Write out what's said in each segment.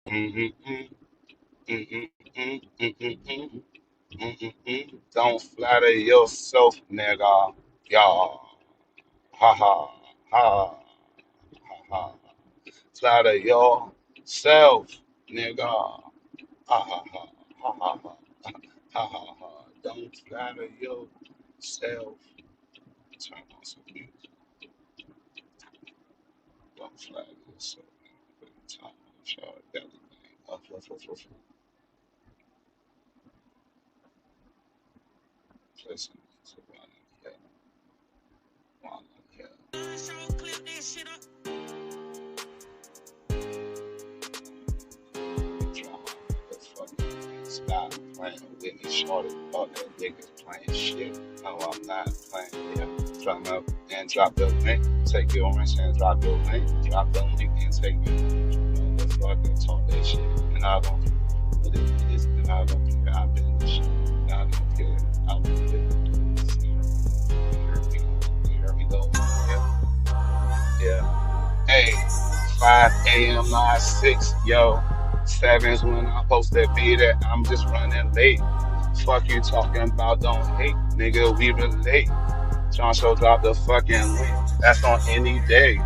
Mm-mm-mm, mm-mm-mm, mm-mm-mm, mm-mm-mm. Don't flatter yourself, nigga. Y'all. Ha ha ha ha ha. Flatter yourself, nigga. Ha ha ha ha ha ha ha ha ha. Don't flatter yourself. Turn on some music. Don't flatter yourself. Put the time on the chart. Everything. Up. Play some music while I'm here. Drama. The fucking stop playing with me. Shorty thought that niggas playing shit. No, I'm not playing. Yeah. Drum up and drop the link. Take your wrench and drop your link. Drop the link and take your motherfucker talk that shit. And I don't care. But if it is, then I don't care. I've been in this shit. And I don't care. I'll be there. Here we go. Yeah. Hey, 5 a.m. not 6, yo. 7's when I'm supposed to be there. I'm just running late. Fuck you talking about, don't hate. Nigga, we relate. John Show drop the fucking link. That's on any day.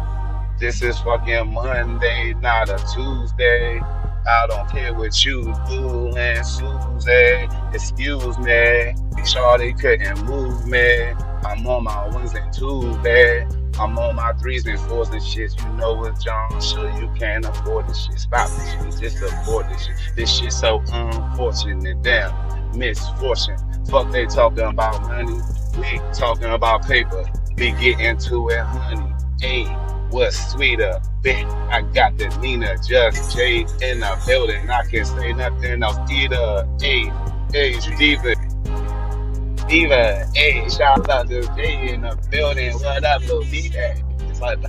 This is fucking Monday, not a Tuesday. I don't care what you do, and Susie. Excuse me. Shawty couldn't move me. I'm on my ones and twos, bad. I'm on my threes and fours and shit. You know what, John? Sure you can't afford this shit. Stop this shit. Just afford this shit. This shit so unfortunate. Damn. Misfortune. Fuck they talking about money. We talking about paper. We get into it, honey. Hey, what's sweeter? Bitch, I got the Nina, just Jade in the building. I can't say nothing else either. Hey, hey, Diva. Diva, hey, shout out to Jay in the building. What up, little Diva? It's like,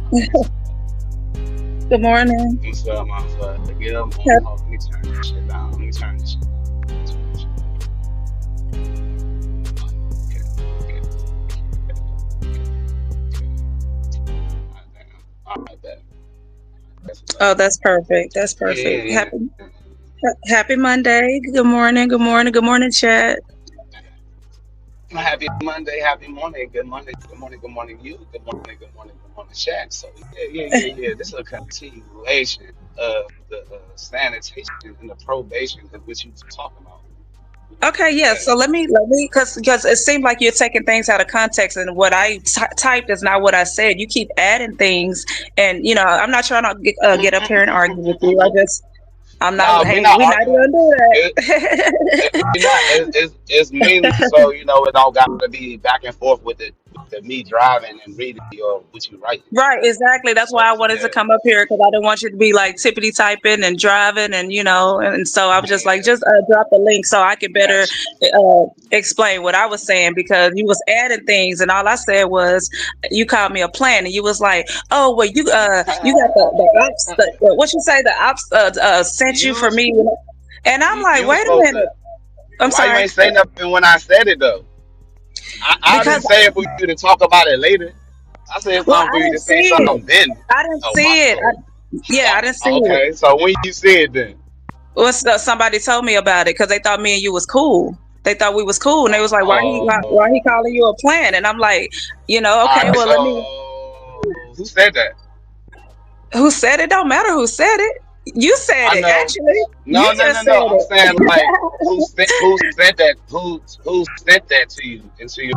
Good morning. what's up, my son? Get up, Yep. let me turn this shit down. Let me turn this shit down. Let me turn this shit down. Okay, all right, bet. That's enough. Oh, that's perfect. That's perfect. Yeah. Happy Monday. Good morning. Good morning. Good morning, chat. Happy Monday, happy morning, good morning, good morning, good morning, you, good morning, Shaq. So yeah. This is a continuation of the sanitation and the probation of which you was talking about. Okay, yeah. Yeah. So because it seemed like you're taking things out of context, and what I typed is not what I said. You keep adding things, and I'm not trying to get up here and argue with you. I'm not. Nah, we Hey, not we're not arguing. gonna do It, we not. It's mainly so it don't got to be back and forth with the me driving and reading or what you writing. Right, exactly. That's why So I wanted yeah, to come up here because I didn't want you to be like tippity typing and driving and so I was just like, yeah, just drop the link so I could better got you. explain what I was saying because you was adding things and all I said was you called me a plan and you was like, oh well, you got the ops what you say the ops sent you for you me and I'm like, you was wait a supposed minute, to. I'm Why you sorry ain't say nothing when I said it though? I didn't because say it for you to talk about it later. I said well something for I you didn't to say see it, something then. I didn't Oh my. see it, Oh, yeah I didn't see it. okay. So when you said then. Somebody told me about it because they thought me and you was cool. They thought we was cool, and they was like, why he Oh. calling you a plan?" And I'm like, All okay, right. well, let me. So who said that? Who said it? Don't matter who said it. You said I it. know. Actually, you just said No. I'm saying like it. who said that? Who sent that to you into your?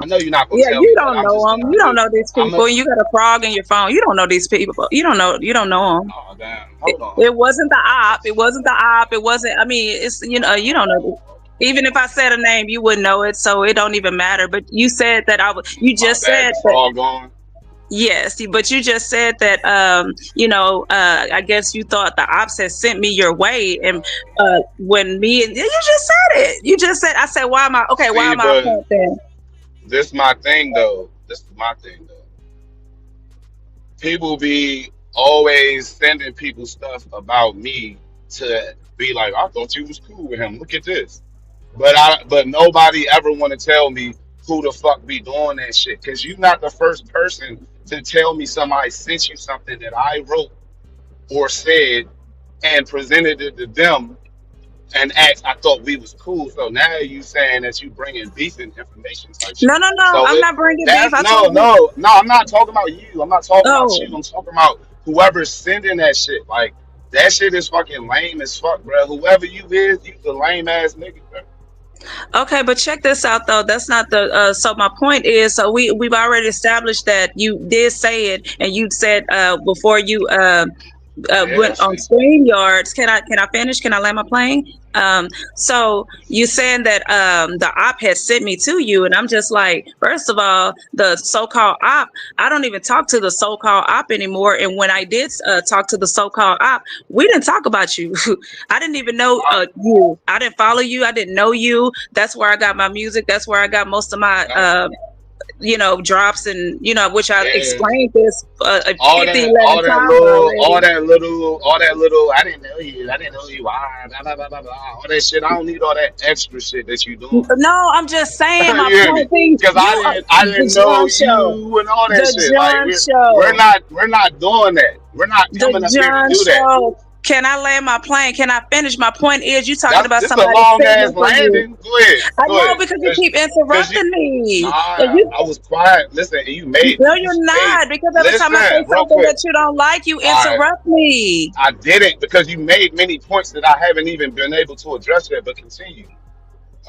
I know you're not gonna Yeah, tell you me, but don't I'm know just them. going You don't to. know these I'm a. people. And you got a frog in your phone. You don't know these people. You don't know. You don't know them. Oh damn. It, Hold on. it wasn't the op. It Let's wasn't the op. It wasn't. I mean, it's you don't know. Even if I said a name, you wouldn't know it, so it don't even matter. But you said that I was. You my just bad. said The that. frog going. Yes, but you just said that I guess you thought the ops had sent me your way and when me and you just said it. You just said I said why See, am I a but punk then? this my thing though. This is my thing though. People be always sending people stuff about me to be like, I thought you was cool with him. Look at this. But nobody ever want to tell me who the fuck be doing that shit. Cause you're not the first person to tell me somebody sent you something that I wrote or said and presented it to them and asked, I thought we was cool. So now you saying that you bringing beef and information type No, shit. no, no. So I'm it not bringing beef. that's I no, told you. no, no. I'm not talking about you. I'm not talking about you. Oh, I'm talking about whoever's sending that shit. Like that shit is fucking lame as fuck, bro. Whoever you is, you the lame ass nigga, bro. okay. But check this out, though. That's not the. So my point is, so we've already established that you did say it, and you said before you Yeah, I went on see. StreamYards. Can I finish? Can I land my plane? So you saying that the op had sent me to you, and I'm just like, first of all, the so-called op, I don't even talk to the so-called op anymore. And when I did talk to the so-called op, we didn't talk about you. I didn't even know All right. you. I didn't follow you. I didn't know you. That's where I got my music. That's where I got most of my No. drops, and which I Yeah. explained this all 50, that, 11 all that times little, all already. that little, all that little. I didn't know you. I didn't know you. Blah, blah, blah, blah, blah. All that shit. I don't need all that extra shit that you doing. No, I'm just saying You my hear me? point being Because you I the didn't know John show. you and all that The shit. Like John show. we're not doing that. We're not The coming up here to John do that. show. Can I land my plane? Can I finish? My point is you talking That's about this a somebody long ass sitting for you. landing. Go ahead, I go know ahead. because you keep Cause you, interrupting nah, me. And you I was quiet. Listen, and no, you're hey, not, because every time listen, I say real something quick. that you don't like, you All right. interrupt me. I didn't because you made many points that I haven't even been able to address yet. But continue.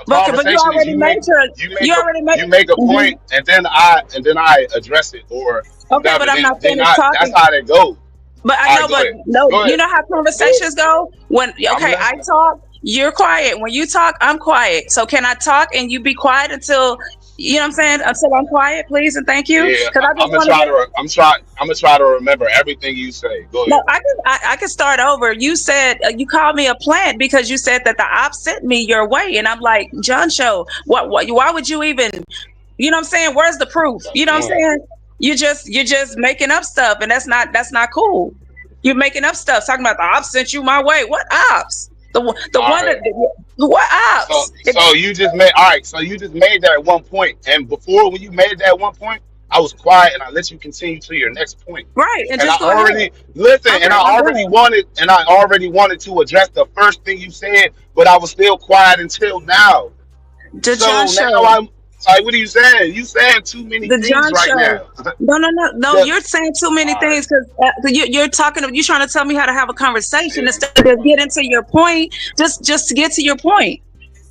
A But you conversation is already made your you already made you make a Mhm. point and then I address it or Okay, whatever. but I'm not Then finished I that's talking. how that goes. But I All right, know, go but ahead. no, Go you ahead. know how Go ahead. conversations go? When I'm okay, I listening. talk, you're quiet. When you talk, I'm quiet. So can I talk and you be quiet until you know what I'm saying? Until I'm quiet, please and thank you. Yeah, Because I I'm just gonna want to try get to. I'm gonna try to remember everything you say. Go no, ahead. I can start over. You said you called me a plant because you said that the op sent me your way, and I'm like, John Show, what why would you even you know what I'm saying? Where's the proof? That's You know what I'm one. saying? You're just making up stuff, and that's not cool. You're making up stuff, talking about the ops sent you my way. What ops? The All one that right. what So ops? so you just made all right. So you just made that one point, and before when you made that one point, I was quiet and I let you continue to your next point. Right, and And I just go ahead. already listen, Okay, I'm done. and I already wanted to address the first thing you said, but I was still quiet until now. The John So now Show. I'm like, what are you saying? You saying too many The things John right Show. now. No, no, no, no. Just You're saying too many all right, things because you're talking. You're trying to tell me how to have a conversation yeah, instead of get into your point. Just to get to your point.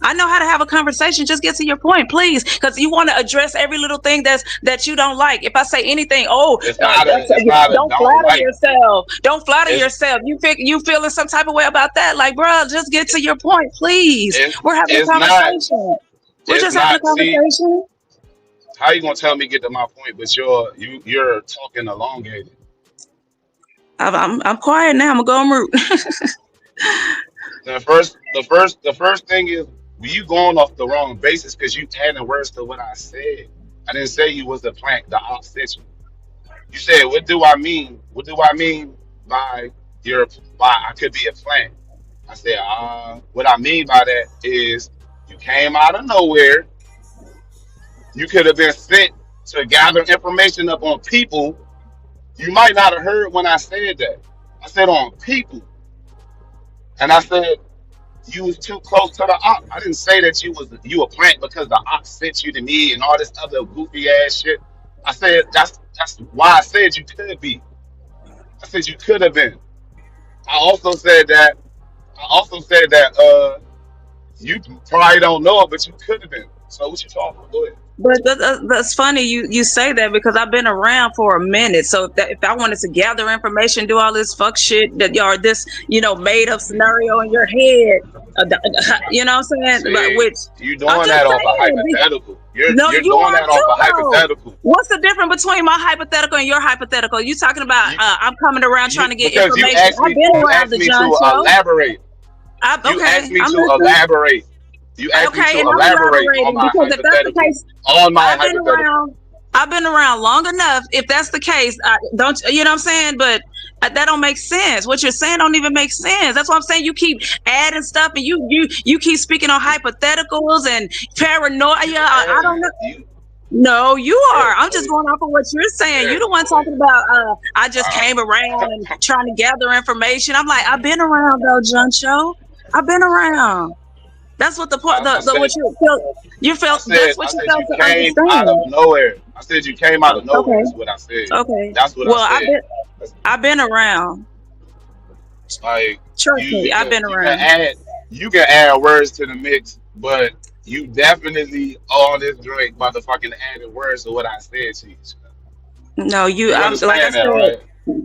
I know how to have a conversation. Just get to your point, please, because you want to address every little thing that you don't like. If I say anything, oh, it's not a don't don't flatter like. yourself. Don't flatter It's yourself. You feeling some type of way about that? Like, bro, just get to your point, please. it's We're having a it's not conversation. We're it's just having a not. See, conversation. how you gonna tell me get to my point, but you're talking elongated. I'm quiet now. I'm gonna go on mute. The first thing is you going off the wrong basis because you adding words to what I said. I didn't say you was the plant, the obsession. You said, what do I mean? What do I mean by your by I could be a plant? I said, what I mean by that is you came out of nowhere. You could have been sent to gather information up on people. You might not have heard when I said that. I said on people. And I said you was too close to the op. I didn't say that you a plant because the op sent you to me and all this other goofy ass shit. I said that's why I said you could be. I said you could have been. I also said that you probably don't know it, but you could have been. So what you talking about? Go ahead. But that's funny you say that because I've been around for a minute. So if I wanted to gather information, do all this fuck shit that y'all this made up scenario in your head, you know what I'm saying? But See, which you I'm doing just that off a saying. hypothetical. No, You're you doing are that off too a though. hypothetical. What's the difference between my hypothetical and your hypothetical? You talking about You, I'm coming around trying to get because information. I've been you around asked the me John to Show. elaborate. You asked Okay, me I'm to listening. elaborate. You asked me Okay, to and I'm elaborate elaborating because if that's the case, on my I've been hypothetical. around. I've been around long enough. If that's the case, don't you know what I'm saying? But that don't make sense. What you're saying don't even make sense. That's what I'm saying. You keep adding stuff, and you keep speaking on hypotheticals and paranoia. You I don't adding know. No, you Yeah, are. I'm just going off of what you're saying. You yeah, the one talking about I just uh, came around and trying to gather information. I'm like, I've been around though, John Show. I've been around. That's what the point I the what said, you felt that's what I you said felt you to came out of understand. nowhere. I said you came out of nowhere. Okay. Is what I said. Okay. That's what I Well, said. I've been around. Like Trust me, I've been around. you can add words to the mix, but you definitely on this drink motherfucking added words to what I said to you. No, You I'm like I understand that, said, right?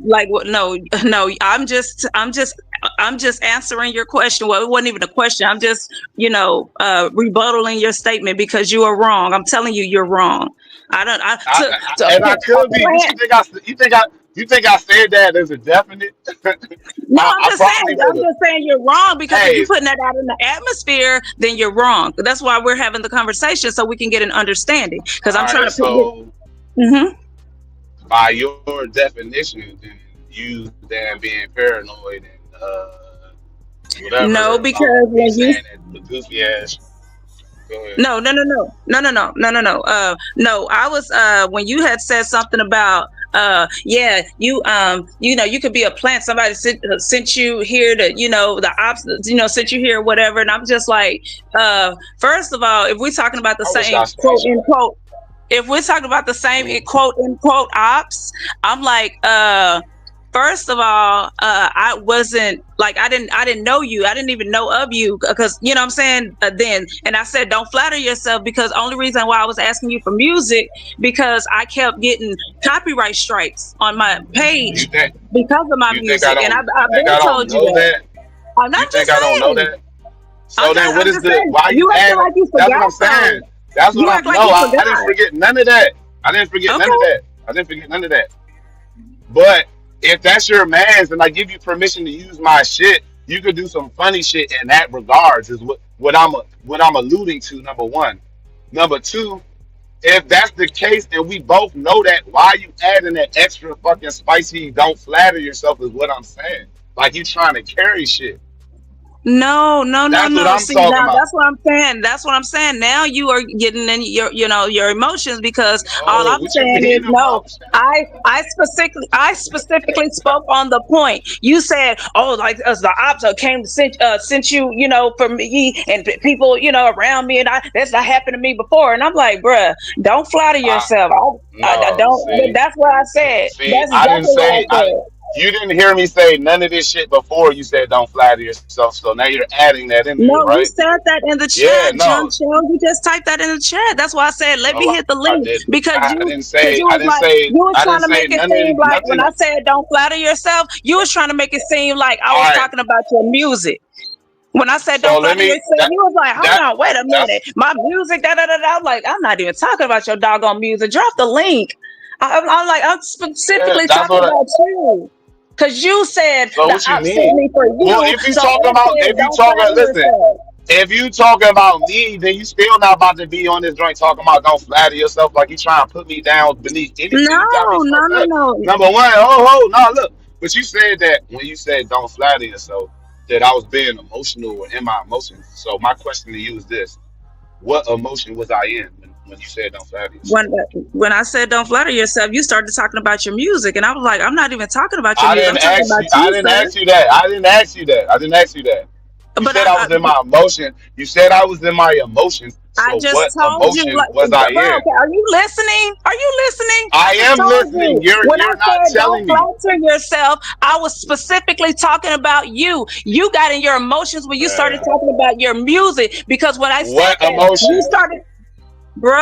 like what? No, no. I'm just answering your question. Well, it wasn't even a question. I'm just, rebuttaling your statement because you are wrong. I'm telling you, you're wrong. I don't. I to And I a could be. plant. You think I said that as a definite? No, I'm I just saying. probably would I'm have. just saying you're wrong because if you're Hey, putting that out in the atmosphere, then you're wrong. That's why we're having the conversation so we can get an understanding. Because I'm all trying right. to put this. So Hmm. by your definition, then you damn being paranoid and whatever No, about because me when you saying that the goofy ass. Go ahead. No, no, no, no, no, no, no, no, no, no. No, I was when you had said something about yeah, you could be a plant. Somebody sent you here to, the ops, sent you here, whatever. And I'm just like, first of all, if we're talking about the I wish same I quote spaceship. unquote, if we're talking about the same Mm. quote unquote ops, I'm like, first of all, I wasn't like I didn't know you. I didn't even know of you because you know what I'm saying then. And I said don't flatter yourself because only reason why I was asking you for music because I kept getting copyright strikes on my You page think because of my you think I music. And don't I've you think been I don't told you know that. that? I'm You not think just I don't know saying. that? So then what I'm is just the saying. why you You acting adding? like you That's what I'm forgot though. saying. That's what You I'm act like no, you I didn't forgot. forget none of that. I didn't forget none of Okay. that. I didn't forget none of that. But if that's your man's and I give you permission to use my shit, you could do some funny shit in that regards is what I'm alluding to, number one. Number two, if that's the case and we both know that, why you adding that extra fucking spicy don't flatter yourself is what I'm saying. Like you trying to carry shit. No, no, no, That's what no. I'm See, talking now about. that's what I'm saying. That's what I'm saying. Now you are getting in your emotions because all No, I'm what you saying is mean no. emotion? I specifically spoke on the point. You said, oh, like as the ops came sent you, for me and people, around me, and that's not happened to me before. And I'm like, bruh, don't flatter I yourself. I no, don't. see. That's what I said. See, That's I didn't exactly what I say I. said. You didn't hear me say none of this shit before. You said don't flatter yourself. So now you're adding that in there, No, you right? said that in the Yeah, chat, John no, Cho. You just typed that in the chat. That's why I said, let no, me hit the I link didn't. because you I was didn't like, say. you was I trying didn't to say make it none seem of like when nothing. I said don't flatter yourself, you was trying to make it seem like I All was right. talking about your music. When I said So don't let flatter me. yourself, you was like, hold That on, wait a minute. that's My music, da da da da. I'm like, I'm not even talking about your doggone music. Drop the link. I'm like, I'm yeah. specifically That's talking what. about you. Because you said So the what you op sent mean? me for Well, you. So I said, if you don't talking, flatter listen. yourself. If you talking about me, then you still not about to be on this joint talking about don't flatter yourself like you trying to put me down beneath anything. No, You got me no, fucked no, up. no. Number one, no, look. But you said that when you said don't flatter yourself, that I was being emotional or in my emotions. So my question to you is this: what emotion was I in when you said don't flatter yourself? When when I said don't flatter yourself, you started talking about your music, and I was like, I'm not even talking about your music. I'm talking about I you, didn't sir. ask you that. I didn't ask you that. I didn't ask you that. You But said I was in my emotion. You said I was in my emotions. I So just what told you, emotion like, was I bro, in? okay, are you listening? Are you listening? I I just am told listening. you. When I You're not said don't telling me. flatter yourself, I was specifically talking about you. You got in your emotions when you started Man. talking about your music because when I said What that, you emotions? started,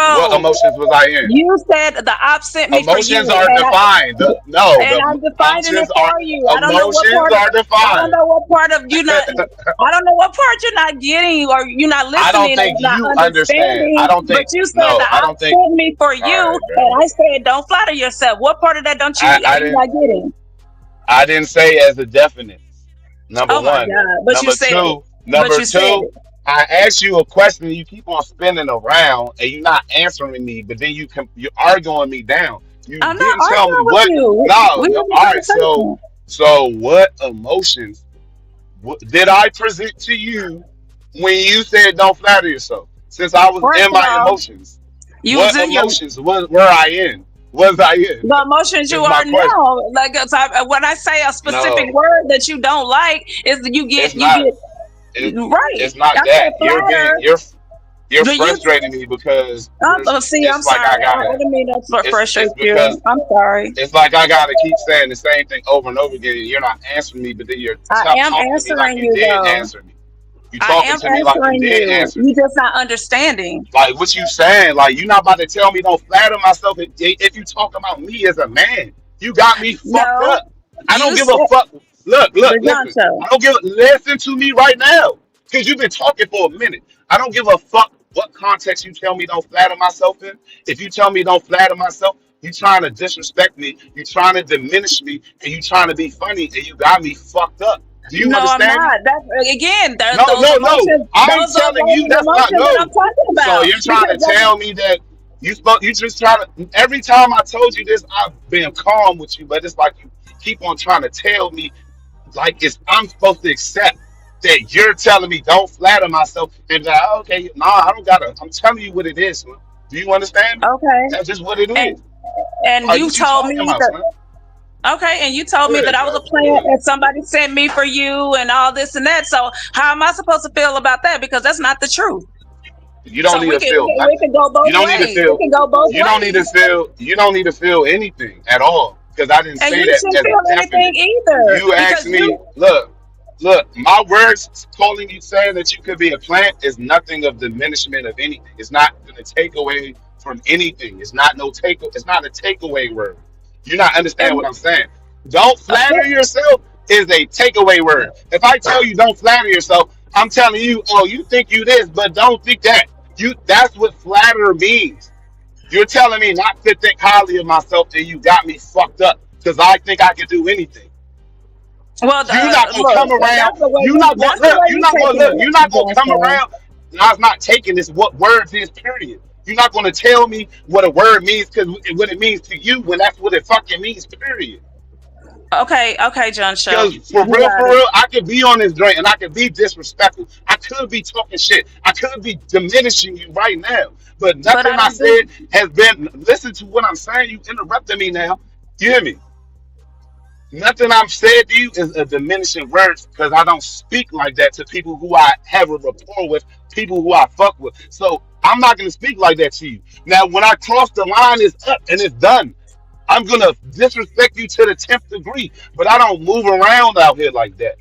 What bro. emotions was I in? You said the op sent me for you, Emotions are defined. No, and I'm the defining it for you. I don't know what emotions part. are I don't defined. know what part of you not. I don't know what part you're not getting, or you're not I don't listening, or think not you understand. understanding. I don't But think you said the no. I op don't think. sent me for All you, right, bro. and I said don't flatter yourself. What part of that don't you I, are I you didn't. not getting? I didn't say as a definite. Number Oh my one. God! But you Number said it. two. But Number you said two. it. I asked you a question and you keep on spinning around and you're not answering me, but then you're arguing me down. You I'm not didn't tell me arguing with what. you. No, We no. having a All right. conversation. So what emotions did I present to you when you said don't flatter yourself? Since I was First in of my all, emotions. You was What in your emotions were I in? Was I in? the emotions you Is my are question. now. Like so when I say a specific No, word that you don't like, is that it's you not. get It, right. it's not I that. said flatter. You're Do you? frustrating me because See, I'm it's like sorry. I I gotta. didn't mean to frustrate It's you. because I'm sorry. it's like I gotta keep saying the same thing over and over again. And you're not answering me, but then you're I stop am talking to me like answering you you did though. answer me. You I talking am to me like you answering did you. answer You me. just not understanding. Like what you saying? Like you not about to tell me don't flatter myself if you talk about me as a man. You got me fucked No, up. I don't you give a said fuck. Look, the John listen. show. I don't give. Listen to me right now, because you've been talking for a minute. I don't give a fuck what context you tell me don't flatter myself in. If you tell me don't flatter myself, you trying to disrespect me. You trying to diminish me, and you trying to be funny, and you got me fucked up. Do you No, I'm understand me? not. That's again, No, those no, no. emotions. I'm Those are telling you those that's not emotions that I'm no. talking So about. you're trying Because to tell me that you spoke. You just trying to. Every time I told you this, I've been calm with you, but it's like you keep on trying to tell me like it's I'm supposed to accept that you're telling me don't flatter myself and that okay, nah, I don't gotta. I'm telling you what it is, man. Do you understand me? okay, That's just what it and is. and Like you what you told talking me about, that. man? Okay, and you told Go me that ahead, I was a Josh. Go plant ahead. and somebody sent me for you and all this and that. So how am I supposed to feel about that? Because that's not the truth. You don't So need to feel we nothing. can go You both don't need to ways. It feel. can go both You don't need to ways. feel. You don't need to feel anything at all because I didn't And say you that shouldn't as feel anything definite. either. You asked Because me. you Look. My words calling you saying that you could be a plant is nothing of diminishment of anything. It's not going to take away from anything. It's not no take. It's not a takeaway word. You're not understanding and what I'm saying. Don't flatter yourself is a takeaway word. If I tell you don't flatter yourself, I'm telling you, oh, you think you this, but don't think that. You that's what flatter means. You're telling me not to think highly of myself, and you got me fucked up because I think I can do anything. well, You're not gonna look, come around. that's the way You're you not gonna taking look. it, You're not gonna John come Show. around. I was not taking this. What words is period. You're not gonna tell me what a word means because what it means to you when that's what it fucking means. Period. Okay, okay, John Show. Because You got for it. real, I could be on this drink and I could be disrespectful. I could be talking shit. I could be diminishing you right now. But But nothing I I don't said do. has been. Listen to what I'm saying. You interrupting me now. You hear me? Nothing I've said to you is a diminishing word because I don't speak like that to people who I have a rapport with, people who I fuck with. So I'm not gonna speak like that to you. Now, when I cross the line, it's up and it's done. I'm gonna disrespect you to the 10th degree, but I don't move around out here like that.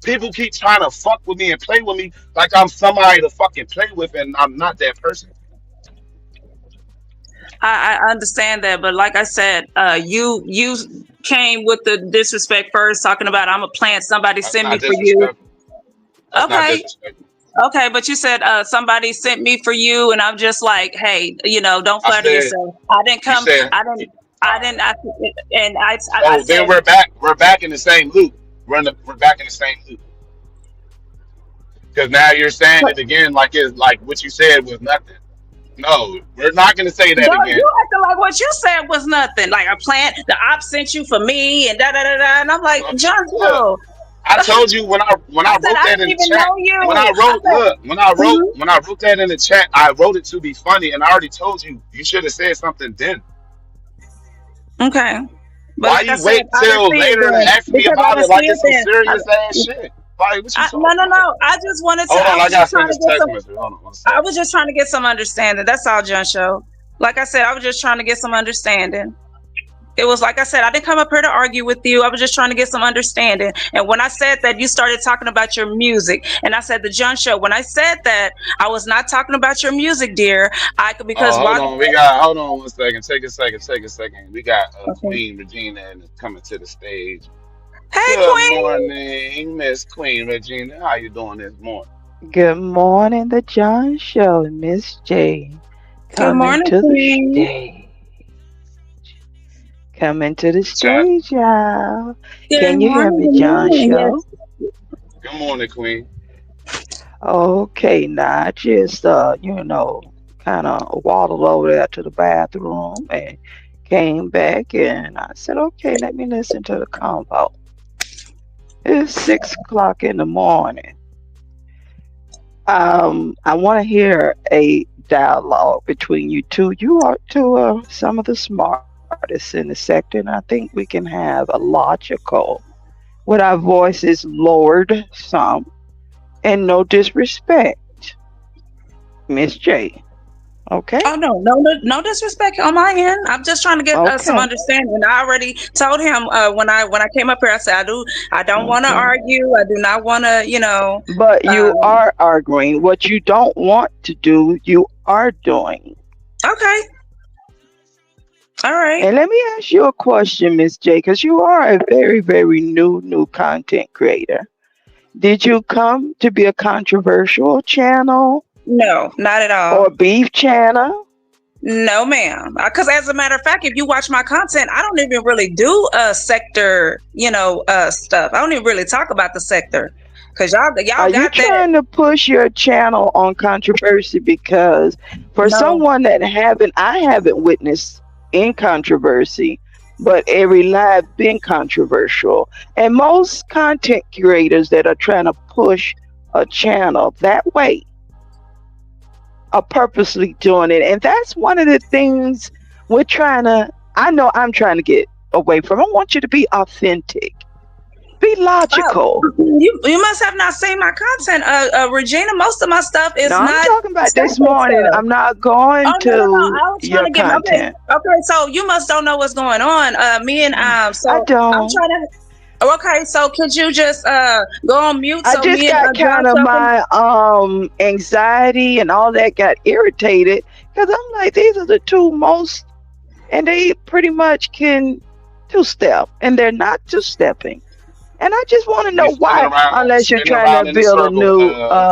People keep trying to fuck with me and play with me like I'm somebody to fucking play with, and I'm not that person. I understand that, but like I said, you came with the disrespect first, talking about I'm a plant. Somebody That's sent me not for you. disrespectful. That's not Okay, disrespectful. okay, but you said somebody sent me for you, and I'm just like, hey, don't I flatter said, yourself. I didn't you come. said, I didn't. all I right. didn't. And I So then said, we're back. We're back in the same loop. We're back in the same loop because now you're saying it again like it's like what you said was nothing. No, we're not going to say that dog, again. you acting like what you said was nothing. Like a plant, the op sent you for me, and da da da da. And I'm like, Look, John, look, no. I told you when I I said wrote I that in didn't the even chat. know When I you. I wrote, look, said, mhm. when I wrote that in the chat, I wrote it to be funny, and I already told you you should have said something then. Okay. But Why like I you said, wait I didn't till see it later to then ask me because I about didn't it see like it it's some then. serious ass shit? Like what you No, talking no, about? no. I just wanted to. Hold I on, I was gotta just send trying to this get text some. message. Hold on one I second. was just trying to get some understanding. That's all, John Show. Like I said, I was just trying to get some understanding. It was like I said, I didn't come up here to argue with you. I was just trying to get some understanding. And when I said that, you started talking about your music. And I said, the John Show. When I said that, I was not talking about your music, dear. I could, because Oh, while, hold on. We got hold on one second. Take a second. Take a second. We got okay. Queen Regina and coming to the stage. Hey, Good Queen. morning, Miss Queen Regina. How you doing this morning? Good morning, the John Show, Miss J. Good Coming morning, to the Queen. stage. Coming to the Chat. stage, y'all. Good Can you hear morning. me, Good John morning. Yes. Show? Good morning, Queen. Okay, now I just, kind of waddled over there to the bathroom and came back and I said, okay, let me listen to the convo. It's 6 o'clock in the morning. I want to hear a dialogue between you two. You are two of some of the smartest in the sector, and I think we can have a logical, with our voices lowered some, and no disrespect, Miss J. Okay? Oh no, no disrespect on my end. I'm just trying to get some Okay. understanding. I already told him when I came up here. I said I don't want to Okay. argue. I do not want to, But you Um, are arguing. What you don't want to do, you are doing. okay, all right. And let me ask you a question, Miss J, because you are a very, very new content creator. Did you come to be a controversial channel No, not at all. or beef channel? No, ma'am. Because as a matter of fact, if you watch my content, I don't even really do sector, stuff. I don't even really talk about the sector because y'all Are you got that. trying to push your channel on controversy? Because for No. someone that I haven't witnessed in controversy, but every live been controversial. And most content creators that are trying to push a channel that way are purposely doing it. And that's one of the things I know I'm trying to get away from. I want you to be authentic, be Oh, logical. you must have not seen my content, Regina. Most of my stuff No, is I'm not talking about this sector morning. stuff. I'm not going Oh no. to I was trying your to get okay. content. Okay, so you must don't know what's going on. Me and I so I'm don't. trying to. Okay, so could you just go on mute I so just me and got kind of Josh can. my anxiety and all that got irritated because I'm like, these are the two most, and they pretty much can two step, and they're not two stepping. And I just want to You know why, unless you're spinning trying to around in a build circle,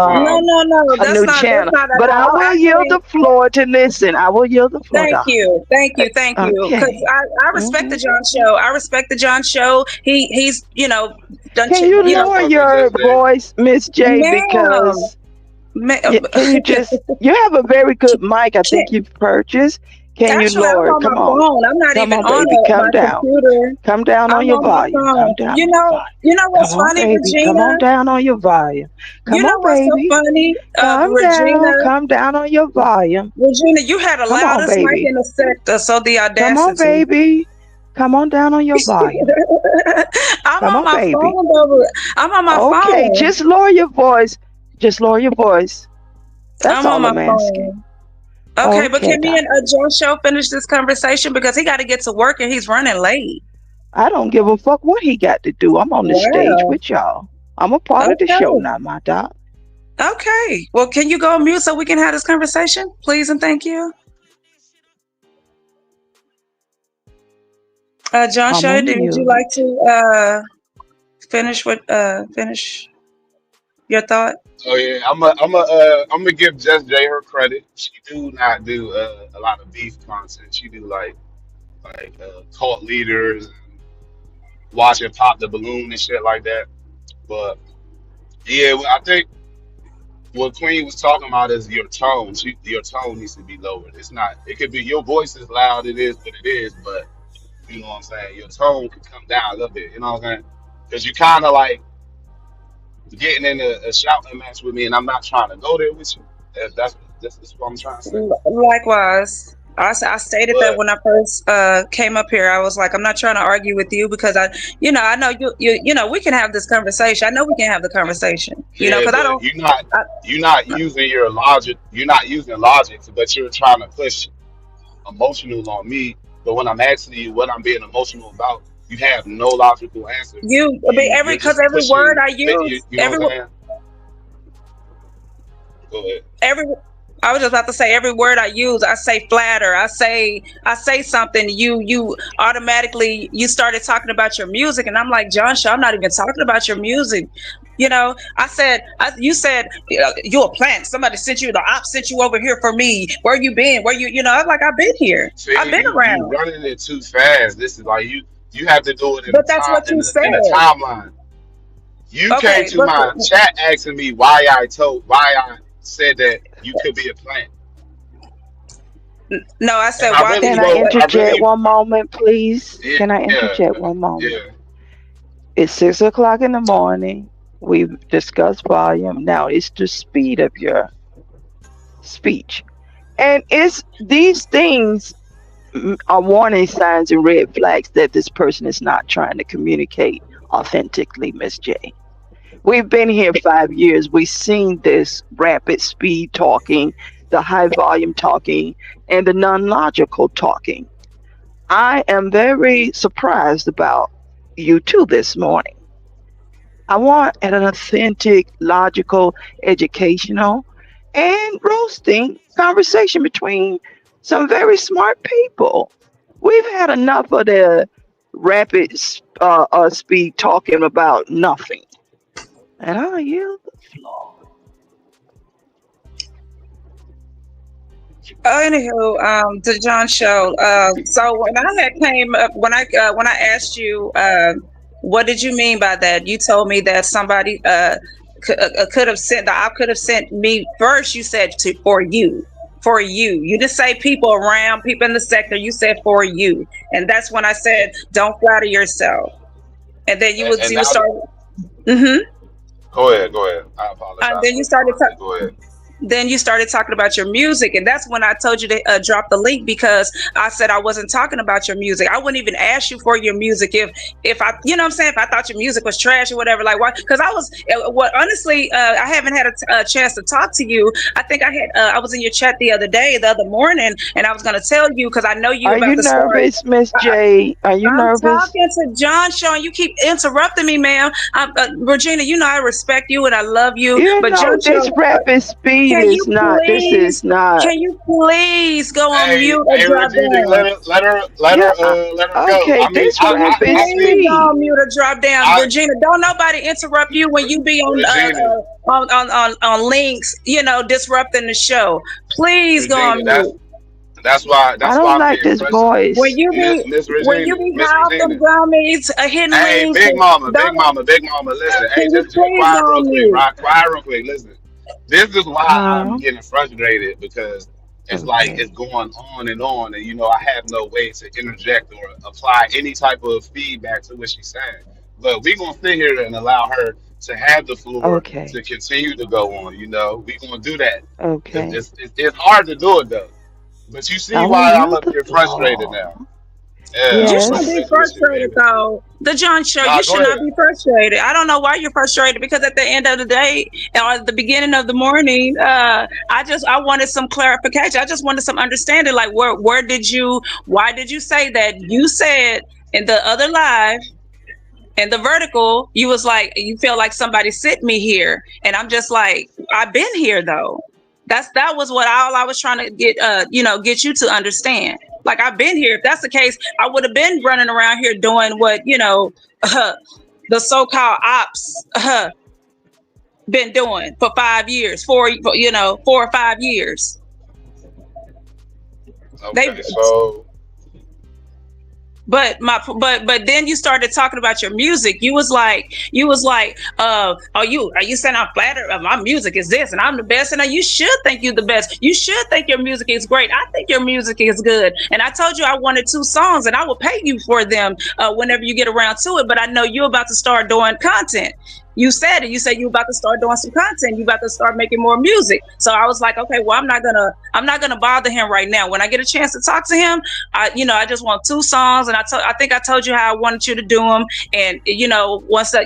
No, Queen. no, no. a new That's channel. not at But I all. will yield Actually, the floor to listen. I will yield the floor, thank darling. you, thank you, thank you. Because Okay. I respect Hmm. the John Show. I respect the John Show. He's done. Can you I lower fuck with your Just Jay. voice, Miss J? Ma'am. Because Ma- can you just, you have a very good mic, I think you've purchased. Can you Actually, I'm lower it? on Come my on. phone. I'm not Come even on, on baby. Come my down. computer. Come down on I'm your on my volume. Come phone. down on your volume. You know Come what's on, funny, baby. Come Regina? on down on your volume. You Come on, know what's so baby. funny, Come Regina? down. Come down on your volume. Regina, you had the Come on, loudest mic in baby. the sector, so the Come on, audacity. baby. Come on down on your volume. I'm Come on on, my baby. phone, though. I'm on my Okay, phone. just lower your voice. Just lower your voice. That's I'm on all my I'm asking. phone. Okay, but Okay, can me doc. and Joe Show finish this conversation because he got to get to work and he's running late. I don't give a fuck what he got to do. I'm on the stage Wow. with y'all. I'm a part of the show Okay. now, my doc. Okay. Well, can you go on mute so we can have this conversation, please and thank you? John I'm Show, on would you like mute. to finish your thought? Oh yeah, I'm gonna give Just Jay her credit. She do not do a lot of beef content. She do cult leaders and watching pop the balloon and shit like that. But yeah, well, I think what Queen was talking about is your tone. Your tone needs to be lowered. It's not. It could be your voice is loud. It is what it is. But you know what I'm saying. Your tone could come down a little bit. You know what I'm saying? Because you kind of like getting in a shouting match with me, and I'm not trying to go there with you. That's what I'm trying to say. Likewise. I stated that But when I first came up here. I was like, I'm not trying to argue with you because I know we can have this conversation. I know we can have the conversation, yeah, because I but don't. I, you're not using your logic. You're not using logic, but you're trying to push emotional on me. But when I'm asking you what I'm being emotional about, you have no logical answer. I mean, You're because just every word pushing. I You, use, you know what I'm saying? Go ahead. every I was just about to say every word I use, I say flatter. I say something. You automatically you started talking about your music, and I'm like, John Shaw, I'm not even talking about your music. You said you a plant. Somebody sent you, the op sent you over here for me. Where you been? Where I'm like, I've been here. I've See, been you around. running it too fast. This is like you have to do it in a But that's time what you in a said. timeline. You came Okay, to but my chat asking me why I said that you could be a plant, no, I and said why do Can you? I I interject really one moment, please? yeah Can I yeah interject one moment? yeah. It's 6 o'clock in the morning. We've discussed volume. Now it's the speed of your speech. And it's these things are warning signs and red flags that this person is not trying to communicate authentically, Miss J. We've been here 5 years. We've seen this rapid speed talking, the high volume talking, and the non logical talking. I am very surprised about you too this morning. I want an authentic, logical, educational, and roasting conversation between some very smart people. We've had enough of the rapid speed talking about nothing. And I yield the floor. Anywho, the John show. So when I had came up, when I asked you, what did you mean by that? You told me that somebody could have sent the op could have sent me first. You said to for you. For you, you didn't say people around, people in the sector. You said for you, and that's when I said don't flatter yourself. And then And you would now, start. Mm-hmm. go ahead, go ahead. I apologize Then for you started. interrupting. Go ahead. Then you started talking about your music, and that's when I told you to drop the link, because I said I wasn't talking about your music. I wouldn't even ask you for your music if I, you know what I'm saying, if I thought your music was trash or whatever. Like, why? Because I was what honestly, I haven't had a chance to talk to you. I think I was in your chat the other morning, and I was going to tell you because I know you Are about you to start. nervous, Miss I, J? Are you I'm nervous? talking to John Shaw, and you keep interrupting me, ma'am. Regina, you know I respect you and I love you, You but know John this Shaw, rapid speed can you is not. This please, is not. can you please go on Hey, mute or hey, drop Regina, down? Yeah. let her go. Okay. I mean, This rapid Please go speed. on mute or drop down. I, Regina, don't nobody interrupt you when you be Regina, on links, disrupting the show. Please go on Regina, mute. I that's why don't I'm like getting this frustrated. When voice. you be Miss high off them Regina. gummies, hitting Hey, links, big mama, big don't mama, big mama. Listen, hey, can you just please go quiet real on quick, mute? right? Quiet real quick. Listen, this is why I'm Huh? getting frustrated because it's like it's Okay. going on, and I have no way to interject or apply any type of feedback to what she's saying. But we gonna sit here and allow her to have the floor Okay. to continue to go on. We gonna do that. Okay. It's hard to do it though. But you see I will why I'm yield up the here frustrated floor. now. Yeah, You I'm shouldn't be Yes. frustrated with you, frustrated baby. though. The John Show, Nah, you go should not ahead. be frustrated. I don't know why you're frustrated, because at the end of the day, or at the beginning of the morning, I wanted some clarification. I just wanted some understanding. Like, why did you say that? You said in the other live, in the vertical, you was like, you feel like somebody sent me here. And I'm just like, I've been here though. That was what all I was trying to get you to understand. Like, I've been here. If that's the case, I would have been running around here doing what, the so-called ops been doing for 5 years, 4 or 5 years. They Okay, so but then you started talking about your music. You was like, are you saying I'm flattered? My music is this, and I'm the best, and you should think you're the best. You should think your music is great. I think your music is good, and I told you I wanted 2 songs, and I will pay you for them whenever you get around to it. But I know you're about to start doing content. You said it. You said you about to start doing some content. You about to start making more music. So I was like, okay, well, I'm not gonna bother him right now. When I get a chance to talk to him, I just want 2 songs, and I think I told you how I wanted you to do them. And once that,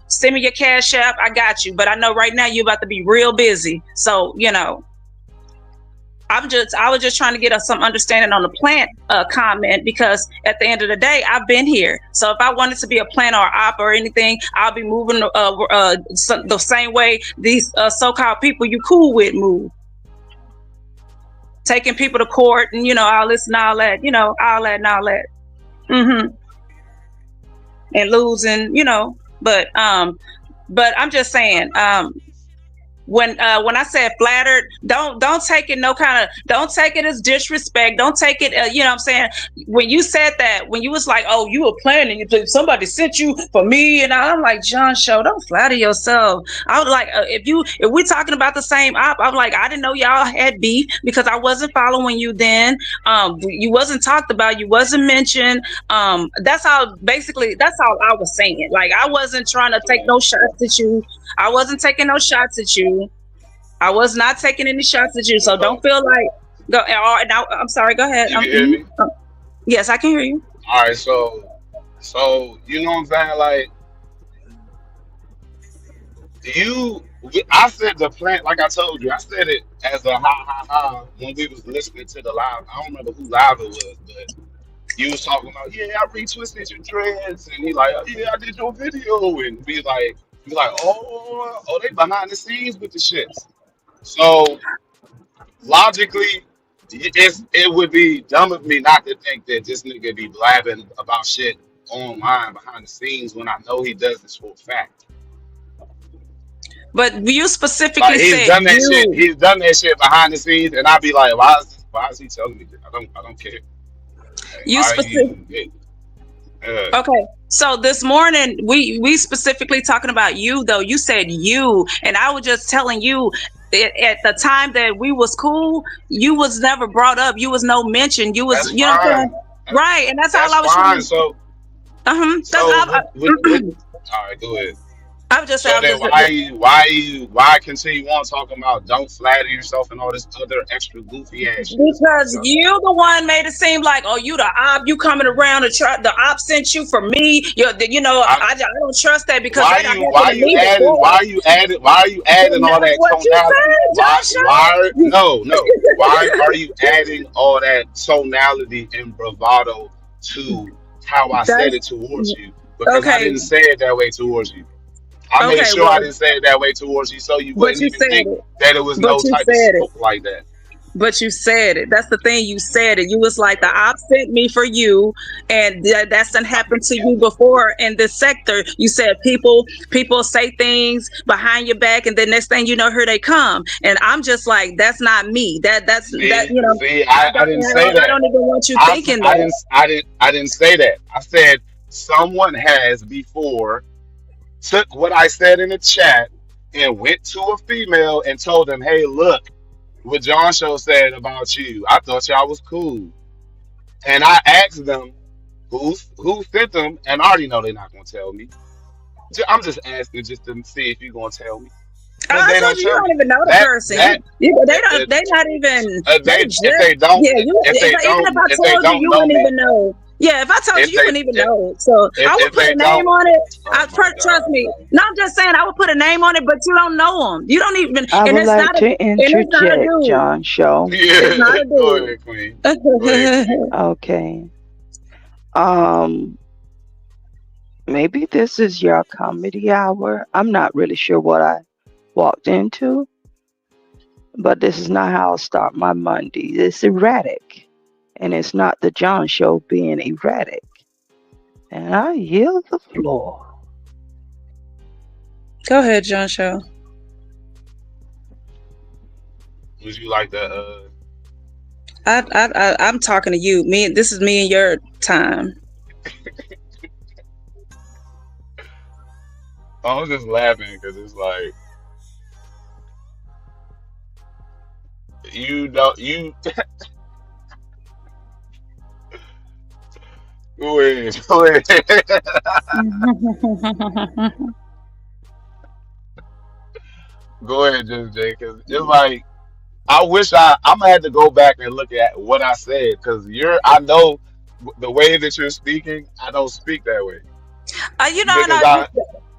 send me your cash app, I got you. But I know right now you're about to be real busy, so I was just trying to get us some understanding on the plant comment, because at the end of the day, I've been here. So if I wanted to be a plant or op or anything, I'll be moving the same way these so-called people you cool with move, taking people to court and all this and all that, all that and all that. Hmm. And losing, but I'm just saying, when I said flattered, don't take it no kind of, don't take it as disrespect. Don't take it, what I'm saying. When you said that, when you was like, oh, you were planning, somebody sent you for me, and I'm like, John Show, don't flatter yourself. I was like, if we're talking about the same op, I'm like, I didn't know y'all had beef because I wasn't following you then. You wasn't talked about, you wasn't mentioned. That's all I was saying. Like, I wasn't trying to take no shots at you. I wasn't taking no shots at you. I was not taking any shots at you. So don't so feel like. Go. Now, I'm sorry. Go ahead. You can hear me? Yes, I can hear you. All right, so you know what I'm saying? Like I said the plant, like I told you, I said it as a ha ha ha when we was listening to the live. I don't remember who live it was, but you was talking about, yeah, I retwisted your dreads, and he like, oh, yeah, I did your video, and be like, oh, they behind the scenes with the shits. So logically, it would be dumb of me not to think that this nigga be blabbing about shit online behind the scenes when I know he does this for a fact. But you Like specifically said you. he's done that shit behind the scenes, and I'd be like, why is he telling me that? I don't care. Like, You why are specific. you? Okay. So this morning we specifically talking about you though. You said you, and I was just telling you at the time that we was cool, you was never brought up. You was no mention. You was, That's you know what I'm fine. saying? Right, and that's all That's I was fine. trying. So That's so with I, all right, go ahead. I was just saying. So I was then just why continue on talking about don't flatter yourself and all this other extra goofy ass shit that's about because yourself? you the one made it seem like, oh, you the op, you coming around to try, the op sent you for me. You know, I, I don't trust that because that happened to why you me adding before. why are you adding all That's that what you tonality? said, Joshua. No, why are you adding all that tonality and bravado to how I said That's it towards you? Because I okay. didn't say it that way towards you. I made Okay, sure I well, didn't say it that way towards you, so you but wouldn't you even said think it. that it was But no you type of said it. smoke like that. But you said it. That's the thing. You said it. You was like the op sent me for you, and that's done happened to you before in this sector. You said people say things behind your back, and the next thing you know, here they come. And I'm just like, that's not me. That's that. You know, See, I I don't. didn't say I that. don't even want you thinking that. I didn't say that. I said someone has before took what I said in the chat and went to a female and told them, "Hey, look what John Show said about you. I thought y'all was cool." And I asked them who sent them, and I already know they're not gonna tell me. I'm just asking just to see if you're gonna tell me because I they told don't you, you tell don't me. even know the That person. that They if, don't. They not even. They if just. they don't Yeah. You. Even if I if they told you, don't you know wouldn't me even know. Yeah. If I told you, if you they wouldn't even know. So I would if put they a name don't, on it. oh my Trust god, me. bro. No, I'm just saying I would put a name on it, but you don't know them. You don't even. I And would it's like not a. to And it's not a interject, dude. John Show. It's Yeah, not a go ahead, Queen. Go ahead, Queen. dude. Okay. Um, Maybe this is your comedy hour. I'm not really sure what I walked into, but this is not how I start my Monday. It's erratic, and it's not the John Show being erratic. And I yield the floor. Go ahead, John Show. Would you like to? I'm talking to you. Me. This is me and your time. I was just laughing because it's like you don't you go ahead, go ahead. Go ahead, just Jay, because it's like I wish I'm gonna have to go back and look at what I said because I know the way that you're speaking, I don't speak that way You know, because I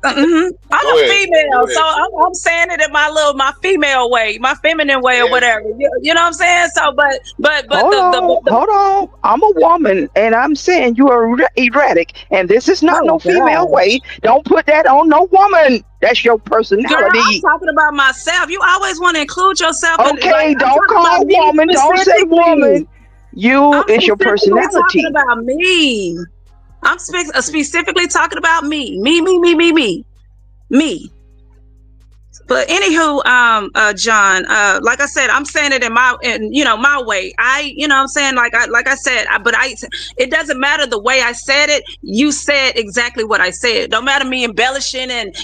I'm a go female, so ahead, I'm saying it in my female way, my feminine way, or yeah, whatever. You know what I'm saying? So, but Hold on, the hold on. I'm a woman, and I'm saying you are erratic, and this is not no oh female god, way. Don't put that on no woman. That's your girl, I'm personality. talking about myself. You always want to include yourself, and like Okay, I'm don't talking about call me woman. Don't say specifically. woman. You I'm is your specifically talking personality. about me. I'm specifically talking about me. But anywho, John, like I said, I'm saying it my way. I'm saying like I said, it doesn't matter the way I said it. You said exactly what I said. Don't matter me embellishing and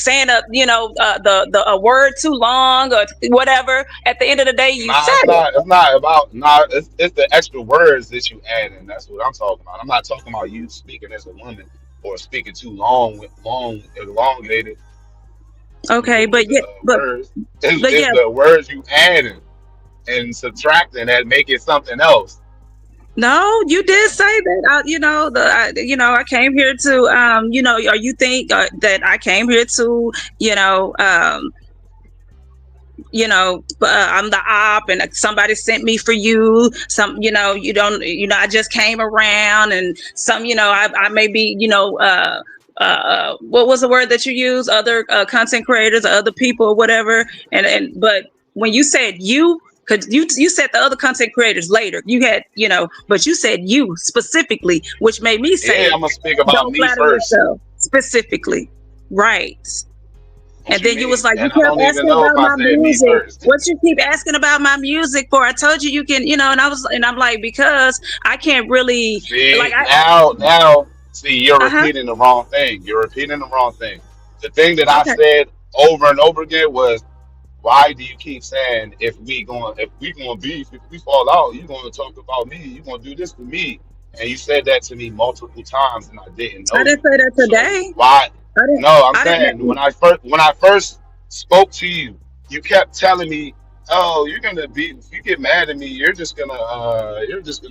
saying the a word too long or whatever. At the end of the day, you nah, said it. it's not about it's the extra words that you add in. That's what I'm talking about. I'm not talking about you speaking as a woman or speaking too long with elongated Okay, with but the yeah, words. but It's yeah, the words you add in. and subtracting that, make it something else. No, you did say that. I came here to, or you think that I came here to, you know, um, I'm the op, and somebody sent me for you. Some, you don't, I just came around, and some, I may be, what was the word that you use? Other content creators, or other people, or whatever. But when you said you, because you said the other content creators later, you had, but you said you specifically, which made me Yeah, say, I'm gonna speak about don't me flatter first. yourself specifically, right? What And you then you was mean? like, you And I kept don't even asking know if about I my said me music. first. What you keep asking about my music for? I told you you can, and I'm like, because I can't really, like, See, see, you're uh-huh. repeating the wrong thing. You're repeating the wrong thing. The thing that I Okay. said over and over again was, why do you keep saying if we going beef, if we fall out, you going to talk about me, you going to do this to me, and you said that to me multiple times, and I didn't I know didn't you. say that So today. why? I didn't, No, I'm I saying didn't, when I first spoke to you, you kept telling me, "Oh, you're gonna be if you get mad at me, you're just gonna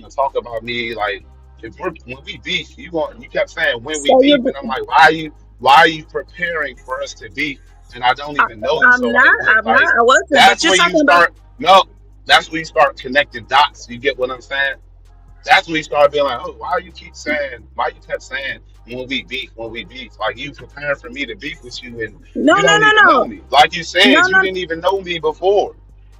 talk about me like if we're when we beef, you kept saying when we so beef, and I'm like, why are you preparing for us to beef? And I don't I, even know you, so I'm not, I wasn't, but that's you're when you talking about, start no, that's when you start connecting dots. You get what I'm saying? That's when you start being like, oh, why you kept saying when we beef, like you preparing for me to beef with you, and no, you no, don't no, even know no, me. Like you no, said, you no, didn't even know me before.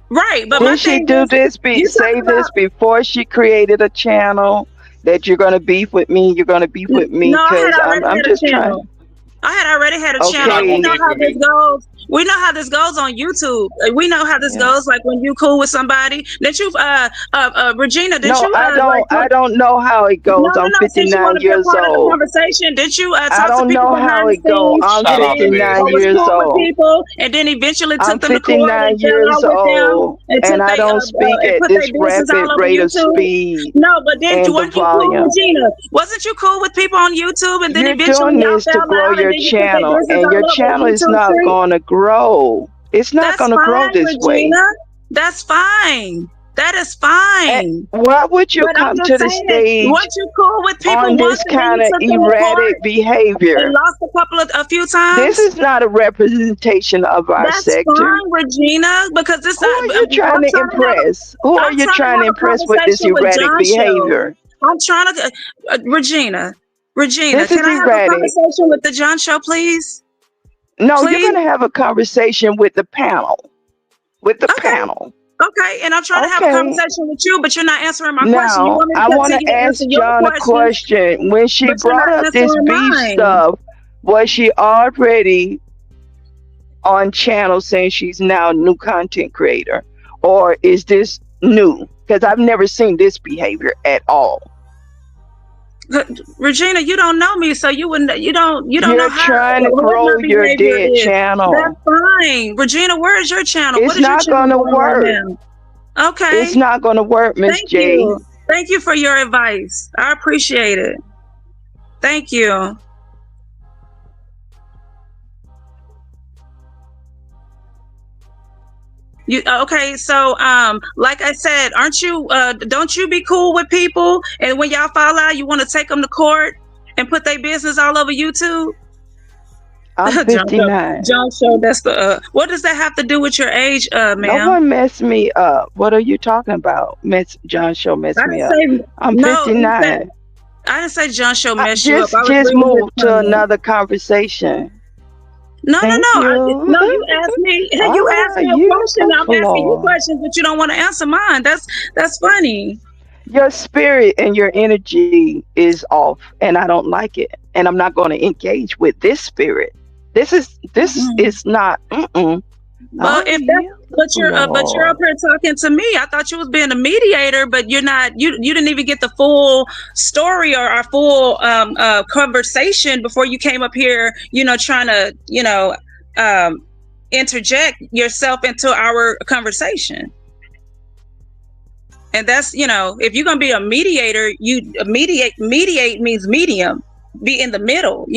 right. But my Did she thing do is, this? you Say talking this about, before she created a channel that you're gonna beef with me. You're gonna beef with me no, I had because already I'm had a just trying. channel. I had already had a You're channel, not and we gonna Okay, know beef how with this me. goes. We know how this goes on YouTube. We know how this yeah. goes. Like when you cool with somebody, didn't you, Regina? Didn't No, you, I don't. like, I don't know how it no, goes. no, I'm no. Since you want 59 to be a years part of the old. conversation, didn't you I talk to don't people know how behind the it go. scenes, I'm Shut and up, then, or 59 Liz. was years cool with old. people, and then eventually I'm took them to court 59 and fell years out with them, old, and and took I they don't speak and at put their this business all rapid over rate of YouTube? speed No, but then and the weren't you cool, volume. Regina? Wasn't you cool with people on YouTube, and then You're eventually doing y'all this to fell grow out, and your then you put their channel, business and your all over channel is YouTube not Street? going to grow. It's not That's going to grow fine, this way. Regina. That's fine. That is And fine. why would you But I'm come just to the saying, stage weren't you cool with people on once, this and then you kind of took them to court erratic and behavior? lost a few This times? is not a representation of our That's sector. fine, Regina, because Who are you what trying to impress? Who are I'm you trying to trying to have a impress with this conversation with erratic John Show. behavior? I'm trying to, Regina, This can is I have a erratic. conversation with the John Show, please? No, you're Please? going to have a conversation with the panel. With the Okay. panel. Okay, and I'm trying to have a Okay. conversation with you, but you're not answering my question. You Now, want me to I want continue to to answer ask your John a questions, question. When she but you're brought not up this answering beef mine. stuff, was she already on channel saying she's now a new content creator? Or is this new? Because I've never seen this behavior at all. Regina, you don't know me, so you don't know You're how trying to what my grow your behavior dead is. That's channel. fine. Regina, where is your channel? What It's is your not channel going to doing right work. now? It's Okay. not going to work, Miss Thank J. you. Thank you for your advice. I appreciate it. Thank you. Okay, so like I said, aren't you don't you be cool with people, and when y'all fall out you want to take them to court and put their business all over YouTube? I'm John Show, 59. John Show, that's the what does that have to do with your age, No ma'am? one messed me up. What are you talking about? Miss John Show I messed me didn't up. say I'm no. You said 59. I didn't say John Show messed you up. I was Just reading his move to comment. another conversation. No, no, Thank no. you. No, you asked me. You asked Ah, me a use question. the I'm asking you floor. questions, but you don't want to answer mine. That's funny. Your spirit and your energy is off, and I don't like it. And I'm not going to engage with this spirit. This Mm-mm. is not. Mm-mm. But Ah, if that's use the but you're up floor. here talking to me. I thought you was being a mediator, but you're not. You didn't even get the full story or our full conversation before you came up here. Trying to um, interject yourself into our conversation. And that's if you're gonna be a mediator, you mediate means medium. be in the middle.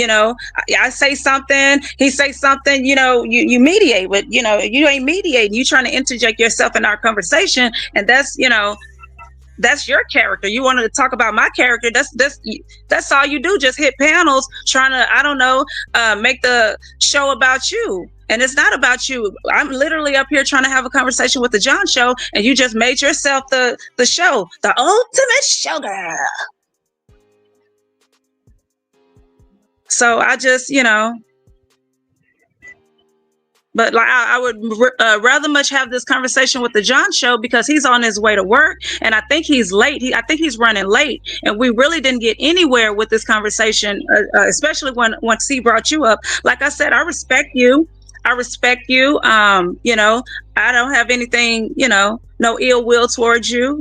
I say something, he say something. You mediate, but you ain't mediating. You trying to interject yourself in our conversation, and that's your character. You wanted to talk about my character. That's all you do. Just hit panels trying to, I don't know, make the show about you. And it's not about you. I'm literally up here trying to have a conversation with the John Show, and you just made yourself the show, the ultimate showgirl. So I just, but like I would rather much have this conversation with the John Show, because he's on his way to work, and I think he's late. I think he's running late, and we really didn't get anywhere with this conversation, especially when C brought you up. Like I said, I respect you. I respect you. I don't have anything, no ill will towards you,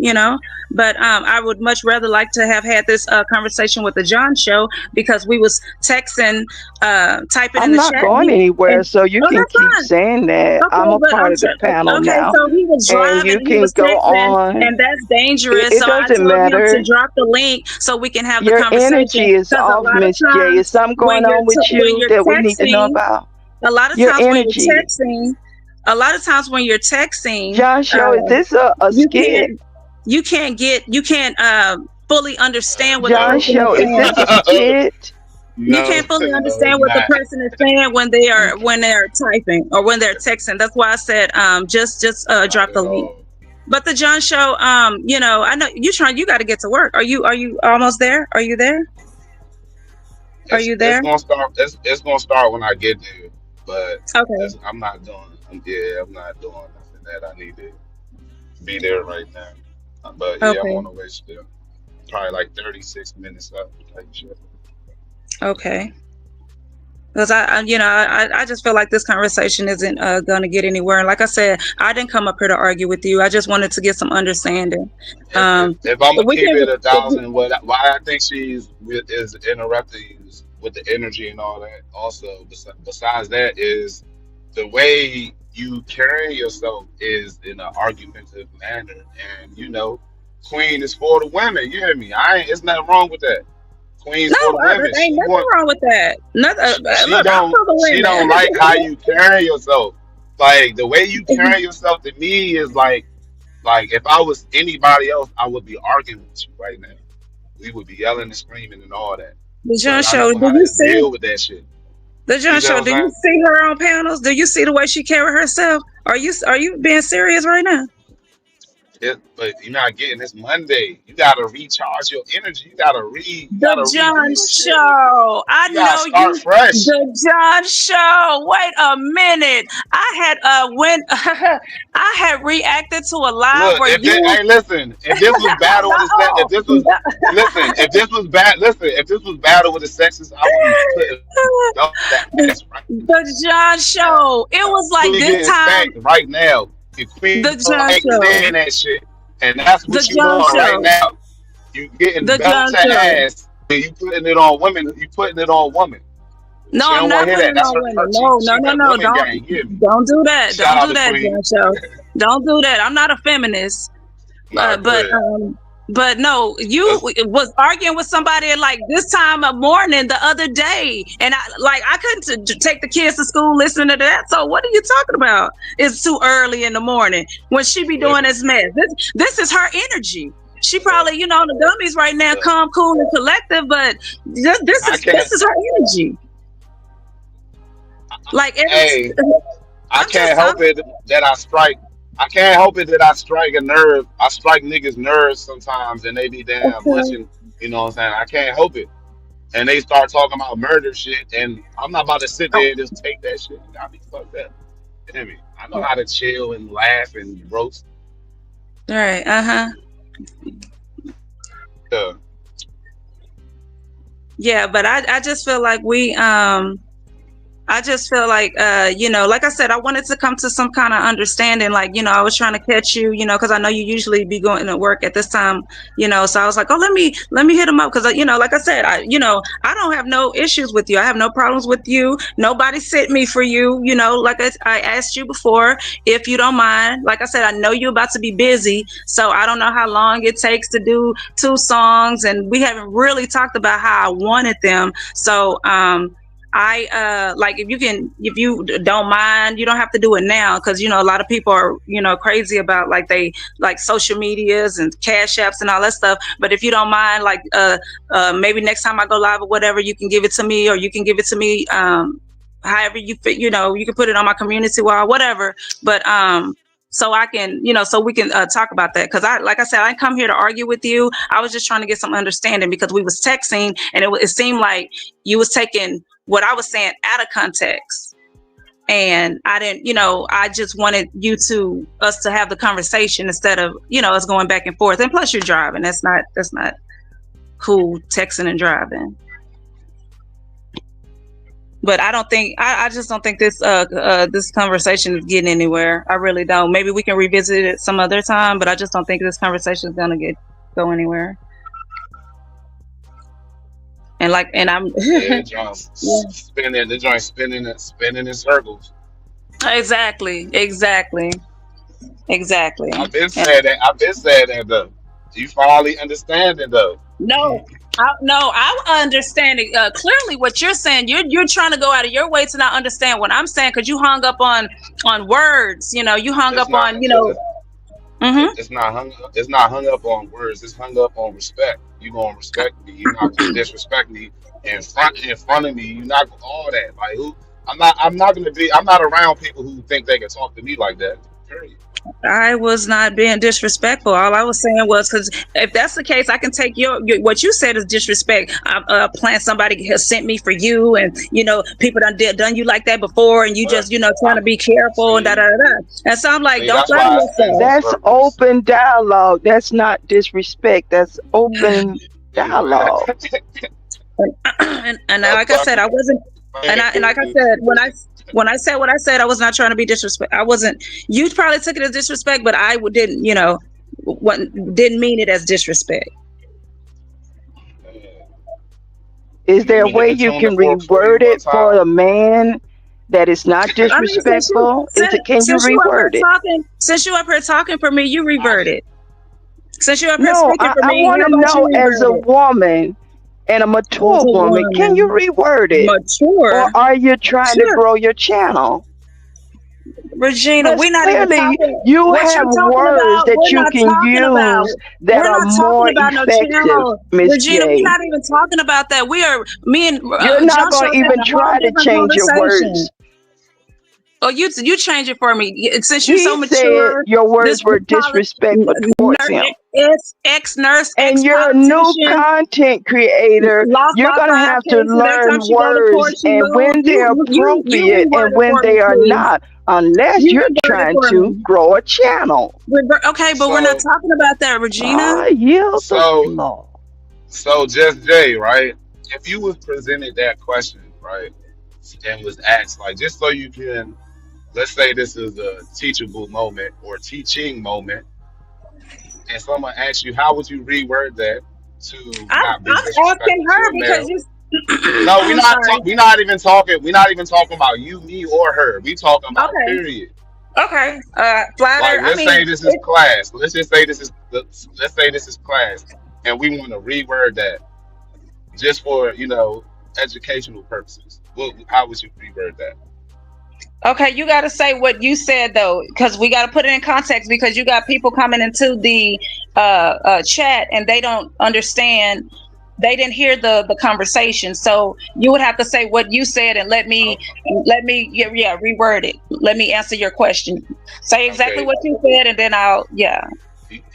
but I would much rather like to have had this conversation with the John Show, because we was texting, typing in I'm the not chat. going anywhere, And, so you oh, can that's keep fine. saying that. Okay, I'm a but part of the panel okay, now, so he was and driving you and he can was go texting, on. and that's It, dangerous. it So I doesn't told him to matter. drop the link so we can have the Your conversation. energy is Because off, Miss J. Is something when going you're on with when you you're that we need to know texting, about? a lot of Your times when you're energy. texting, a lot of times when you're texting, John Show, is this a you skit? can't you can't fully understand what the John No. person is Show, is saying. this a skit? You No, can't fully no, understand what the not person is saying when they are Okay. when they're typing or when they're texting. That's why I said just not drop the at link. all. But the John Show, I know you got to get to work. Are you almost there? Are you there? Are It's you it's there? gonna start. It's gonna start when I get there, but Okay. I'm not doing. I'm not doing nothing that I need to be there right now. But yeah, I'm on Okay. the way still. Probably like 36 minutes up. Type shit. Okay. Because I just feel like this conversation isn't going to get anywhere. And like I said, I didn't come up here to argue with you. I just wanted to get some understanding. If I'm gonna We keep can. it 1,000, why I think is interrupting with the energy and all that. Also, besides that, is the way you carry yourself is in an argumentative manner, and Queen is for the women. You hear me? I ain't. It's nothing wrong with that. Queen's No, for the women. there ain't nothing wrong with that. Nothing. She Look, I'm don't for the she don't like how women. you carry yourself. Like the way you carry yourself to me is like if I was anybody else, I would be arguing with you right now. We would be yelling and screaming and all that. The John But I Show. know Do how you to see deal with that shit. the John You know Show? what Do you I'm see her on panels? Do you see the way she carry herself? Are you being serious right now? saying? But you're not getting this Monday. You gotta recharge your energy. You The gotta redo John your shit. Show. I You gotta know start you. fresh. The John Show. Wait a minute. I had went. I had reacted to a live Look, where you. hey, listen, if this was battle with the sex, if No. this was, listen, if this was if this was battle with the sexes, I would be putting up that the, ass right the John Show. It was like now. You this getting time. spanked right now. The The queen John ain't Show. saying that shit, and that's The what you John doing right Show. now. You getting The belt John to Show. ass, and you putting it on women. You putting it on women. No, She I'm don't want not to hear putting that. it That's on her. women. She No, no, she no, that no. woman Don't gang. You hear me? don't do that. Shout Don't out do to that, Queen. John Show. Don't do that. I'm not a feminist. Nah, go But ahead. no, you That's, was arguing with somebody at like this time of morning the other day, and I couldn't take the kids to school listening to that. So what are you talking about? It's too early in the morning when she be doing listen, this mess. This is her energy. She look, probably the gummies right now, look. calm, cool, and collective. But this I is can't. this is her energy. Like Hey, I I'm just can't help it that I strike. I can't help it that I strike a nerve. I strike niggas' nerves sometimes, and they be damn okay. munching. You know what I'm saying? I can't help it. And they start talking about murder shit, and I'm not about to sit there and just take that shit. You got me fucked up. You hear me? I know All how to chill and laugh and roast. right. Uh-huh. Uh, Yeah, but I just feel like I just feel like, like I said, I wanted to come to some kind of understanding. Like, I was trying to catch you, because I know you usually be going to work at this time, So I was like, oh, let me hit him up because, like I said, I don't have no issues with you. I have no problems with you. Nobody sent me for you, like I asked you before, if you don't mind. Like I said, I know you're about to be busy, so I don't know how long it takes to do 2 songs, and we haven't really talked about how I wanted them. So, I like if you don't mind, you don't have to do it now because a lot of people are crazy about like they like social medias and cash apps and all that stuff. But if you don't mind, like maybe next time I go live or whatever, you can give it to me, or you can give it to me however you fit. You can put it on my community wall, whatever. But so I can, so we can talk about that. Cause like I said, I didn't come here to argue with you. I was just trying to get some understanding because we was texting and it seemed like you was taking what I was saying out of context. And I didn't, I just wanted us to have the conversation instead of, us going back and forth. And plus you're driving. That's not cool, texting and driving. But I just don't think this conversation is getting anywhere. I really don't. Maybe we can revisit it some other time, but I just don't think this conversation is gonna go anywhere. And I'm Yeah, John yeah. spinning the joint, spinning in circles. Exactly. I've been And saying that. I've been saying that though. You finally understand it though. no, no, I understand it clearly. What you're saying, you're trying to go out of your way to not understand what I'm saying because you hung up on words. You hung It's up not. on. Mm-hmm. It's not hung. It's not hung up on words. It's hung up on respect. You gonna respect me. You're not gonna disrespect me in front of me. You're not all that. Like who? I'm not gonna be. I'm not around people who think they can talk to me like that. Period. I was not being disrespectful. All I was saying was because if that's the case, I can take what you said is disrespect. I plan somebody has sent me for you, and people done you like that before, and you But just trying I to be careful and da see. da da. Da. And so I'm like, See, don't that's flatter why I said it's yourself. on That's purpose. open dialogue. That's not disrespect. That's open Anyway, dialogue. And that's like I said, fucking I wasn't. And like I funny. said, when I said what I said, I was not trying to be disrespect. I wasn't. You probably took it as disrespect, but I didn't. What didn't mean it as disrespect. Is there Let a me hit way the you tune can for you reword one it for time. a man that is not I mean, since you disrespectful? Is since, it? Can you since you up here reword it? talking, since you up here talking for me, you I revert can. it. Since you up here No, speaking for I me, want how to about you know as revert a it? woman and a As mature a woman, can you woman, reword it? Or mature, are you trying to sure, grow your channel? Regina, Because we're not even clearly talking. you What have you're talking words about, that we're you not can talking about. use that We're are not talking more about no effective, channel, Miss Regina. We're J. not even talking about that. Me and You're not John going to Shaw's having even a whole try to different change your conversation. words. Oh, you change it for me. Since you're He so said mature, your this words were college disrespectful towards him. ex nurse, And ex you're a new politician, content creator. lost You're by going to five have to cases. Every time learn she go to court, words she and lose. when they're You appropriate reword and it when for me, they are please. not, unless You you're reword it trying for to me. grow a channel. Okay, but we're not So talking about that, Regina. I yield the so floor. so just Jay, right? If you was presented that question, right, and was asked like just so you can, let's say this is a teachable moment or teaching moment, and someone asks you, how would you reword that to not be I'm asking disrespectful to her a because male? you. No, I'm sorry. we're not even talking. We're not even talking about you, me, or her. We talking about Okay. period. Okay. Flatter. Like I let's mean, say this is class. Let's just say this is let's say this is class, and we want to reword that just for educational purposes. How would you reword that? okay, you got to say what you said though, because we got to put it in context. Because you got people coming into the chat and they don't understand. They didn't hear the conversation, so you would have to say what you said and Oh, yeah, reword it. Let me answer your question. Say exactly okay, what you said, and then I'll you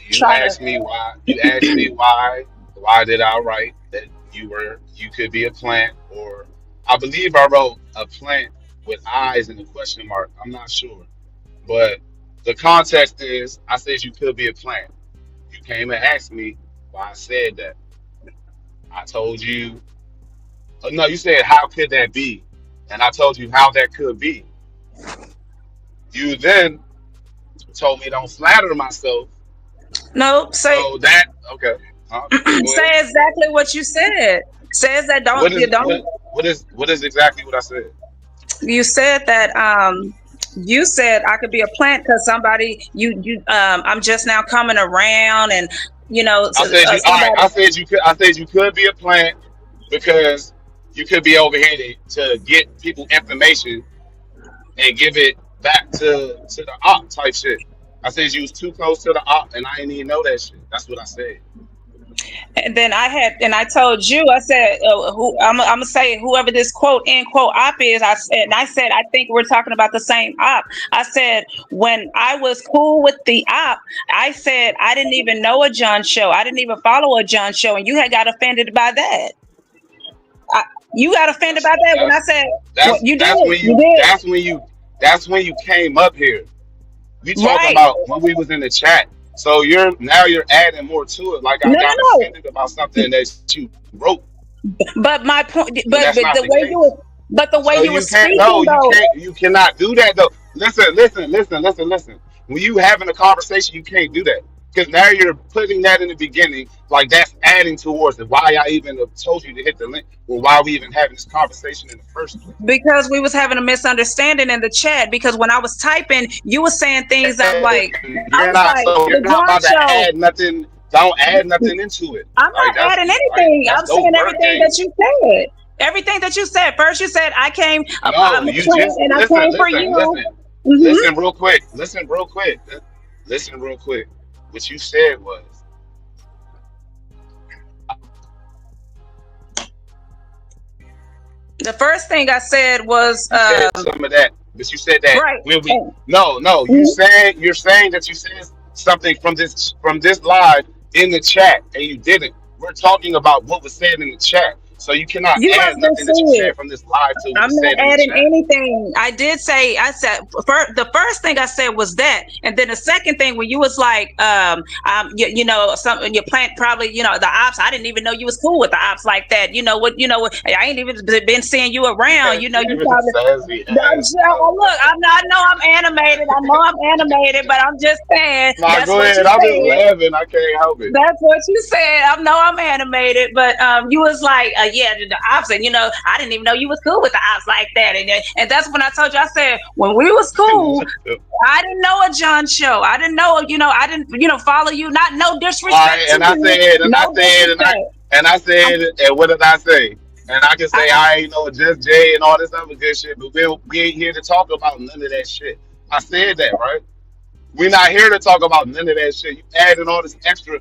try to. asked me why. You asked me why. Why did I write that you could be a plant, or I believe I wrote a plant with eyes and a question mark. I'm not sure, but the context is I said you could be a plant. You came and asked me why I said that. I told you. Oh, no, you said how could that be? and I told you how that could be. You then told me don't flatter myself. No, say So that okay. Go ahead. say exactly what you said. Says that What don't you is don't what is exactly what I said? you said that you said I could be a plant because somebody you I'm just now coming around and I said you all right. somebody I said you could be a plant because you could be over here to get people information and give it back to the op type shit. I said you was too close to the op and I didn't even know that shit. That's what I said. and then I told you I said who I'm gonna say whoever this quote end quote op is I said I think we're talking about the same op. I said when I was cool with the op, I said I didn't even know a John show. I didn't even follow a John show, and you had got offended by that. I, you got offended by that when I That's said what you did. that's when You did that's when you came up here. We talking right. about when we was in the chat. So you're adding more to it. Like I No, got no, offended about something that you wrote no. But my point, when that's not the the way you case. were, but the way So you were you can't no, speaking though. you cannot do that though. Listen. When you having a conversation, you can't do that. Because now you're putting that in the beginning, like that's adding towards it. Why I even have told you to hit the link, or why we even having this conversation in the first place. Because we was having a misunderstanding in the chat because when I was typing, you were saying things I was like, You're the not John about to show. add nothing. Don't add nothing into it. I'm Like not adding like anything. that's I'm no saying word everything game. that you said. Everything that you said. First, you said I came. No, I'm a you plant, just and I listen, came for listen, you. listen, Hmm. listen real quick. Listen real quick. What you said was The first thing I said was, you said some of that, but you said that right. when we no, Mhm. you're saying that you said something from this live in the chat and you didn't. We're talking about what was said in the chat. So you cannot You add must have nothing that you seen it. said from this live to what I'm was not said in the adding chat. anything. I said the first thing I said was that, and then the second thing when you was like, some your plant probably, the ops. I didn't even know you was cool with the ops like that. I ain't even been seeing you around. You probably. Sassy ass. Look, I know I'm animated. I know I'm animated, but I'm just saying Nah, that's go what ahead. you I'm just said. laughing. I can't help it. That's what you said. I know I'm animated, but you was like, yeah, the ops, and I didn't even know you was cool with the ops like that, and that's when I told you. I said when we was cool, I didn't know a John show. I didn't know, I didn't, follow you. Not no All disrespect right, to you, no disrespect. and what did I say? And I can say I ain't know just Jay and all this other good shit, but we ain't here to talk about none of that shit. I said that, right? We're not here to talk about none of that shit. You adding all this extra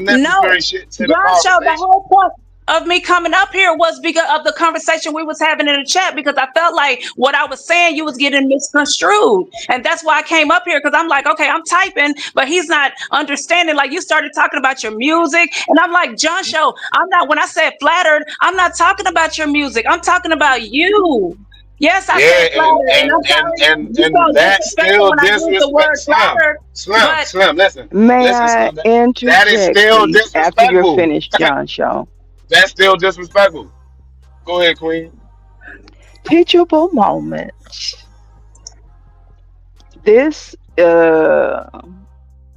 No, unnecessary shit to the John Show, the conversation. whole point of me coming up here was because of the conversation we was having in the chat because I felt like what I was saying you was getting misconstrued. And that's why I came up here because I'm like, okay, I'm typing, but he's not understanding. Like you started talking about your music and I'm like, John Show, I'm not when I said flattered, I'm not talking about your music. I'm talking about you. Yes, I said Yeah, flattered, and I'm sorry you and felt that's disrespectful still when I used the disrespect. word flattered, but Slim. May Listen, I Slim. That is interject, still please, after you're disrespectful. finished, John Show? That's still disrespectful. Go ahead, Queen. Teachable moments. This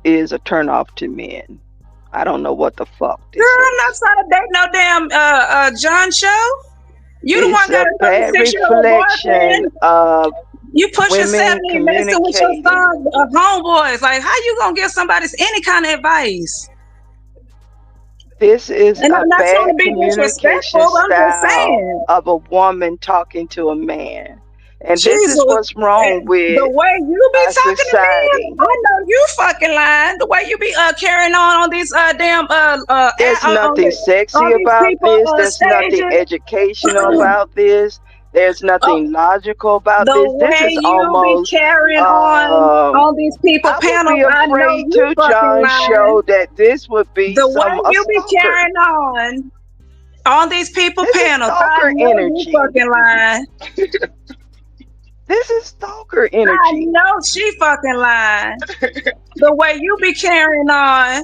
is a turnoff to men. I don't know what the fuck girl, this I'm not is. trying to date no damn John Show. You the It's one got a a bad 36-year-old reflection boyfriend. of You pushing women 70 and messing with your communicating. son, homeboys. Like, how you gonna give somebody any kind of advice? This is And a I'm not trying to bad be communication disrespectful. But I'm just style saying, of a woman talking to a man. And this is Jesus, what's wrong the with way you be our talking to society. me, I know you fucking lying. The way you be carrying on these damn There's nothing on sexy these about people this. There's nothing stages. educational about this. There's Oh, nothing logical about the this. This way is you be almost, carrying um, on these people I would panels, be I know afraid you to, fucking John, lying. show that this would be The way a you be stalker. carrying on these people This is panels, I stalker know you energy. fucking lying. This is stalker I energy. know she fucking lying. The way you be carrying on.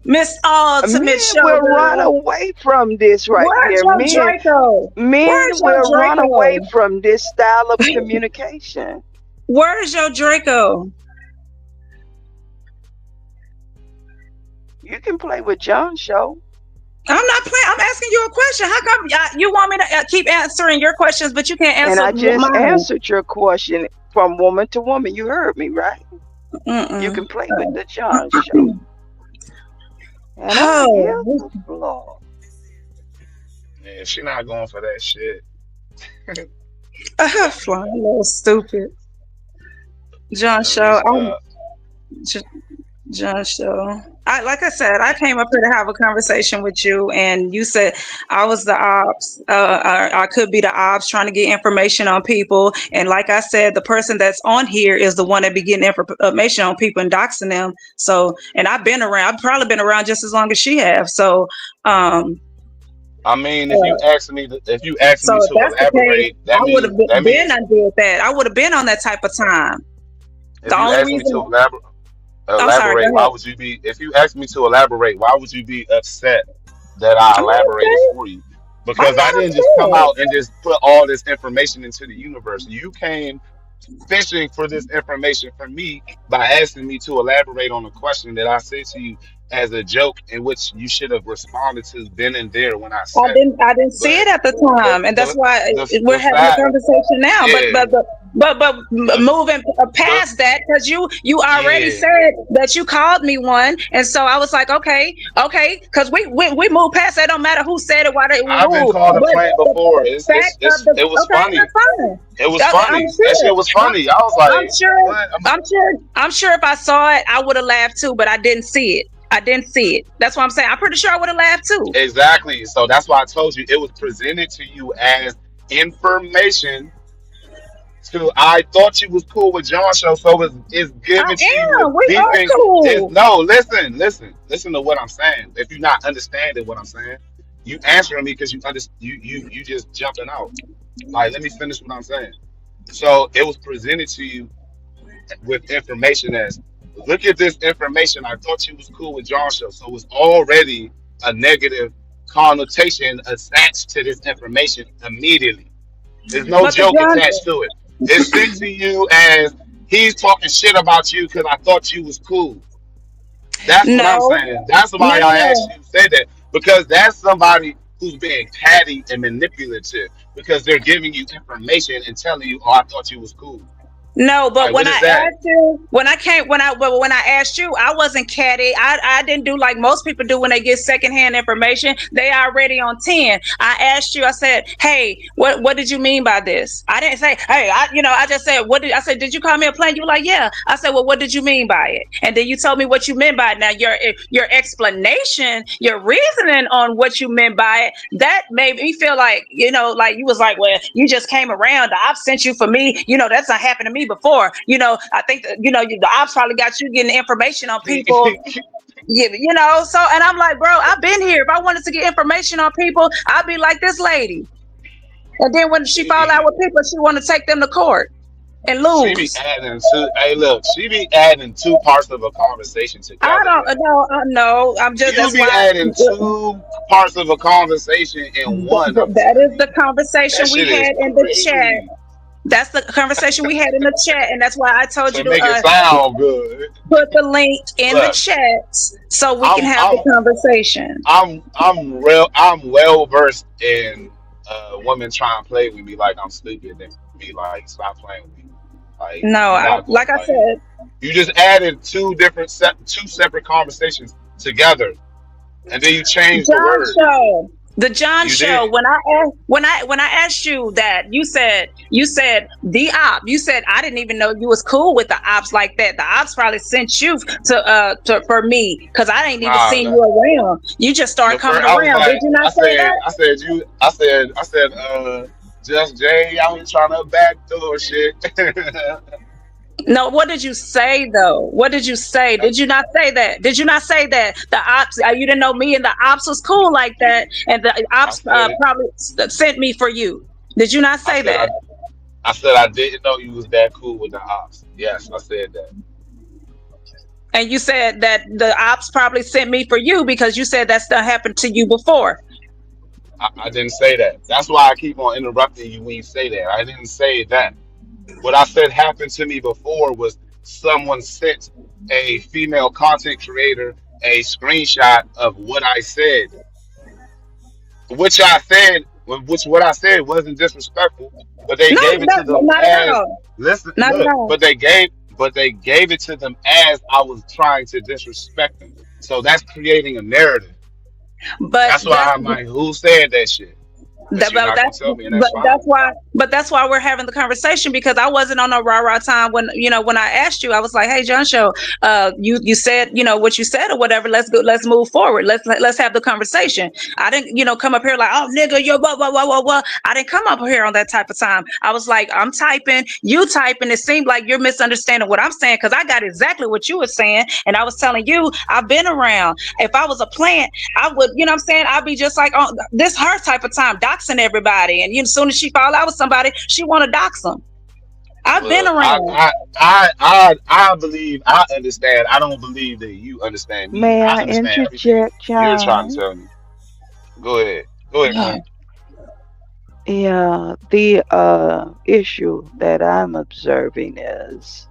Miss Ultimate Men will run Sugar. away from this right Where's here. your Men, Draco? men Where's your will run away Draco? from this style of communication. Where's your Draco? You can play with John show. I'm not playing. I'm asking you a question. How come you want me to keep answering your questions, but you can't And answer I just mine? answered your question from woman to woman. You heard me, right? You Mm-mm. can play with the John show. And I yield Oh, the floor. Yeah, she not going for that shit. flying a little stupid. John Let me Show. stop. John Show. Like I said, I came up here to have a conversation with you, and you said I was the ops. I could be the ops trying to get information on people. And like I said, the person that's on here is the one that be getting information on people and doxing them. So, and I've been around. I've probably been around just as long as she have. So, um, I mean, uh, if you ask so me if to that's the case, elaborate, I would have that been means undid that. I would have been on that type of time. if The you only ask me to reason I'm sorry. Go elaborate, why ahead. would you be? If you ask me to elaborate, why would you be upset that I I'm not elaborated upset. for you? I'm Because I not didn't just come upset. out and just put all this information into the universe. You came fishing for this information from me by asking me to elaborate on a question that I said to you as a joke, in which you should have responded to then and there when I said it. I didn't see But it at the the time, and that's the why we're the having a fact, conversation now. yeah, But the moving the past that, because you already yeah. said that you called me one, and so I was like, okay, because we moved past that. Don't matter who said it, why they I've been who, called a but plant before. the fact of the It was okay, funny. that's fine. It was I'm funny. That sure. shit was I'm, funny. I was I'm like, sure. what? I'm sure if I saw it, I would have laughed too, but I didn't see it. I didn't see it. That's what I'm saying. I'm pretty sure I would have laughed too. Exactly. So that's why I told you it was presented to you as information. To I thought you was cool with John show, so it's I given to you with am. We are beeping. It's cool. no, listen to what I'm saying. If you're not understanding what I'm saying, you answering me because you just jumping out. Like, let me finish what I'm saying. So it was presented to you with information as, look at this information. I thought you was cool with John show, so it's already a negative connotation attached to this information immediately. There's no But the joke attached John, to it. It's sent to you as he's talking shit about you because I thought you was cool. That's what I'm no, saying. That's why I asked no, you to say that, because that's somebody who's being catty and manipulative because they're giving you information and telling you, "Oh, I thought you was cool." no. But Like, when what I is that? asked you, when I asked you, I wasn't catty. I didn't do like most people do when they get secondhand information. They already on 10. I asked you. I said, "Hey, what did you mean by this?" I didn't say, "Hey, I just said, what did I said? Did you call me a plan?" You were like, "Yeah." I said, "Well, what did you mean by it?" And then you told me what you meant by it. Now your explanation, your reasoning on what you meant by it, that made me feel like, like you was like, "Well, you just came around. The ops sent you for me. That's not happened to me before." I think that, the ops probably got you getting information on people. Yeah, so, and I'm like, bro, I've been here. If I wanted to get information on people, I'd be like this lady. And then when she fall out she, with people, she want to take them to court and she be lose. adding two. Hey, look, she be adding two parts of a conversation I together, don't yo. know. No, I'm just, You that's be why. adding two parts of a conversation in one. I'm That telling is the you, that conversation we shit is had in the chat. crazy. That's the conversation we had in the chat, and that's why I told you To to make it sound good. put the link in the Look, chat so we can I'm have the I'm conversation. I'm well versed in women trying to play with me like I'm stupid and be like, stop playing with me. Like, No, you're not going like I like, said, you just added two separate conversations together, and then you changed the John word. Show. The John You Show. did. When I asked you that, you said the op. You said I didn't even know you was cool with the ops like that. The ops probably sent you to for me because I ain't even Nah, seen you around. You just started the coming first I was around. Did like, you not say that? I said, just Jay out here trying to backdoor shit. No, what did you say though? What did you say? Did you not say that? Did you not say that the ops? You didn't know me and the ops was cool like that, and the I ops said, probably sent me for you. Did you not I say said, that? I said I didn't know you was that cool with the ops. Yes, I said that. And you said that the ops probably sent me for you because you said that's done happened to you before. I didn't say that. That's why I keep on interrupting you when you say that. I didn't say that. What I said happened to me before was someone sent a female content creator a screenshot of what I said, which I said, which what I said wasn't disrespectful, but they No, gave it to them not at as all. listen, Not at look, all. but they gave it to them as I was trying to disrespect them. So that's creating a narrative. But That's why I'm like, who said that shit? But you're not gonna tell me, and that's fine. that's why we're having the conversation, because I wasn't on a rah-rah time when, when I asked you. I was like, hey, John Show, you said, what you said or whatever. Let's go, let's move forward. Let's have the conversation. I didn't, come up here like, oh nigga, you're blah blah blah blah blah. I didn't come up here on that type of time. I was like, I'm typing, you typing. It seemed like you're misunderstanding what I'm saying, because I got exactly what you were saying, and I was telling you I've been around. If I was a plant, I would, you know what I'm saying, I'd be just like, oh, this her type of time, doxing everybody. And as soon as she fall out with somebody, she want to dox them. I've been Well, around. I believe I understand. I don't believe that you understand me. May I I understand everything interject, you're trying to John? tell me. Go ahead. Go ahead, Yeah. Queen. Yeah, the issue that I'm observing is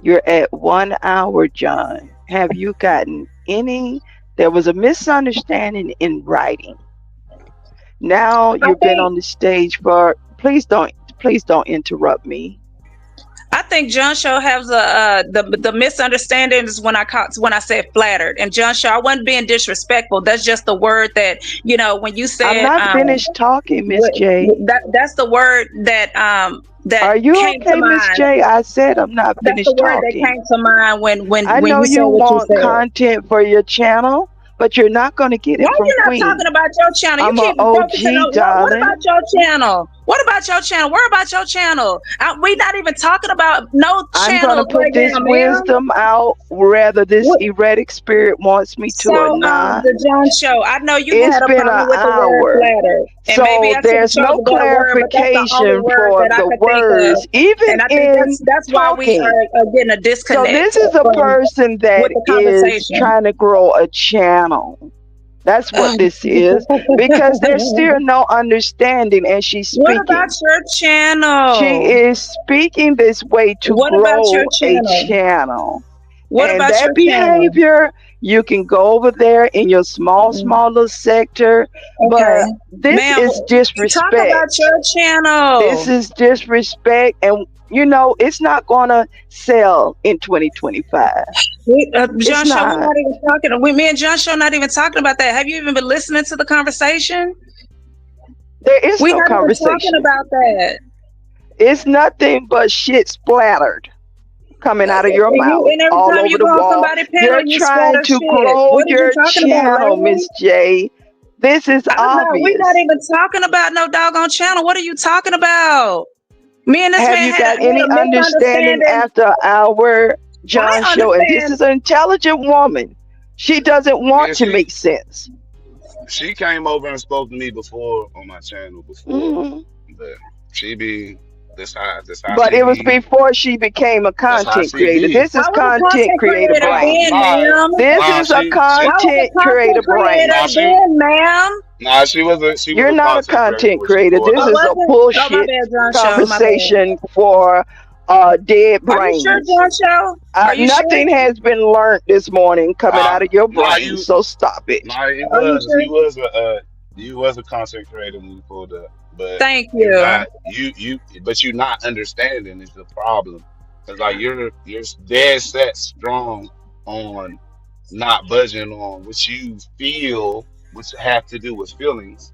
you're at 1 hour, John. Have you gotten any? There was a misunderstanding in writing. Now I you've been think on the stage for. Please don't interrupt me. I think John Show has the misunderstandings when I said flattered. And John Show, I wasn't being disrespectful. That's just the word that, when you I'm said, not finished talking, Miss what, J. that's the word that that Are you came to okay, Miss mind. J? I said I'm not That's the finished word that talking. came to mind I when know you said you what you want said. content for your channel, but you're not going to get Why it are from you not talking Queen. about your channel? You I'm a keep focusing OG, on what about darling. your channel? What about your channel? Where about your channel? We not even talking about no I'm going to channels put right this now, ma'am. wisdom out, whether this What, erratic spirit wants me to or not. the John Show. I know you It's had a been an problem with the word hour. flatter, and maybe So I should have there's chose no a better word, but that's the only clarification word for that I the could think of, words, even and I think in that's why we talking. are getting a So disconnect this is a from person that with the is conversation. trying to grow a channel. That's what this is, because there's still no understanding, and she's What about speaking. your She channel? is speaking this way to What about your grow a channel? channel. What And about that your channel? behavior, you can go over there in your small little sector, Okay, but this ma'am, is talk about disrespect. your This channel. is disrespect, and it's not gonna sell in 2025. It's John Show, we're not. not even talking. Me and John Show not even talking about that. Have you even been listening to the conversation? There is We're no not even talking conversation. about that. It's nothing but shit splattered coming out of your mouth And every all time over you the go on wall. somebody's panel, You're you trying splatter to shit. grow What are you your talking about channel, lately? Miss J. This is We're not obvious. even talking about no doggone channel. What are you talking about? Me and this Have man you had got a any understanding misunderstanding. after our John I show? And this understand. is an intelligent woman. She doesn't Yeah, want to make sense. she came over and spoke to me before on my channel before, Mhm. but she be this how But she it was be before she became a that's how content she creator. be. This is How was a content content creator creator Nah, brain. then, nah, ma'am? This nah. is a She How was content a creator content brain. nah creator she then, ma'am? nah she was You're a not a content creator content when she creator. pulled This I up. is a wasn't. Oh, my bullshit bad, John Show. My bad. conversation for dead Are you sure, brains. John Show? Are you sure? Nothing has been learned this morning coming Nah, out of your nah brain, you so stop it. nah it Are you was sure? you was a content creator when you pulled up, but Thank you're you. not but you're not understanding is the problem. Cause like you're dead set strong on not budging on what you feel, which have to do with feelings.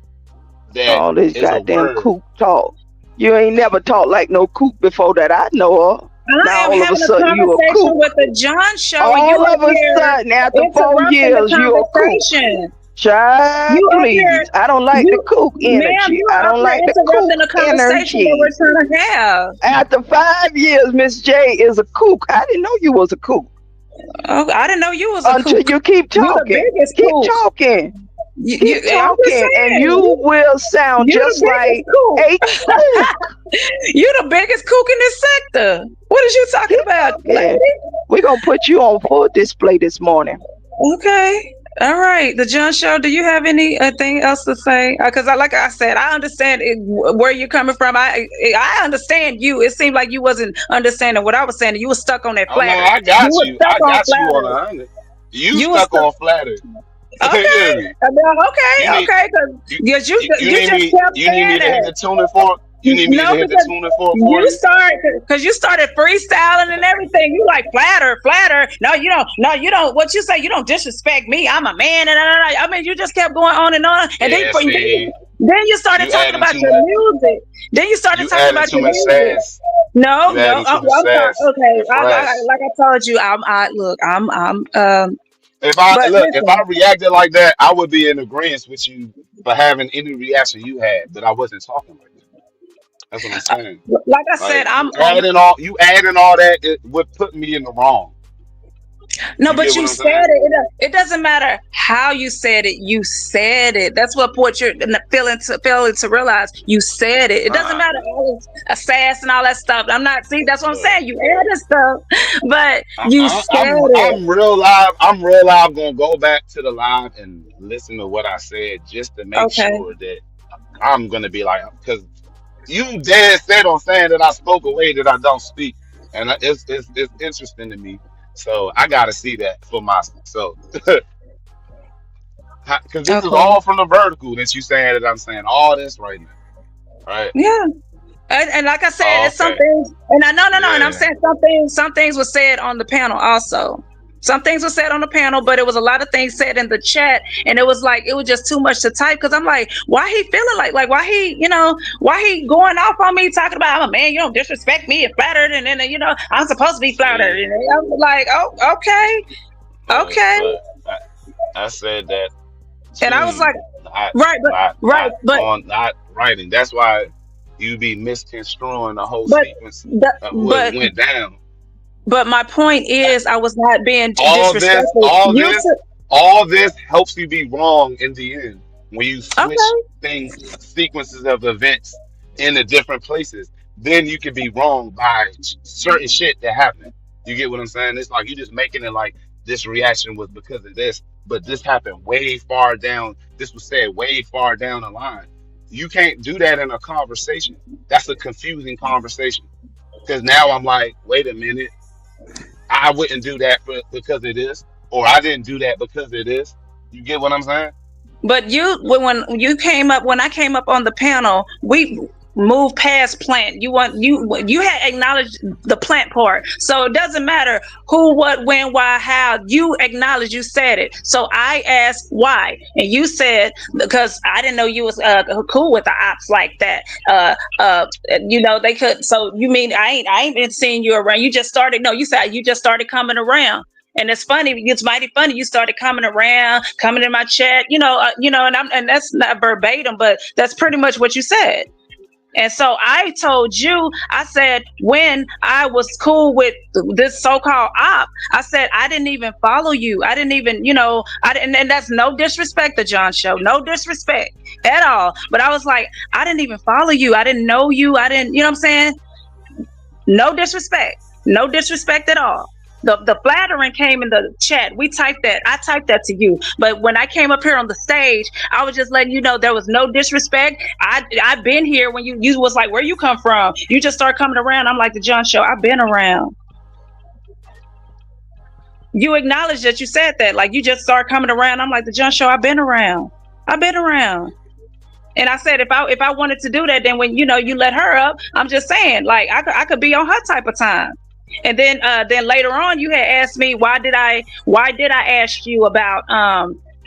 That All this is a goddamn word. kook talk. You ain't never talked like no kook before that I know of. I Now am all of a having a sudden you a conversation kook. with the John Show, and you All up of a here sudden after 4 interrupting the years you a kook. conversation. Child, You up here, please. I don't like the you, kook ma'am, energy. you I are up don't here like the interrupting kook the conversation that energy. we're trying to have. After 5 years, Miss J is a kook. I didn't know you was a kook Oh, I didn't know you was a until kook. you keep You the talking. biggest Keep kook. talking. Keep I'm just talking, and saying, you will sound you the just biggest like a kook. kook. You the biggest kook in this sector. What is you talking Keep about, talking. lady? We're gonna put you on full display this morning. Okay. All right. The John Show. Do you have anything else to say? Because like I said, I understand where you're coming from. I understand you. It seemed like you wasn't understanding what I was saying. You were stuck on that Oh no, flattery. I You got were you. stuck I on got you on flattery. 100. You You were stuck stuck. on flattery. You Okay. hear me? Well, okay. You need Okay. you, Because you you need just me. kept You need saying me to hit it. the tuning fork. You need me to No, hit the because tuning fork for you you. started because you started freestyling and everything. You like flatter, flatter. No, you don't. No, you don't. What you say? You don't disrespect me. I'm a man, and I mean, you just kept going on and on, and Yeah, see, then you started you talking adding about too your much. music. Then you started You talking adding about too your much music. sass. No, You no. adding too much I'm sorry. sass Okay, and fresh. like I told you, I look. I'm. If I But look, if I listen. reacted like that, I would be in agreement with you for having any reaction you had, but I wasn't talking like that. That's what I'm saying. Like I said, Like I'm on. you adding all that, it would put me in the wrong. No, You but get what you I'm said saying? it doesn't matter how you said it. You said it. That's what you're failing to realize. You said it. It doesn't Nah, matter all this sass and all that stuff. I'm not. See, that's what I'm look, saying. You added stuff, but you said it. I'm real live. I'm real live. Gonna go back to the live and listen to what I said just to make Okay. sure that I'm gonna be like, because you dead set on saying that I spoke a way that I don't speak, and it's interesting to me. So I gotta see that for myself, because this is Okay. all from the vertical that you saying that I'm saying all this right now, right? Yeah. And like I said, it's some Okay, things, and I no, and I'm yeah, saying some things were said on the panel also. Some things were said on the panel, but it was a lot of things said in the chat, and it was like it was just too much to type. Because I'm like, why he feeling like why he why he going off on me talking about I'm a man, you don't disrespect me and flattered, and then I'm supposed to be flattered, see, and I'm like, oh okay, okay, but I said that and to I was like, you, not right, but not right, not on not writing. That's why you be misconstruing the whole but sequence of what but went down. but my point is, I was not being all this, disrespectful. all You this, took all this helps you be wrong in the end when you switch okay. things, sequences of events into different places. Then you can be wrong by certain shit that happened. You get what I'm saying? It's like you just making it like this reaction was because of this, but this happened way far down. This was said way far down the line. You can't do that in a conversation. That's a confusing conversation because now I'm like, wait a minute. I wouldn't do that because it is, or I didn't do that because it is. You get what I'm saying? But when I came up on the panel, we moved past plant. You had acknowledged the plant part, so it doesn't matter who, what, when, why, how. You acknowledged, you said it. So I asked why, and you said because I didn't know you was cool with the ops like that. They could. So you mean I ain't been seeing you around? You just started. No, you said you just started coming around. And it's funny, it's mighty funny. You started coming around, coming in my chat, and that's not verbatim, but that's pretty much what you said. And so I told you, I said, when I was cool with this so-called op, I said, I didn't even follow you. I didn't even, I didn't, and that's no disrespect to John Show, no disrespect at all. But I was like, I didn't even follow you. I didn't know you. I didn't, you know what I'm saying? No disrespect. No disrespect at all. The flattering came in the chat. We typed that. I typed that to you. But when I came up here on the stage, I was just letting you know there was no disrespect. I've been here when you was like, where you come from? You just start coming around. I'm like, the John Show. I've been around. You acknowledge that you said that. Like you just start coming around. I'm like, the John Show. I've been around. I've been around. And I said, if I wanted to do that, then when you let her up, I'm just saying, like I could be on her type of time. And then later on, you had asked me why did I ask you about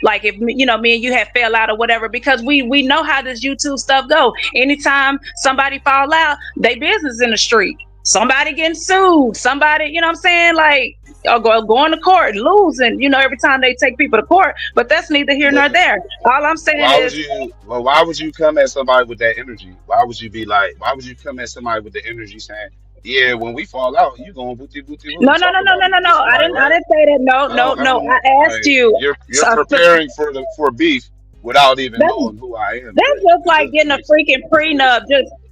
like if me and you had fell out or whatever, because we know how this YouTube stuff go. Anytime somebody fall out, they business in the street. Somebody getting sued. Somebody, you know what I'm saying, like or going to court, losing. Every time they take people to court. But that's neither here nor But there. All I'm saying why would is you? Well, why would you come at somebody with that energy? Why would you be like? Why would you come at somebody with the energy saying, "Yeah, when we fall out, you going booty booty woo, no, no, talk no, no, about no, me." no, no. This I like, didn't. I right? didn't say that. No, no, I no. don't I asked like you. you're So, preparing for beef without even that's knowing who I am. that's just It like doesn't getting a make sense. freaking That's weird. prenup.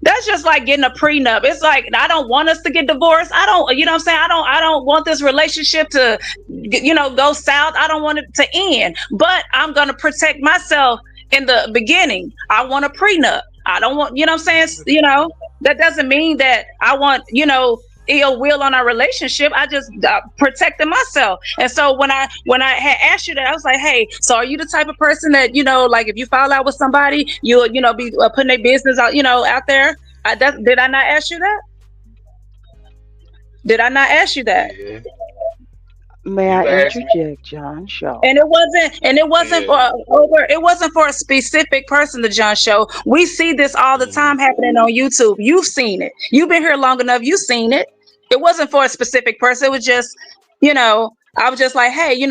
That's just like getting a prenup. It's like I don't want us to get divorced. I don't, you know what I'm saying? I don't want this relationship to go south. I don't want it to end. But I'm gonna protect myself in the beginning. I want a prenup. I don't want, what I'm saying? That doesn't mean that I want, ill will on our relationship. I just protected myself. And so when I had asked you that, I was like, hey, so are you the type of person that like if you fall out with somebody, you'll be putting their business out out there? Did I not ask you that? Did I not ask you that? Yeah, May I you asked me. interject, John Shaw? And it wasn't for Yeah. it wasn't for a specific person, the John Show. We see this all the Hmm. time happening on YouTube. You've seen it. You've been here long enough. You've seen it. It wasn't for a specific person. It was just, I was just like, hey,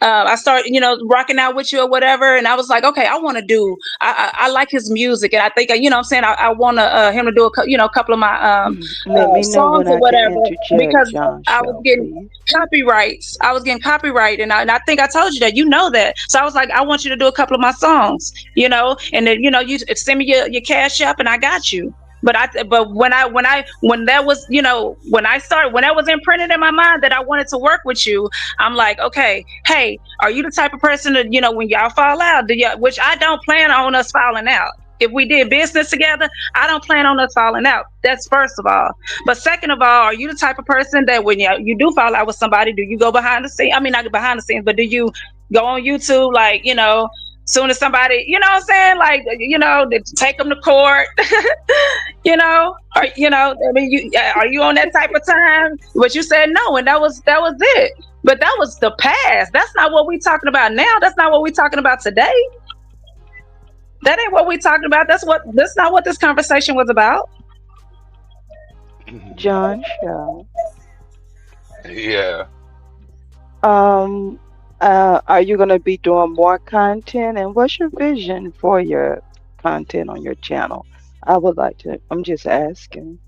I started, rocking out with you or whatever, and I was like, okay, I want to do. I like his music, and I think, what I'm saying, I want him to do a couple of my Let me know songs when or I can whatever, interject, because John I was Shaw, getting please. copyrights. I was getting copyright, and I think I told you that. You know that. So I was like, I want you to do a couple of my songs, and then you send me your cash app, and I got you. But when that was when that was imprinted in my mind that I wanted to work with you, I'm like, okay, hey, are you the type of person that when y'all fall out, which I don't plan on us falling out. If we did business together, I don't plan on us falling out. That's first of all. But second of all, are you the type of person that when you do fall out with somebody, do you go behind the scenes? I mean, not behind the scenes, but do you go on YouTube, like, soon as somebody, you know what I'm saying? Like, take them to court, or, I mean, are you on that type of time? But you said no, and that was it. But that was the past. That's not what we talking about now. That's not what we talking about today. That ain't what we talking about. That's not what this conversation was about. John Shaw. Yeah. Um, are you going to be doing more content? And what's your vision for your content on your channel? I would like to, I'm just asking.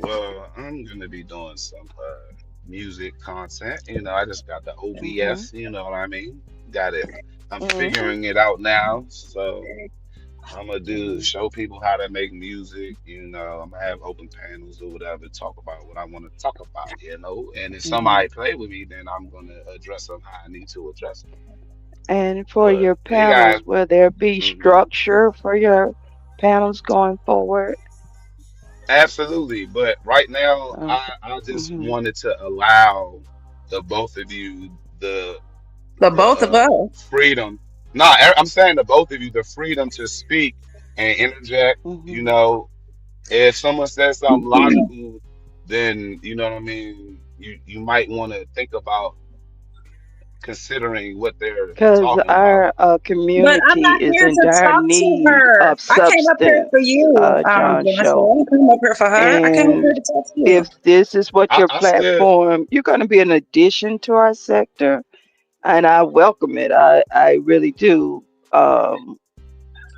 Well, I'm gonna be doing some music content. I just got the Mm-hmm. OBS. You know what I mean? Got it. I'm Mm-hmm. figuring it out now. So I'm gonna do Mm-hmm. show people how to make music. I'm gonna have open panels or whatever, talk about what I want to talk about. And if Mm-hmm. somebody play with me, then I'm gonna address them how I need to address them. And for But your they got. panels, will there be Mhm. structure for your panels going forward? Absolutely, but right now Okay. I just Mm-hmm. wanted to allow the both of you The the both of us. freedom. No, I'm saying the both of you the freedom to speak and interject. You Mm-hmm. know, if someone says something logical, then you know what I mean. You might want to think about considering what they're Because talking about. our But I'm community not is here in to dire talk to need her. of I came up here for substance, you, John Johnson. I Show. didn't come up here for her. I came up And here to talk to you. if this is what your I still. platform, you're going to be an addition to our sector, and I welcome it. I really do. Um,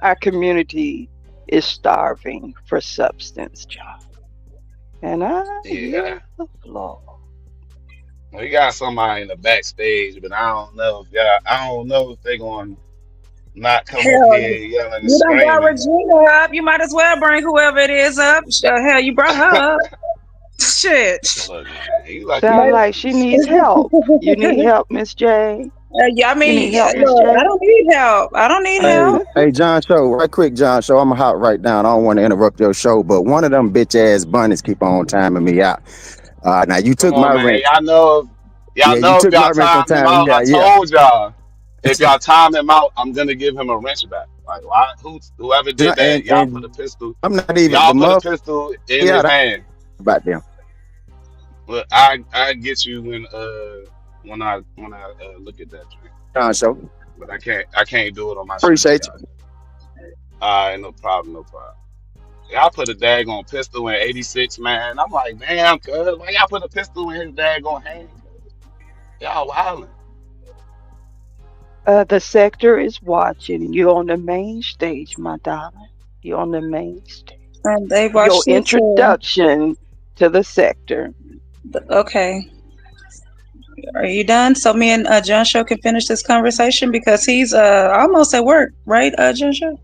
our community is starving for substance, John. And I Yeah, yield the floor. we got somebody in the backstage, but I don't know if they're going to not come up Hell, here yelling and you done brought screaming. Regina up. You might as well bring whoever it is up. Hell, you brought her up. Shit. Look, man, you lucky Sound Maybe. enough like to be she needs sitting. help. You need help, Miss J. Yeah, I You need mean, help, Miss look, I J. don't need help. I don't need Hey, help. hey, John Show, right quick, John Show. I'm hot right now. And I don't want to interrupt your show, but one of them bitch ass bunnies keep on timing me out. Now you Come took on, my man. wrench. Y'all Yeah, you know if took my y'all wrench on time him time. out, Yeah, I yeah. told y'all. If y'all time him out, I'm gonna give him a wrench back. Like why whoever did that, And I'm not even the y'all put a mother. pistol in Yeah, his that hand. about them. But I get you when I look at that joint. John Show, But I can't do it on my appreciate screenshot. you. Alright, no problem, no problem. Y'all put a daggone pistol in 86, man. I'm like, damn, cuz, why y'all put a pistol in his daggone hand, cuz? Y'all wildin'. The sector is watching. You're on the main stage, my darling. You're on the main stage. And they Your watched you too. introduction to the sector. Okay. Are you done? So me and John Show can finish this conversation because he's almost at work, right, John Show?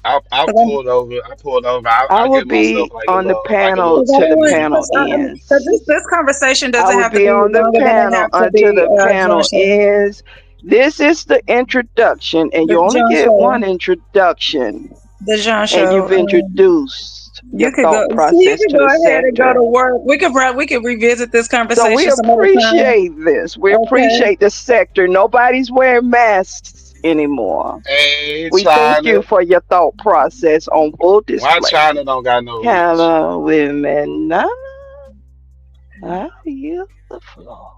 I pulled over. I pulled over. I I would give myself be on the like a panel little to Because I the 10 want, panel minutes. because ends. this conversation I doesn't would have to be be on the longer than it panel have to until be, the John panel Show. ends. This is the introduction, and The you only John get one Show. introduction, The John and Show. you've introduced your You could go. thought See, you process could to go the ahead and go sector. to work. We could revisit this So we conversation some other time. appreciate this. We Okay. appreciate the sector. Nobody's wearing masks anymore. Hey, We thank you China. for your thought process on full Why display. China don't got no reach? Hello, women. Now, I yield the floor.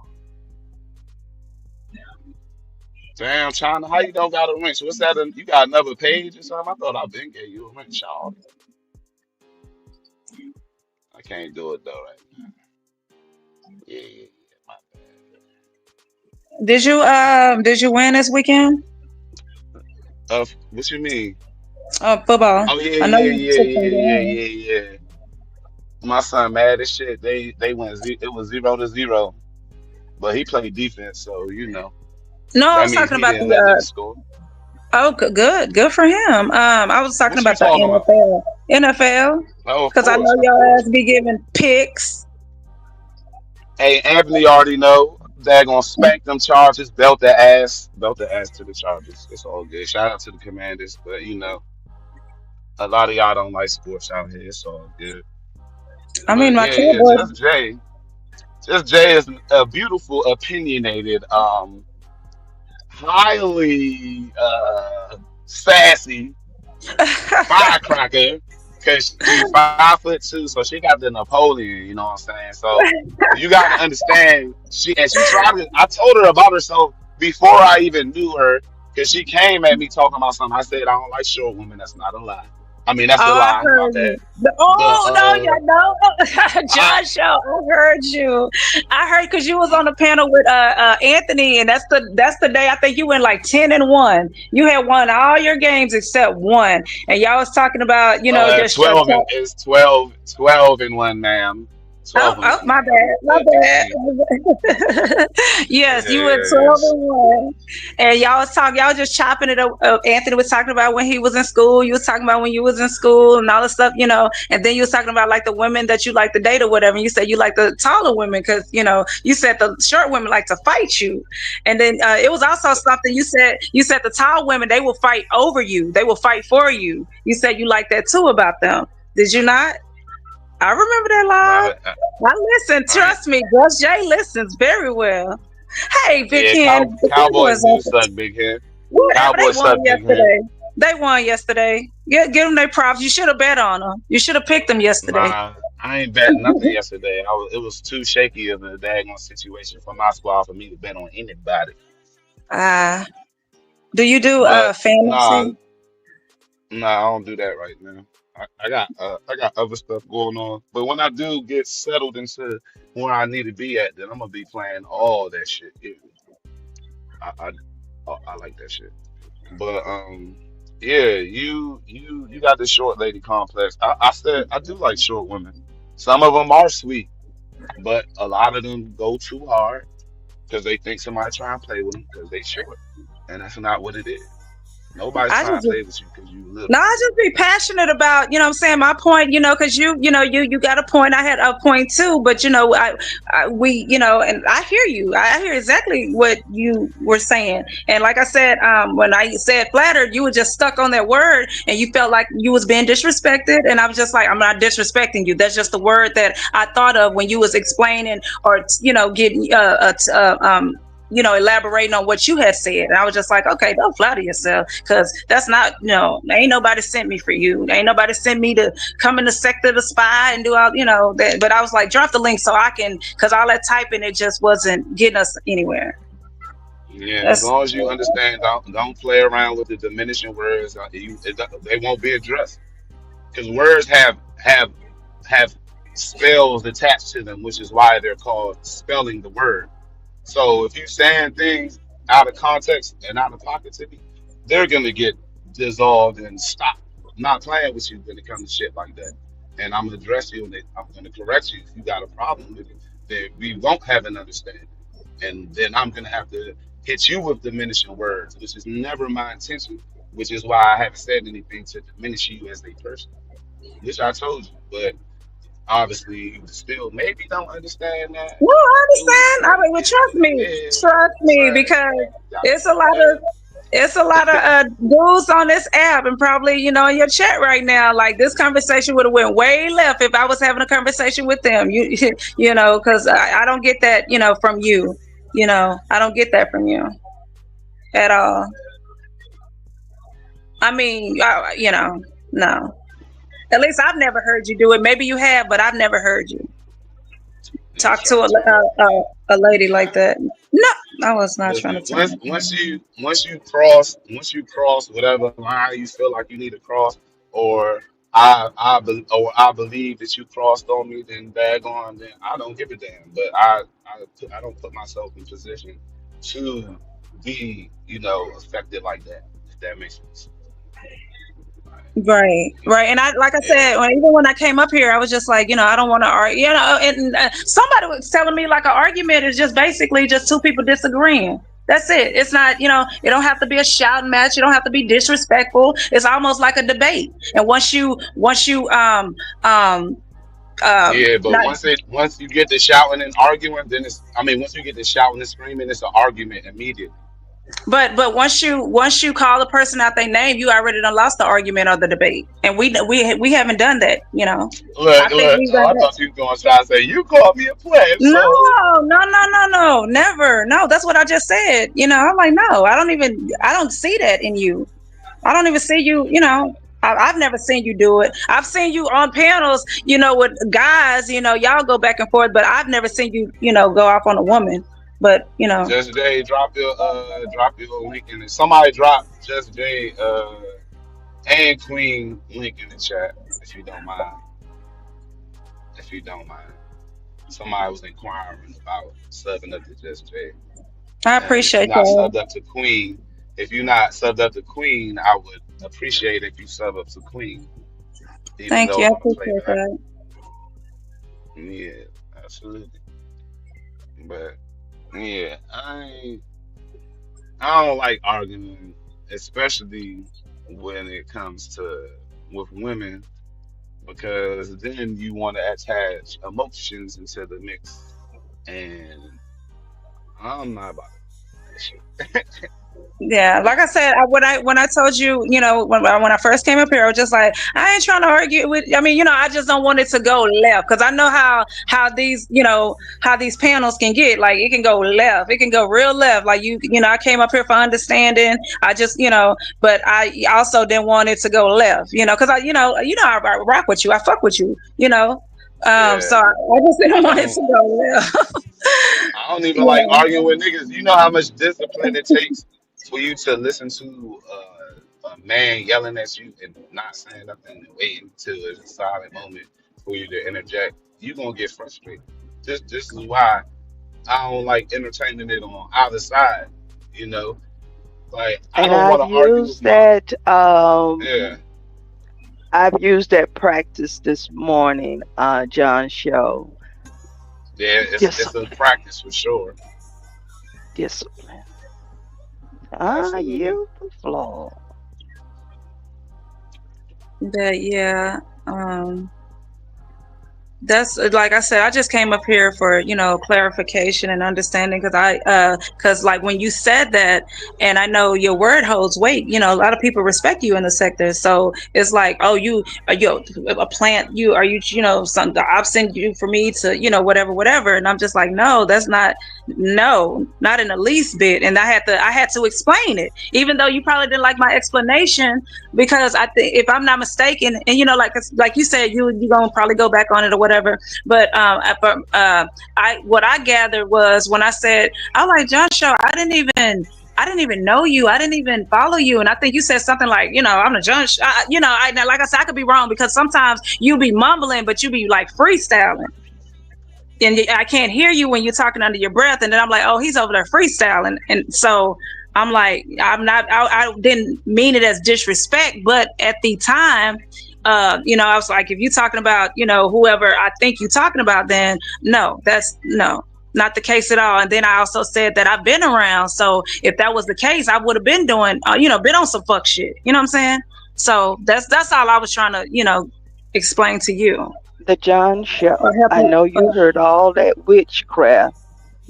Damn, China, how you don't got a wrench? What's that? You got another page or something? I thought I been gave you a wrench, y'all. I can't do it though right now. Yeah, yeah, yeah. My Did you win this weekend? bad. What you mean? Football. Oh yeah, I know yeah, you yeah, took some yeah, yeah, games. yeah, yeah. My son mad as shit. They went it was 0-0, but he played defense, so No, I that was means talking he about didn't the. let niggas score. Oh, good for him. I was talking What you about the talking about? NFL, Oh, because I know of your course. ass be giving picks. Hey, Anthony already know they're gonna spank them Chargers, belt the ass to the Chargers. It's all good. Shout out to the Commanders, but a lot of y'all don't like sports out here. It's all good. I mean, But my yeah, yeah, Cowboys. just Jay. Just Jay is a beautiful, opinionated, highly sassy firecracker because she's 5'2", so she got the Napoleon. You know what I'm saying? So you got to understand. She tried to. I told her about herself before I even knew her because she came at me talking about something. I said I don't like short women. That's not a lie. I mean that's a Oh, I lie. My heard bad. you. But Oh no, you know, I Joshua, I heard you. I heard because you was on the panel with Anthony, and that's the day I think you went like 10-1. You had won all your games except one, and y'all was talking about just 12 and is 12 and one, ma'am. 12 and oh, one, my ma'am. bad, my But bad. yeah, Yes, you were yeah, 12-1, and y'all was just chopping it up. Anthony was talking about when he was in school. You was talking about when you was in school and all the stuff, and then you was talking about like the women that you like to date or whatever. And you said you like the taller women because you said the short women like to fight you, and then it was also something you said the tall women they will fight over you, they will fight for you. You said you like that too about them. Did you not? I remember that nah, live. I listen. I ain't. Trust me, Gus J listens very well. Hey, Big Yeah, Ken, the Cowboys Cowboys do are suck, Big Hen. whatever. They Cowboys won suck, Big Hen. yesterday. They won yesterday. Give them their props. You should have bet on them. You should have picked them yesterday. Nah, I ain't bet nothing yesterday. It was too shaky of a daggone situation for my squad for me to bet on anybody. Uh, do you do But nah, fantasy? I don't do that right now. I got other stuff going on. But when I do get settled into where I need to be at, then I'm gonna be playing all that shit. I I, I like that shit. But yeah, you got the short lady complex. I said I do like short women. Some of them are sweet, but a lot of them go too hard because they think somebody trying to play with them because they short, and that's not what it is. Nobody's I trying just to play with you because you No, little. I just be passionate about, what I'm saying, my point, because you got a point, I had a point too, but we, and I hear you. I hear exactly what you were saying. And like I said, when I said flattered, you were just stuck on that word and you felt like you was being disrespected. And I was just like, I'm not disrespecting you. That's just the word that I thought of when you was explaining or, getting, elaborating on what you had said. And I was just like, okay, don't flatter yourself because that's not, ain't nobody sent me for you. Ain't nobody sent me to come in the sector to spy and do all, that. But I was like, drop the link so I can, because all that typing, it just wasn't getting us anywhere. Yeah, as That's, long as you understand, don't play around with the diminishing words. They won't be addressed because words have spells attached to them, which is why they're called spelling the word. So if you saying things out of context and out of pocket to me, they're gonna get dissolved and stopped. I'm not playing with you when it comes to shit like that. And I'm gonna address you and I'm gonna correct you. If you got a problem with it, then we won't have an understanding. And then I'm gonna have to hit you with diminishing words, which is never my intention. which is why I haven't said anything to diminish you as a person, which I told you. But obviously, you still maybe don't understand that. No, I Do understand. I but mean, well, it is what it trust is. me, Like, because y'all it's a can lot of it's a lot of dudes on this app, and probably in your chat right now. Like this conversation would have went way left if I was having a conversation with them. Because I don't get that from you. I don't get that from you at all. I mean, no. At least I've never heard you do it. Maybe you have, but I've never heard you you talk to trying to be a lady like trying. that. No, I was not trying Listen, to turn it once you cross whatever line you feel like you need to cross, or I believe that you crossed on me, then daggone, then I don't give a damn. But I don't put myself in position to be affected like that. If that makes sense. Like, Right, right. And I, like I yeah, said, even when I came up here, I was just like, I don't want to argue, and somebody was telling me like an argument is just basically just two people disagreeing. That's it. It's not, it don't have to be a shouting match. You don't have to be disrespectful. It's almost like a debate. And um, yeah. But not, once you get to shouting and arguing, then once you get to shouting and screaming, it's an argument immediately. but once you call the person out their name, you already done lost the argument or the debate. And we haven't done that. I Look, think look. we've Oh, done I that. thought you were going to try to say you called me a pleb, No, so no, no, no, no, never. No, that's what I just said. I'm like, no, I don't see that in you. I don't even see you, I've never seen you do it. I've seen you on panels, with guys, y'all go back and forth, but I've never seen you, go off on a woman. But, Just Jay, drop your link in it. Somebody drop Just Jay and Queen link in the chat if you don't mind. If you don't mind. Somebody was inquiring about subbing up to Just Jay. I And if you're appreciate not that. subbed up to Queen, if you're not subbed up to Queen, I would appreciate if you sub up to Queen, even Thank though you. I I'm gonna play appreciate back. that. Yeah, absolutely. But yeah, I don't like arguing, especially when it comes to with women, because then you want to attach emotions into the mix, and I'm not about that shit. Yeah, like I said, when I told you, when I first came up here, I was just like, I ain't trying to argue with. I mean, I just don't want it to go left because I know how these panels can get. Like it can go left, it can go real left. Like I came up here for understanding. I just, but I also didn't want it to go left, because I rock with you, I fuck with you. So Yeah, I just didn't I want it don't. to go left. I don't even like Yeah. arguing with niggas. You know how much discipline it takes for you to listen to a man yelling at you and not saying nothing and waiting until it's a silent moment for you to interject. You gonna get frustrated. This is why I don't like entertaining it on either side. You know, like I And don't want I've to argue with used my that yeah I've used that practice this morning, John show. yeah. It's a Discipline. practice for sure. Discipline. Absolutely. You the floor. But yeah. That's like I said, I just came up here for clarification and understanding because like when you said that, and I know your word holds weight. A lot of people respect you in the sector, so it's like, oh, you are you a plant, you are you you know some I've sent you for me to whatever, and I'm just like, no, that's not, no, not in the least bit. And I had to explain it, even though you probably didn't like my explanation, because I think, if I'm not mistaken, and like you said, you gonna probably go back on it or whatever. But I what I gathered was when I said, I like John show, I didn't even know you. I didn't even follow you. And I think you said something like, I'm the judge. Now, like I said, I could be wrong because sometimes you be mumbling, but you be like freestyling. And I can't hear you when you're talking under your breath. And then I'm like, oh, he's over there freestyling. And so I'm like, I didn't mean it as disrespect, but at the time, I was like, if you're talking about, whoever I think you're talking about, then no, not the case at all. And then I also said that I've been around. So if that was the case, I would have been doing, been on some fuck shit. You know what I'm saying? So that's all I was trying to, explain to you The John or Show. help I you. know you heard all that witchcraft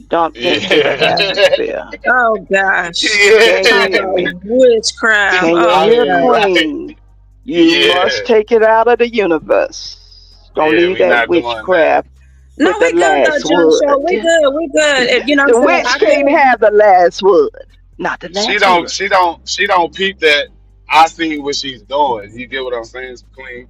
dumped into the Yeah. atmosphere. Oh gosh, Can you talk hear Yeah. about me? witchcraft. Can you Oh I hear mean, god, right. Queen? You must Yeah. take it out of the universe. Don't Yeah, leave we that not doing that. witchcraft no, with the we good though, last John Show. We word. good, we good. If, you know what I'm The saying? witch I can't feel have the last word. Not the She last don't word. she don't she don't peep that I see what she's doing. You get what I'm saying, Queen?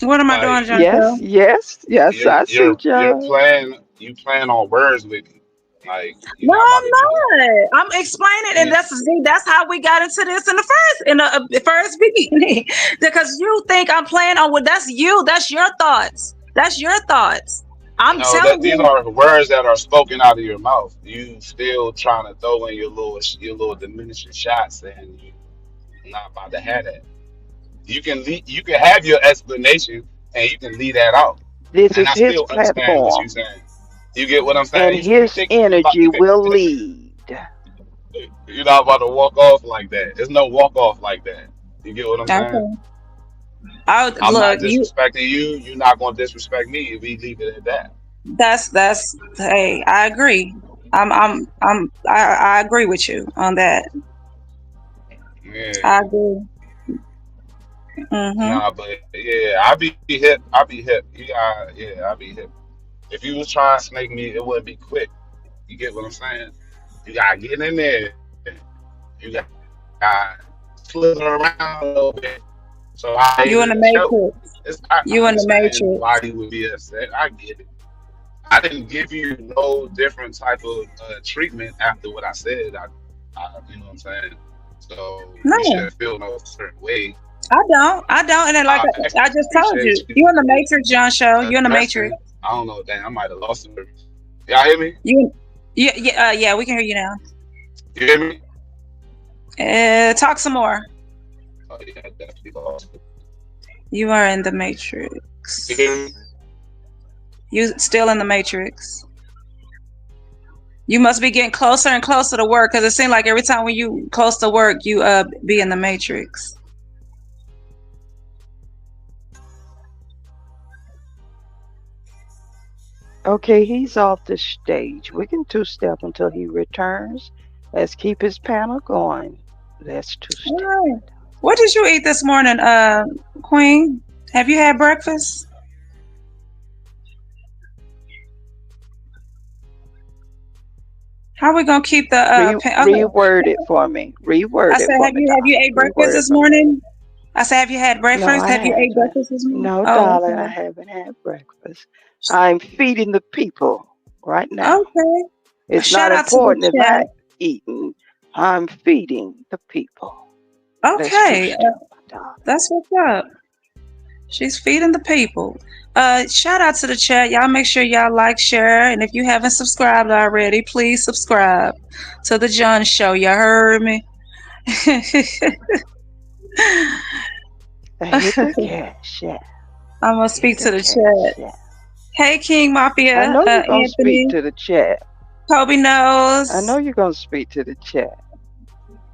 what am I doing, Like John Yes, Show? yes, yes, you're I see, you're you're John. playing you playing on words with me. Like you're No, not about I'm to do that. not. I'm explaining, and You, that's how we got into this in the first beginning. Because you think I'm playing on what that's you. That's your thoughts. That's your thoughts. I'm no, that telling these you. are words that are spoken out of your mouth. You still trying to throw in your little diminishing shots, and you're not about to have that. You can have your explanation, and you can leave that out, This and is I his still understand what you're platform, saying. You get what I'm saying? and You his think energy you think will lead. you're not about to walk off like that. There's no walk off like that. You get what I'm saying? Okay. I would I'm look. not disrespecting you. You're not going to disrespect me. We leave it at that. That's. Hey, I agree. I agree with you on that. I Yeah. agree. Mhm. Nah, but yeah, I be hip. I be hip. Yeah, I be hip. If you was trying to snake me, it wouldn't be quick. You get what I'm saying? You gotta get in there. You gotta slither around a little bit. So I able to You in the choke. matrix. I You in the understand why matrix. you would be upset. I get it. I didn't give you no different type of treatment after what I said. You know what I'm saying? So you No. shouldn't feel no certain way. I don't. I don't. And then, like I I just told appreciate you, you you in the Matrix, John Show. You in the Matrix. addressing. I don't know. Damn, I might have lost service. Y'all hear me? You, yeah. We can hear you now. You hear me? Talk some more. Oh yeah, I definitely lost it. You are in the You hear Matrix. me? You still in the Matrix. You must be getting closer and closer to work because it seems like every time when you close to work, you be in the Matrix. Okay, he's off the stage. We can two step until he returns. Let's keep his panel going. Let's two All step. right. What did you eat this morning, Queen? Have you had breakfast? How are we gonna keep the okay. Reword it for me. I Reword it said, for have me, you darling. ate breakfast Reword it this for me. morning? I said, have you had No, breakfast? I Have you ate haven't. breakfast this morning? No, Oh, darling, I okay. haven't had breakfast. I'm feeding the people right now. Okay. It's not Shout out to the important if chat. I eating. I'm feeding the people. Let's two Okay, step, my darling. that's what's up. She's feeding the people. Shout out to the chat. Y'all make sure y'all like, share, and if you haven't subscribed already, please subscribe to the John Show. You heard me. Hit the cash app. I'm gonna Hit speak the to the cash chat. app. Hey, King I Mafia, know you're gonna speak Anthony, to the chat. Kobe I know knows. you're gonna speak to the chat.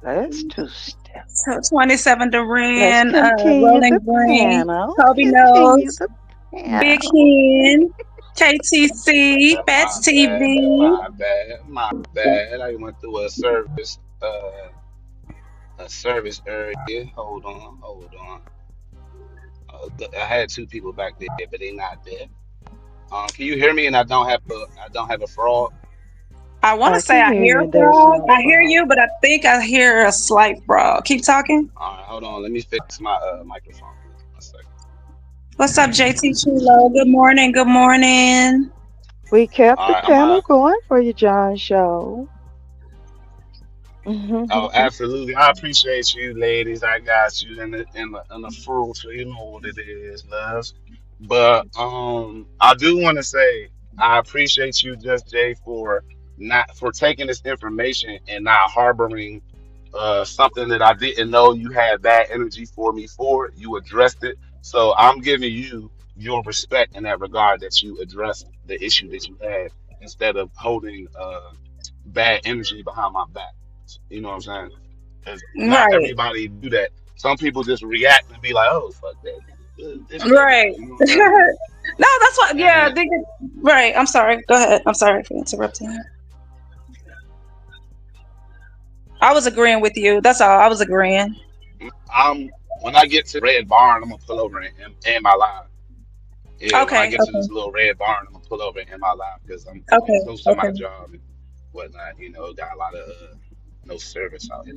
Let's two step. 27 Let's Duran, continue Rolling the Green, panel. Kobe Continue knows, the Big panel. Hen, KTC, My Fats bad. TV. My bad. My bad. I went through a service area. Hold on. Hold on. I had two people back there, but they not there. Can you hear me? And I don't have a fraud. I want to I say can I hear hear you a and there's frog. no I hear you, fraud. but I think I hear a slight frog. Keep talking. All right, hold on. Let me fix my microphone. 1 second. What's up, JT Chulo? Good morning. Good morning. We kept All the right, I'm panel going for you, John Show. Oh, absolutely. I appreciate you, ladies. I got you in the fruit, so you know what it is, loves. But I do want to say I appreciate you, Just Jay, for taking this information and not harboring something that I didn't know you had bad energy for me for. You addressed it, so I'm giving you your respect in that regard that you addressed the issue that you had. instead of holding bad energy behind my back. You know what I'm saying? Because not Right. everybody do that. Some people just react and be like, "Oh, fuck that nigga, this that Right. nigga." You know what I'm saying? No, that's what. Yeah. And Right. I'm sorry. Go ahead. I'm sorry for interrupting you. I was agreeing with you. That's all. I was agreeing. I'm when I get to Red Barn, I'm gonna pull over and my line. Yeah, when I Okay. get to this Okay. little red barn, I'm gonna pull over in my line because I'm Okay. close to my Okay. job and whatnot. You know, got a lot of no service out here.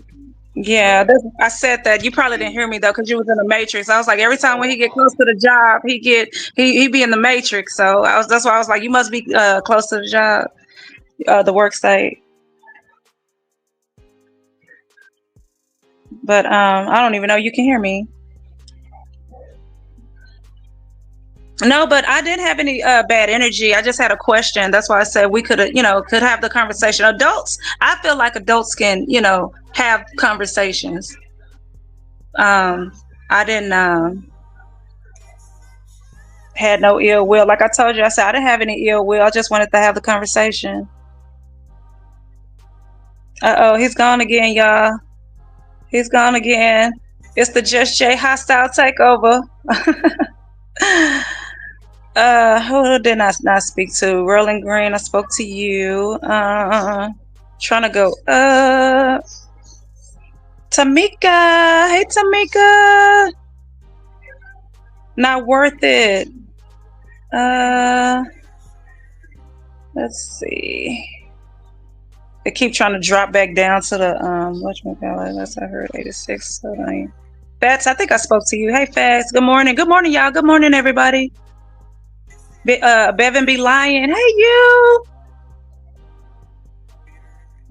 Yeah, So I said that. You probably didn't hear me though, because you was in the matrix. I was like, every time when he get oh, close to the job, he be in the matrix. So that's why I was like, you must be close to the job, the work site. But I don't even know you can hear me. No, but I didn't have any bad energy. I just had a question. That's why I said we could, could have the conversation. Adults, I feel like adults can, have conversations. Um, I didn't had no ill will. Like I told you, I said I didn't have any ill will. I just wanted to have the conversation. Uh oh, he's gone again, y'all. He's gone again. It's the Just Jay hostile takeover. Who did I not speak to? Rolling Green, I spoke to you. Trying to go. Tamika. Hey, Tamika. Not worth it. Uh, let's see. They keep trying to drop back down to the whatchamacallit. That's I heard 86. So Fats, I think I spoke to you. Hey Fats, good morning. Good morning, y'all. Good morning, everybody. Bevan be lying. Hey you.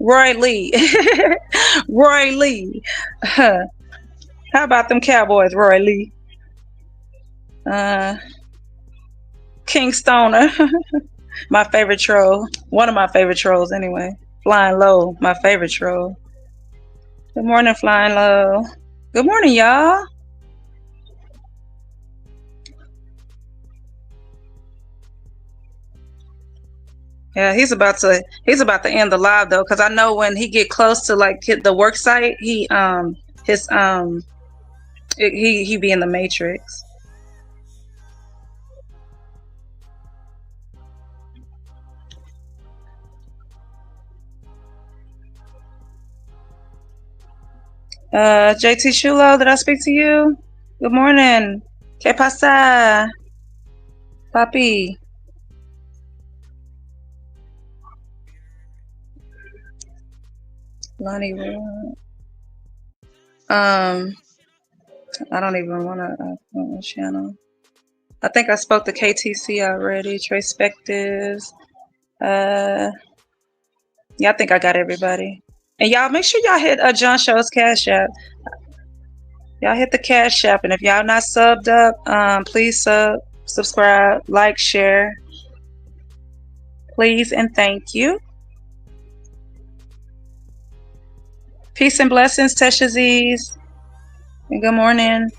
Roy Lee. Roy Lee. How about them Cowboys, Roy Lee? King Stoner. My favorite troll. One of my favorite trolls anyway. Flying Low, my favorite troll. Good morning, Flying Low. Good morning, y'all. Yeah, he's about to end the live though, because I know when he get close to like the work site, his he be in the matrix. JT Shulo, did I speak to you? Good morning. ¿Qué pasa, papi? Lonnie, I don't even want to channel. I think I spoke to KTC already. Traspectives. Yeah, I think I got everybody. And y'all make sure y'all hit John Show's Cash App. Y'all hit the Cash App, and if y'all not subbed up, please subscribe, like, share, please, and thank you. Peace and blessings, Teshaziz. And good morning.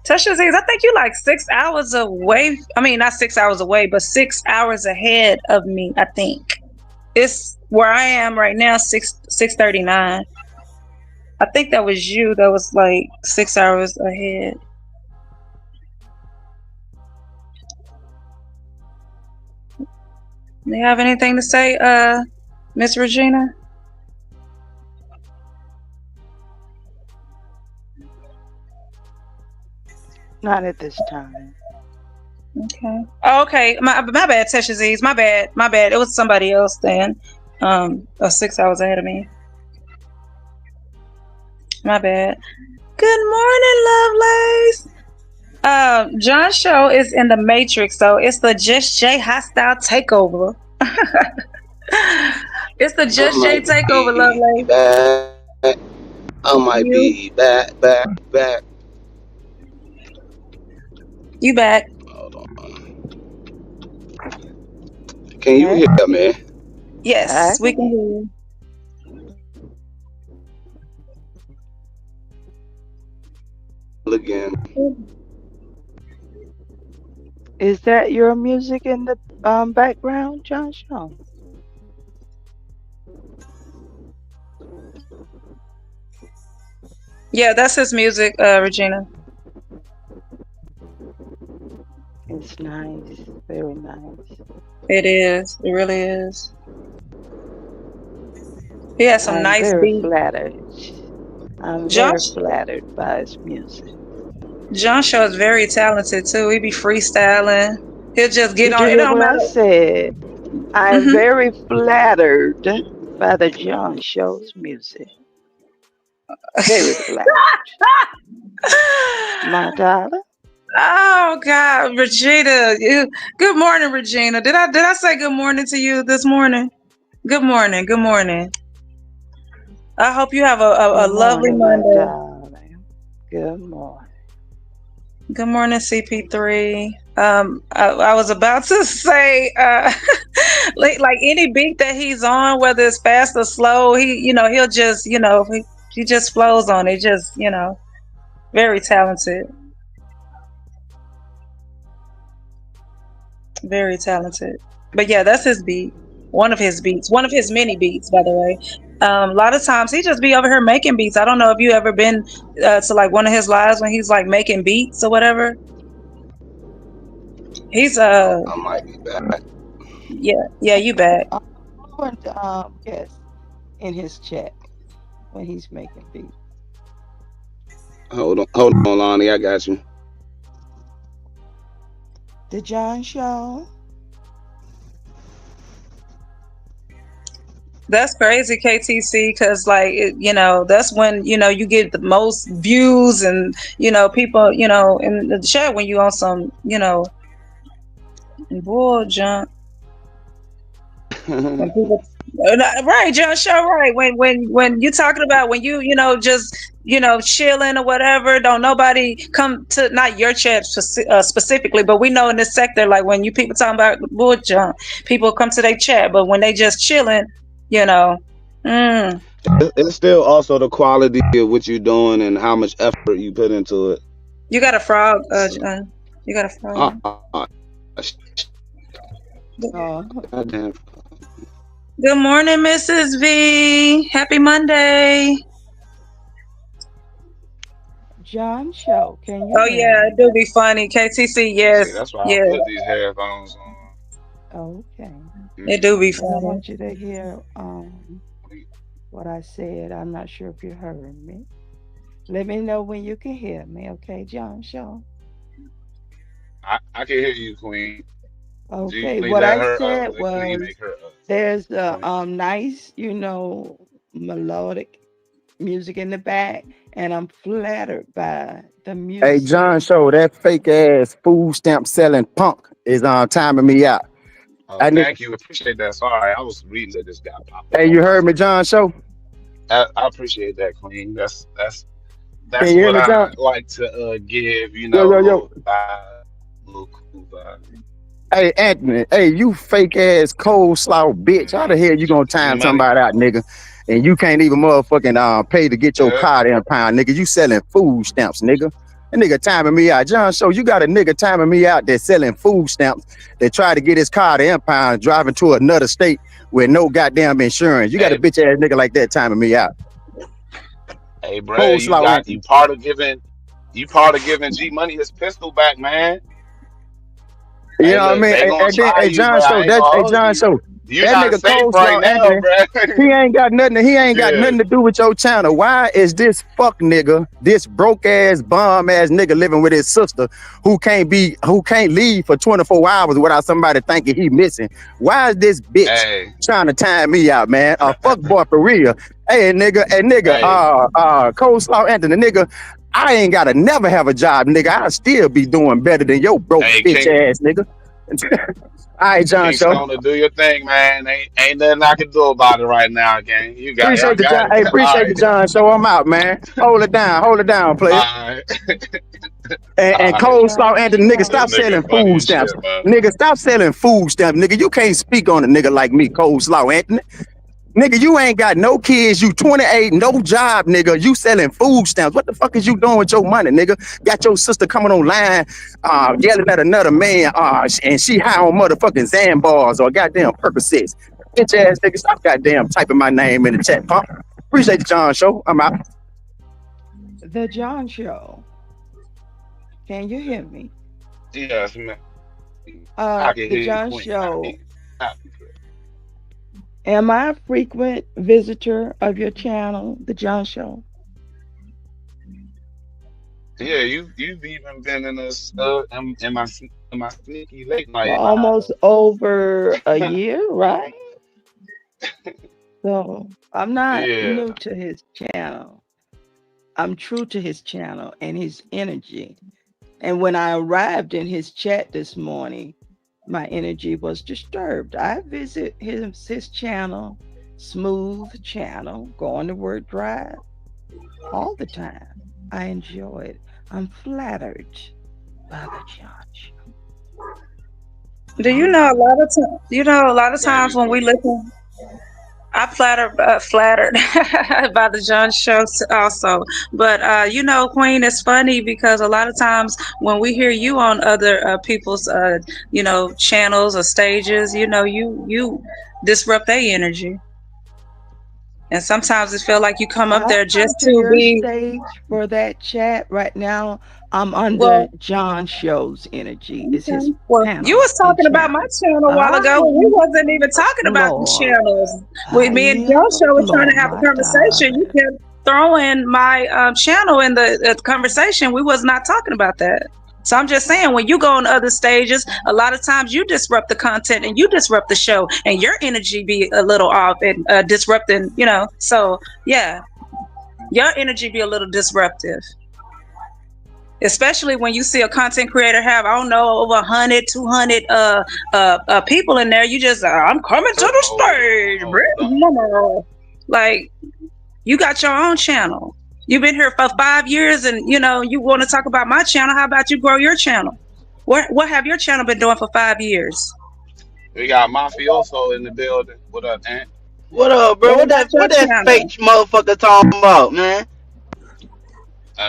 Teshaziz, I think you like 6 hours away. I mean, not 6 hours away, but 6 hours ahead of me, I think. It's where I am right now, 6:39. I think that was you that was like 6 hours ahead. Do you have anything to say, Miss Regina? Not at this time. Okay. Oh, okay. My bad, Teshaziz. My bad. My bad. It was somebody else then. 6 hours ahead of me. My bad. Good morning, lovelies. John Show is in the Matrix, so it's the Just Jay hostile takeover. It's the Just Jay takeover, lovely. I might You, be back. you back? Hold on. Can you Hey, hear me? Yes, I we can can hear. hear Again. you. Is that your music in the background, John Shaw. Yeah, that's his music, Regina. It's nice, very nice. It is. It really is. He has some I'm nice very beats. flattered. I'm very Josh flattered by his music. John Shaw is very talented too. He be freestyling. He'll just get Did you on. It hear don't what I matter. said? I am Hmm. very flattered by the John Show's music. Very flattered. My darling. Oh God, Regina. Good morning, Regina. Did I say good morning to you this morning? Good morning. Good morning. I hope you have a Good lovely morning, my Monday. darling. Good morning. Good morning, CP3. I was about to say, like any beat that he's on, whether it's fast or slow, he'll just, he just flows on it. Just, very talented, very talented. But yeah, that's his beat. One of his beats, one of his many beats, by the way. A lot of times he just be over here making beats. I don't know if you ever been to like one of his lives when he's like making beats or whatever. He's I might be back. yeah, yeah, you back. Fluent guest in his chat when he's making beats. Hold on, Lonnie. I got you. The John Show. That's crazy, KTC, because that's when you get the most views and people in the chat when you on some bull junk when people right, John Show, right, when you talking about when just chilling or whatever, don't nobody come to, not your chat specifically, but we know in this sector, like when you people talking about bull junk, people come to their chat, but when they just chilling, you know mm, It's still also the quality of what you're doing and how much effort you put into it. you got a frog, So, John. You got a frog. uh, Uh, goddamn. Good morning, Mrs. V. Happy Monday. John Show. Can you Oh hear yeah, it me? do be funny. KTC, See, yes, that's why I yeah, put these headphones on. Okay. it do be And I funny. want you to hear what I said. I'm not sure if you heard me. Let me know when you can hear me, okay, John Show? I can hear you, Queen. G Okay. Money, What let I her said let Queen was make her there's a point. nice, melodic music in the back, and I'm flattered by the Hey, music. John Show, that fake ass food stamp selling punk is timing me out. Oh, I need, thank you. Appreciate that. Sorry, I was reading that just got popped up hey, on you my heard me, screen. John Show? I appreciate that, Queen. Can That's you hear what me, I John? like to give, Yo, a yo, yo. little vibe, little cool vibe. Hey, Anthony. Hey, you fake ass coleslaw bitch. How the hell you gonna G time Money. somebody out, nigga? And you can't even motherfucking pay to get your Yeah. car there, pound, nigga. You selling food stamps, nigga. That nigga timing me out. John Show, you got a nigga timing me out that's selling food stamps that try to get his car to impound driving to another state with no goddamn insurance. You got a Hey, bitch ass nigga like that timing me out. hey, bruh, Coleslaw Anthony. you part of giving G Money his pistol back, man. You Hey, know what I look, mean? they gonna And then, try hey, you, John but Show, I ain't that, gonna hey, hold John you. Show, You that not nigga safe right Coleslaw now, Anthony, bruh. he ain't got Yeah. nothing to do with your channel. Why is this fuck nigga, this broke ass, bum ass nigga living with his sister who can't leave for 24 hours without somebody thinking he missing? Why is this bitch Hey, trying to time me out, man? A fuck boy for real. Hey nigga, hey, Coleslaw Anthony, nigga. I ain't gotta never have a job, nigga. I'll still be doing better than your broke hey, bitch ass nigga. All right, John King Show. Stoner, do your thing, man. Ain't nothing I can do about it right now, gang. Y'all Appreciate the got John. it. Hey, All appreciate the right, John Show. I'm out, man. Hold it down, player. all right, And all The right. Coleslaw John Anthony, nigga, This stop Show. nigga selling funny food as stamps. shit, man. Nigga, stop selling food stamps, nigga. You can't speak on a nigga like me, Coleslaw Anthony. Nigga, you ain't got no kids. You 28, no job, nigga. You selling food stamps. What the fuck is you doing with your money, nigga? Got your sister coming online, yelling at another man, and she high on motherfucking Zambars or goddamn Percocets. Bitch ass nigga, stop goddamn typing my name in the chat, pump. Appreciate the John Show. I'm out. The John Show. Can you hear me? Yes, man. I can The hear you, John Queen. I Show. can Am I a frequent visitor of your channel, The John Show? Yeah, you've even been in this in my sneaky late For night almost live. over a year, right? So I'm not Yeah, new to his channel. I'm true to his channel and his energy. And when I arrived in his chat this morning, my energy was disturbed. I visit his channel, smooth channel, go on the word drive all the time. I enjoy it. I'm flattered by the judge. Do you know a lot of times? You know, a lot of thank times you, when we Queen. listen, I flattered by the John show also. But you know, Queen, it's funny because a lot of times when we hear you on other people's, you know, channels or stages, you know, you disrupt their energy, and sometimes it feel like you come up I there come just to to your be. stage for that chat right now. I'm under Well, John Show's energy. It's his okay. Well, you panel was and talking about my channel. channel a while I ago, and we wasn't even yield the talking about the floor. channels. With I me and Joe yield the show were trying floor, to have a my conversation. You darling. kept throwing my channel in the conversation. We was not talking about that. So I'm just saying, when you go on other stages, a lot of times you disrupt the content and you disrupt the show, and your energy be a little off and disrupting. You know, so yeah, your energy be a little disruptive, especially when you see a content creator have, I don't know, over 100 200 people in there. You just I'm coming to the stage, Hold on. bro. Like, you got your own channel, you've been here for 5 years, and you know you want to talk about my channel. How about you grow your channel? What have your channel been doing for 5 years? We got Mafioso in the building. What up, Ant? What up, bro? What What about that your what that fake channel? motherfucker talking about, man?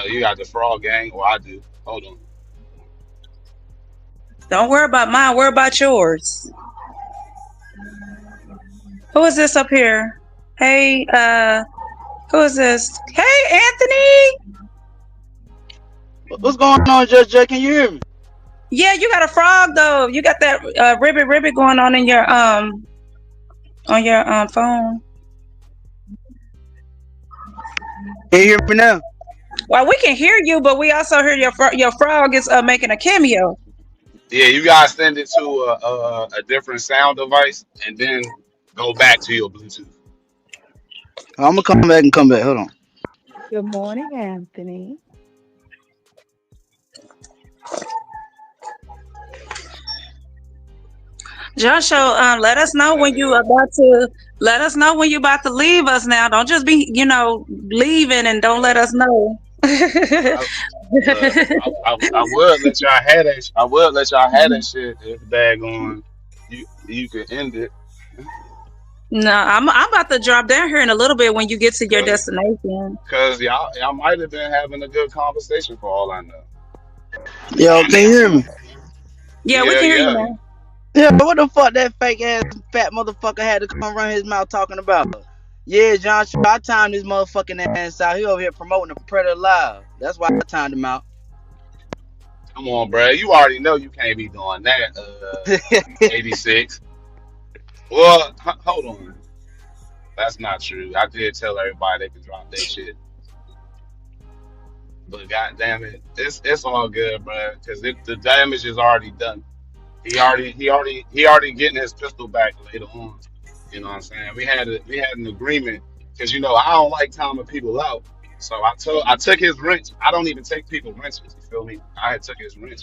You got the Frog Gang. Well, I do. Hold on. Don't worry about mine, worry about yours. Who is this up here? Hey, who is this? Hey, Anthony. What's going on, Judge J? Can you hear me? Yeah, you got a frog though. You got that ribbit going on your phone. Can you hear me now? Well, we can hear you, but we also hear your frog is making a cameo. Yeah, you guys send it to a different sound device and then go back to your Bluetooth. I'm gonna come back and come back. Hold on. Good morning, Anthony. Joshua, let us know when you about to let us know when you about to leave us now. Don't just be, you know, leaving and don't let us know. I, look, I would let y'all have that. I would let y'all have that shit if daggone you could end it. No, I'm about to drop down here in a little bit when you get to your Cause, destination. cause y'all might have been having a good conversation for all I know. Yo, can you hear me? Yeah, we Yeah, can hear you yeah. now. Yeah, what the fuck that fake ass fat motherfucker had to come run his mouth talking about? Yeah, John, I timed this motherfucking ass out. He over here promoting the Predator Live. That's why I timed him out. Come on, bro. You already know you can't be doing that. 86. Well, hold on. That's not true. I did tell everybody they could drop that shit. But god damn it, it's all good, bro. Because the damage is already done. He already getting his pistol back later on. You know what I'm saying? We had an agreement because you know I don't like timing people out. So I took his wrench. I don't even take people wrenches. You feel me? I had took his wrench,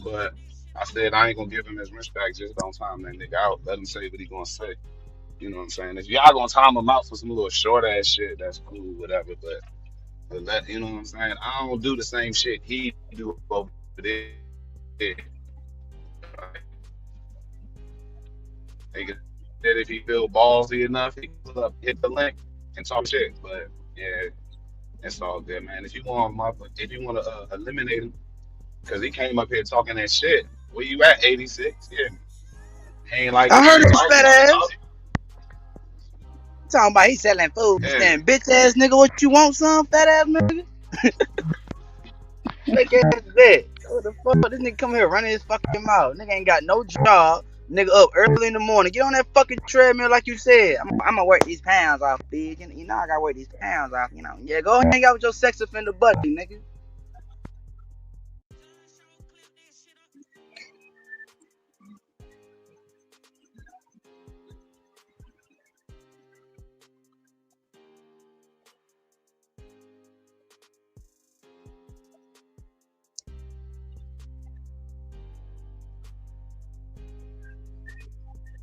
but I said I ain't gonna give him his wrench back. Just don't time that nigga out. Let him say what he gonna say. You know what I'm saying? If y'all gonna time him out for some little short ass shit, that's cool, whatever. But you know what I'm saying? I don't do the same shit he do over there. Like, nigga, that if he feel ballsy enough, he can pull up, hit the link, and talk shit. But yeah, it's all good, man. If you want to eliminate him, because he came up here talking that shit. Where you at, 86? Yeah, he ain't like I what heard you his talking fat about. ass talking about he selling food Yeah, stand. Bitch ass nigga, what you want, son? Fat ass nigga? Fake ass bitch. What the fuck? This nigga come here running his fucking mouth. Nigga ain't got no job. Nigga up early in the morning. Get on that fucking treadmill like you said. I'm gonna work these pounds off, bitch. You know I gotta work these pounds off. You know. Yeah, go hang out with your sex offender buddy, nigga.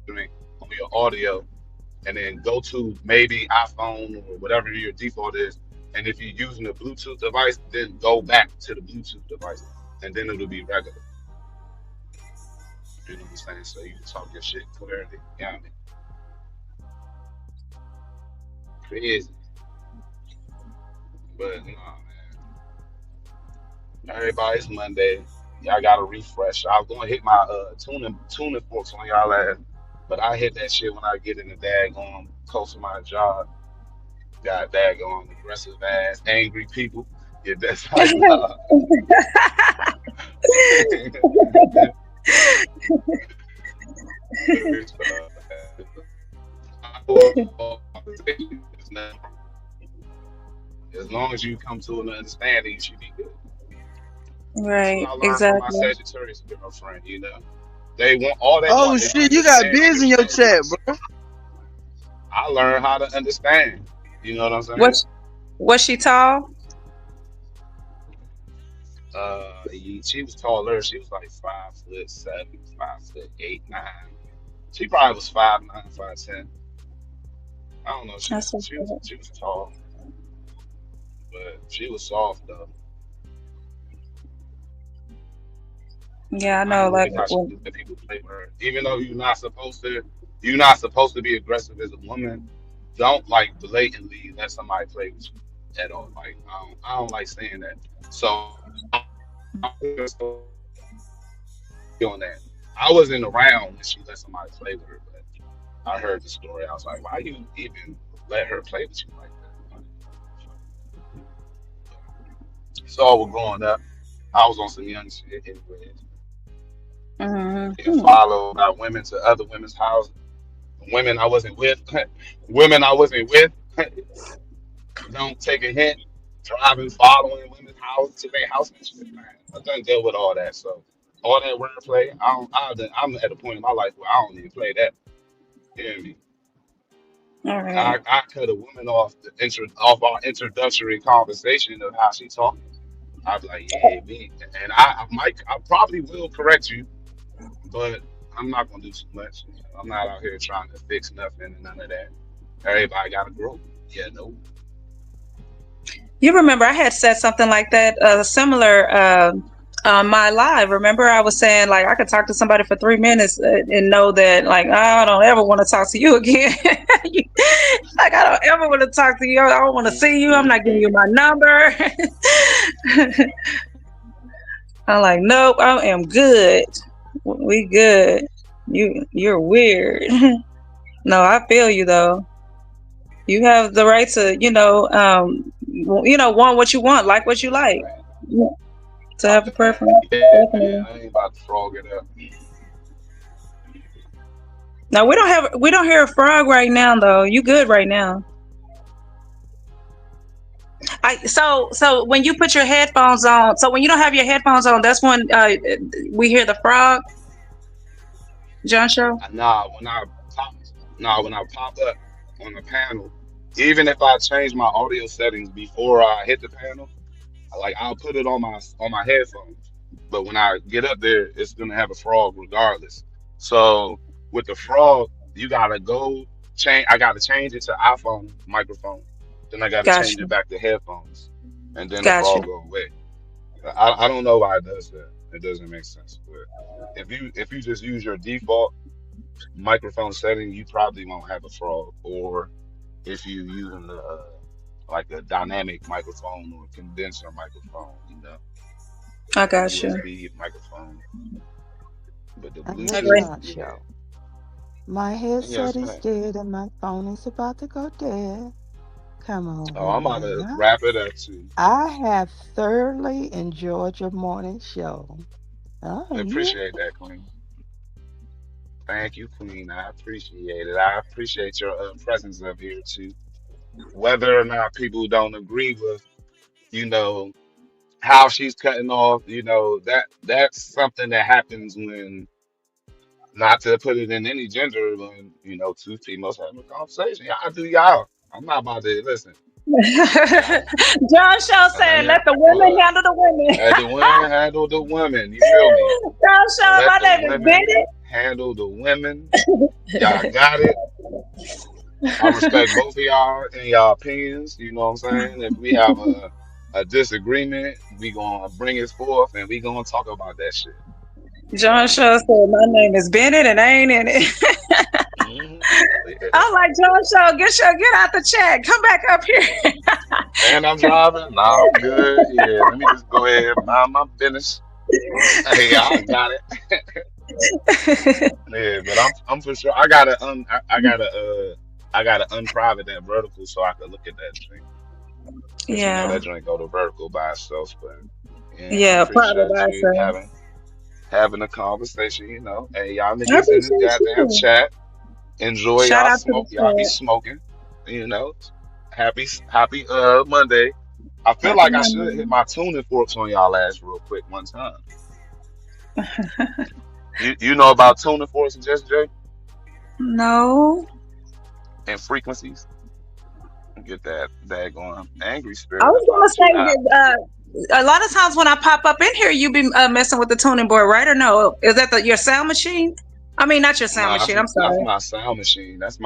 I mean, on your audio, and then go to maybe iPhone or whatever your default is. And if you're using a Bluetooth device, then go back to the Bluetooth device, and then it'll be regular. You know what I'm saying? So you can talk your shit clearly. Yeah, I mean, crazy. But nah, man. Everybody's Monday. Y'all got to refresh. I was gonna hit my tuning forks on y'all ass, but I hit that shit when I get in the daggone close to my job. Got daggone aggressive ass, angry people. Yeah, that's how you love. As long as you come to an understanding, you should be good. That's what Right, I learned from my exactly. Sagittarius girlfriend. You know, they want all they Oh want is shit, you got biz understanding. in your chat, bro. I learned how to understand. You know what I'm saying? Was was she tall? She was taller. She was like 5'7", 5'8", 9. She probably was 5'9", 5'10". I don't know. That's so good. She was tall, but she was soft though. Yeah, I I know. ain't Like, like how she well, let people play with her. Even though you're not supposed to be aggressive as a woman. Don't like blatantly let somebody play with you at all. Like I don't like saying that. So I'm on that. I wasn't around when she let somebody play with her, but I heard the story. I was like, why you even let her play with you like that? So we're growing up. I was on some young shit anyways. Getting hmm. followed by women to other women's houses. Women I wasn't with. Women I wasn't with. Don't take a hint. Driving, following women's house to their house and shit, man. I done deal with all that. So all that wordplay, I'm at a point in my life where I don't even play that. You hear me? All right. I cut a woman off our introductory conversation of how she talking. I'd be like, yeah, me, and I probably will correct you, but I'm not gonna do too much. I'm not out here trying to fix nothing and none of that. Everybody gotta grow. Yeah, no. You remember I had said something like that, similar on my live. Remember I was saying like I could talk to somebody for 3 minutes and know that like I don't ever want to talk to you again. Like I don't ever want to talk to you. I don't want to see you. I'm not giving you my number. I'm like, nope, I am good. We good. You're weird. No, I feel you though. You have the right to, want what you want, like what you like. Yeah, to have a preference, Yeah, man, definitely. I ain't about to frog it up. Now we don't hear a frog right now though. You good right now? So when you put your headphones on, so when you don't have your headphones on, that's when we hear the frog, John Show. Nah, pop, when I pop up on the panel, even if I change my audio settings before I hit the panel, like I'll put it on my headphones. But when I get up there, it's gonna have a frog regardless. So with the frog, you gotta go change. I gotta change it to iPhone microphone. Then I gotta change Gotcha, it back to headphones, and then the gotcha. frog go away. I don't know why it does that. It doesn't make sense. But if you just use your default, microphone setting, you probably won't have a frog. Or if you using the like a dynamic microphone or condenser microphone, I a got you. USB microphone. But the And the Agree. Bluetooth, John yeah. Show. My Yes, headset is man. dead and my phone is about to go dead. Come Oh, over I'm about here to now. wrap it up too. I have thoroughly enjoyed your morning show. Oh, I yeah. appreciate that, Queen. Thank you, Queen. I appreciate it. I appreciate your presence up here too. Whether or not people don't agree with, you know, how she's cutting off, that's something that happens when, not to put it in any gender, when, two females having a conversation. Y'all do y'all. I'm not about to listen. Y'all, John Shaw I said, ain't, "Let the women look, handle the women." let the women handle the women. You feel me? John Shaw, Let my the name is women Bennett. handle the women. Y'all got it. I respect both of y'all and y'all opinions. You know what I'm saying? If we have a disagreement, we gonna bring it forth and we gonna talk about that shit. You know John what I Shaw mean? said, "My name is Bennett, and I ain't in it." Yeah. I'm like, John Shaw, get out the chat. Come back up here. And I'm driving. Nah, I'm good. Yeah, let me just go ahead and mind my business. Hey, I got it. Yeah, but I'm for sure. I gotta unprivate that vertical so I can look at that drink. Cause Yeah, that drink go to vertical by itself. But yeah, I yeah, private appreciate by you itself. having a conversation. Hey, y'all I niggas in this appreciate goddamn you. chat. Enjoy Shout y'all out to the smoke. Y'all be chat. smoking. You know, happy Monday. I feel Happy like I should hit Monday. my tuning forks on y'all ass real quick one time. You know about tuning forks and Just J No, and frequencies? Get that daggone angry I spirit was up gonna out you. say that a lot of times when I pop up in here, you be messing with the tuning board, right? Or no? Is that your sound machine? I mean, not your sound Nah, that's machine. I'm that's sorry. my sound machine. That's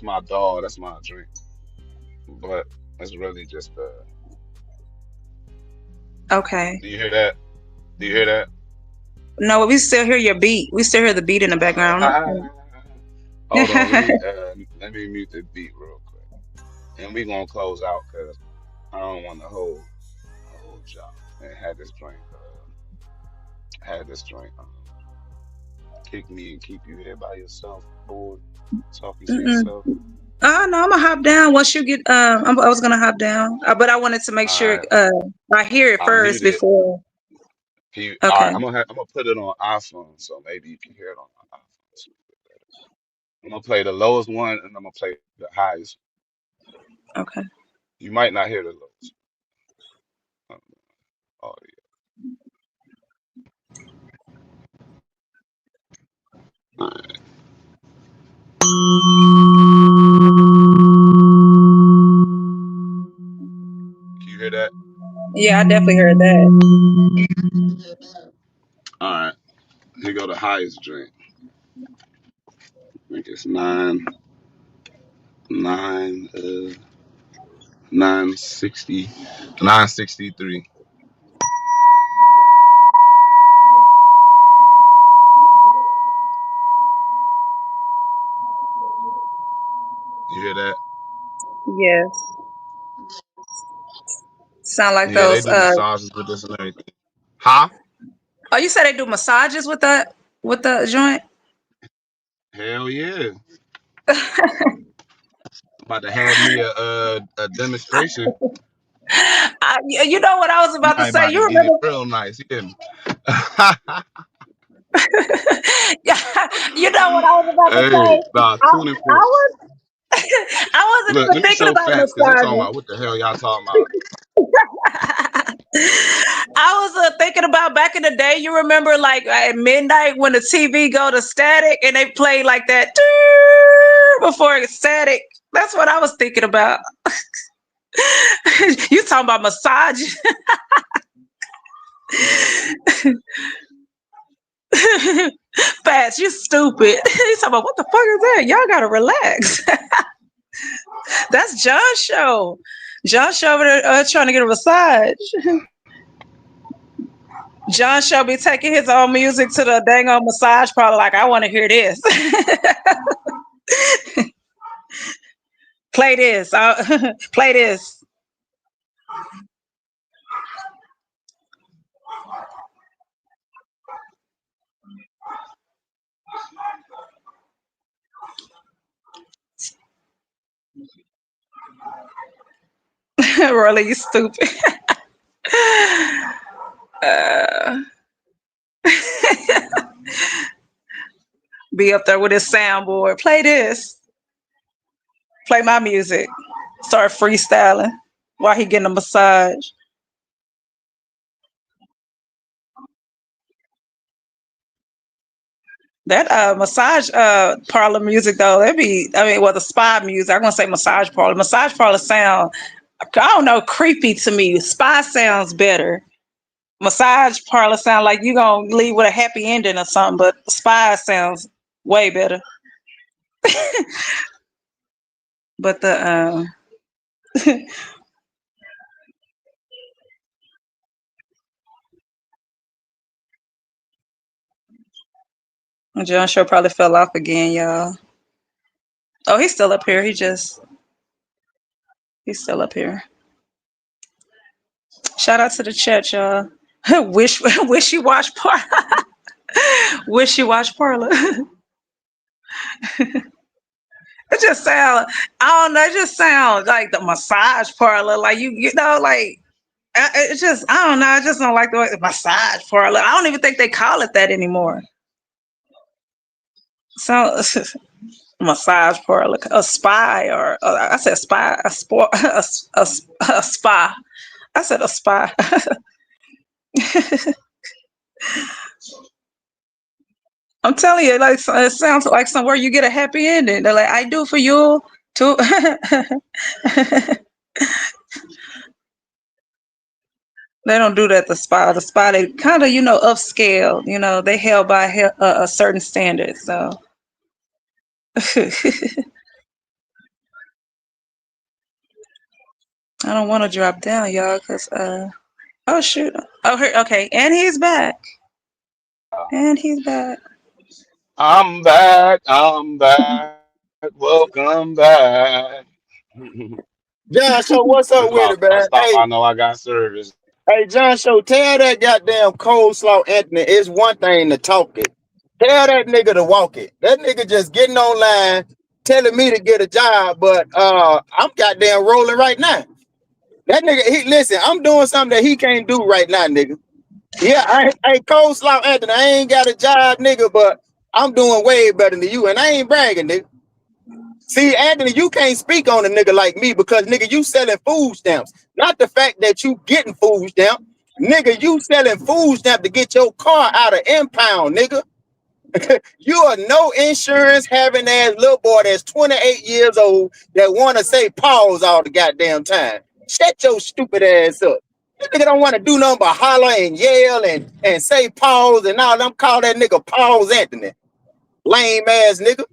my dog. That's my drink. But it's really just Okay. do you hear that? Do you hear that? No, we still hear your beat. We still hear the beat in the background. Hold on, let me mute the beat real quick, and we gonna close out because I don't want to hold y'all and had this drink kick me and keep you here by yourself, bored, talking to Mm-mm. yourself. Oh no, I'm gonna hop down once you get. I was gonna hop down, but I wanted to make All sure right, I hear it I first muted. before. All Okay. right, I'm gonna put it on iPhone, so maybe you can hear it on my iPhone. So I'm gonna play the lowest one, and I'm gonna play the highest. Okay. You might not hear the lowest. Um, Oh yeah. All right. Can you hear that? Yeah, I definitely heard that. All right. Here go the highest drink. I think it's nine, 960, 963. You hear that? Yes. Sound like Yeah, they those. do massages with this and everything. Huh? Oh, you said they do massages with the joint. Hell yeah. About to have me a demonstration. You know what I was about to I say. about to You get it remember? real nice. You hear me? Yeah, you know what I was about to Hey, say. nah, I, tuning I forks. was I wasn't Look, even let me thinking show about facts because they talking massages. about what the hell y'all talking about. I was thinking about back in the day. You remember, like at midnight when the TV go to static and they play like that before it's static. That's what I was thinking about. You talking about massage? Fats, you stupid. He's talking about what the fuck is that? Y'all gotta relax. That's John's show. John's show over there trying to get a massage. John shall be taking his own music to the dang on massage parlor. Like, I want to hear this. Play this. Play this. Really, you stupid. Uh, be up there with his soundboard. Play this. Play my music. Start freestyling while he getting a massage. That massage parlor music though, that'd be well the spa music. I'm gonna say massage parlor. Massage parlor sound I don't know, creepy to me. Spa sounds better. Massage parlor sound like you gonna leave with a happy ending or something, but spa sounds way better. But the John show probably fell off again, y'all. Oh, he's still up here. He's still up here. Shout out to the chat, y'all. Wishy wash parlor. Wishy wash parlor. It just sound. I don't know. It just sounds like the massage parlor. Like you know, like it just. I don't know. I just don't like the way massage parlor. I don't even think they call it that anymore. So massage parlor, a spy, or I said spy, a sport, a spa. I said a spy. I'm telling you, like it sounds like somewhere you get a happy ending. They're like, I do for you too. They don't do that. The spa, they kind of upscale. They held by a certain standard. So I don't want to drop down, y'all, because oh shoot, oh here, okay, and he's back, and he's back. I'm back. I'm back. Welcome back. John Show, what's up This with my it, first man? stop. I know I got service. Hey, John Show, tell that goddamn coleslaw Anthony it's one thing to talk it. Tell that nigga to walk it. That nigga just getting online telling me to get a job, but I'm goddamn rolling right now. That nigga, listen, I'm doing something that he can't do right now, nigga. Yeah, I coleslaw Anthony, I ain't got a job, nigga, but I'm doing way better than you, and I ain't bragging, nigga. See, Anthony, you can't speak on a nigga like me because, nigga, you selling food stamps. Not the fact that you getting food stamp. Nigga, you selling food stamp to get your car out of impound, nigga. You are no insurance having ass little boy that's 28 years old that want to say pause all the goddamn time. Shut your stupid ass up. That nigga don't want to do nothing but holler and yell and say pause and all them call that nigga Pause Anthony. Lame ass nigga.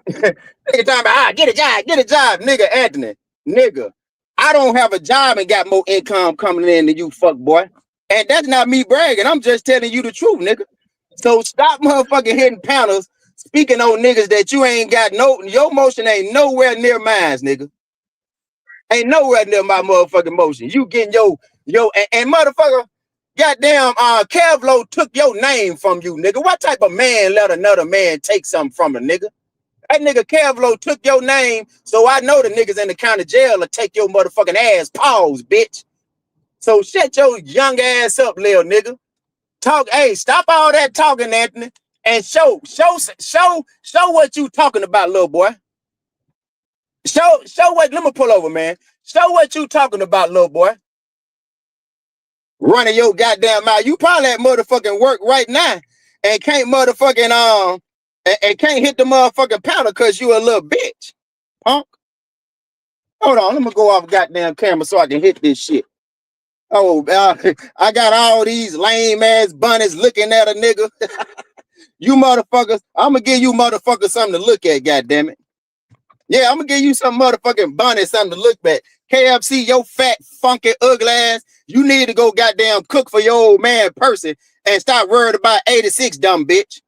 Nigga talking about, get a job, nigga Anthony. Nigga, I don't have a job and got more income coming in than you, fuck boy. And that's not me bragging. I'm just telling you the truth, nigga. So stop motherfucking hitting pounders, speaking on niggas that you ain't got your motion ain't nowhere near mine, nigga. Ain't nowhere near my motherfucking motion. You getting and motherfucker, goddamn Kevlo took your name from you, nigga. What type of man let another man take something from a nigga? That nigga Kevlo took your name, so I know the niggas in the county jail will take your motherfucking ass. Pause, bitch. So shut your young ass up, little nigga. Talk, hey, stop all that talking, Anthony, and show what you talking about, little boy. Show what. Let me pull over, man. Show what you talking about, little boy. Running your goddamn mouth. You probably at motherfucking work right now and can't motherfucking and can't hit the motherfucking pounder because you a little bitch, punk. Hold on, let me go off goddamn camera so I can hit this shit. Oh, I got all these lame ass bunnies looking at a nigga. You motherfuckers, I'm gonna give you motherfuckers something to look at, goddamn it. Yeah, I'm gonna give you some motherfucking bunny, something to look back. KFC, your fat, funky, ugly ass. You need to go goddamn cook for your old man Percy and stop worried about 86, dumb bitch.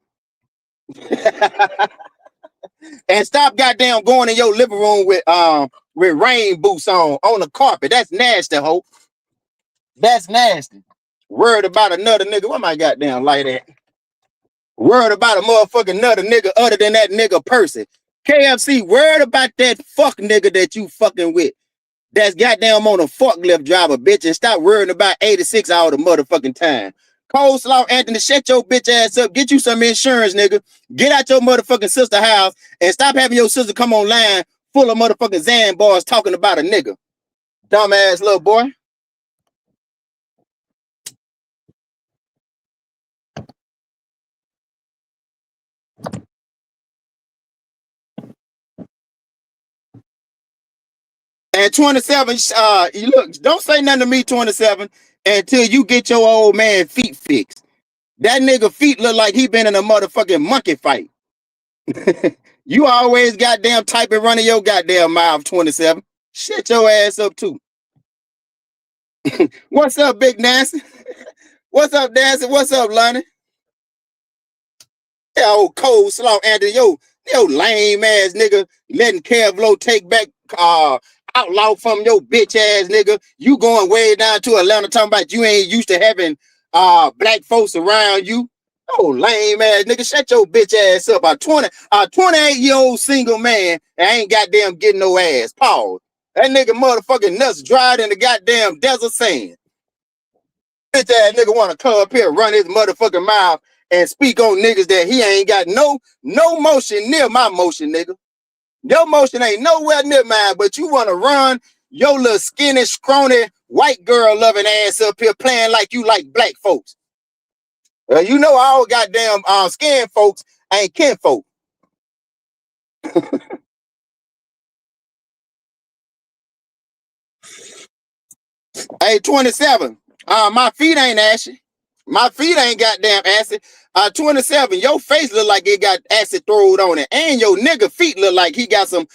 And stop goddamn going in your living room with rain boots on the carpet. That's nasty, ho. That's nasty. Worried about another nigga. What my goddamn light at? Worried about a motherfucking another nigga other than that nigga Percy. KFC worried about that fuck nigga that you fucking with. That's goddamn on a forklift driver, bitch, and stop worrying about 86 all the motherfucking time. Coleslaw Anthony, shut your bitch ass up. Get you some insurance, nigga. Get out your motherfucking sister house and stop having your sister come online full of motherfucking Zan bars talking about a nigga. Dumbass little boy. And 27, you look, don't say nothing to me, 27, until you get your old man feet fixed. That nigga feet look like he been in a motherfucking monkey fight. You always goddamn typing running your goddamn mouth, 27. Shut your ass up too. What's up, Big Nancy? What's up, Nancy? What's up, Lonnie? Yeah, old Coleslaw Anthony, yo lame ass nigga letting Kevlo take back outlaw from your bitch ass nigga. You going way down to Atlanta talking about you ain't used to having black folks around you. Oh, lame ass nigga, shut your bitch ass up. A 28-year-old single man that ain't goddamn getting no ass. Pause. That nigga motherfucking nuts dried in the goddamn desert sand. Bitch ass nigga wanna come up here, run his motherfucking mouth and speak on niggas that he ain't got no motion near my motion, nigga. Your motion ain't nowhere near mine, but you wanna run your little skinny, scrawny, white girl loving ass up here playing like you like black folks. You know all goddamn skin folks ain't kin folk. Hey, 27. My feet ain't ashy. My feet ain't goddamn acid. 27, your face look like it got acid thrown on it. And your nigga feet look like he got some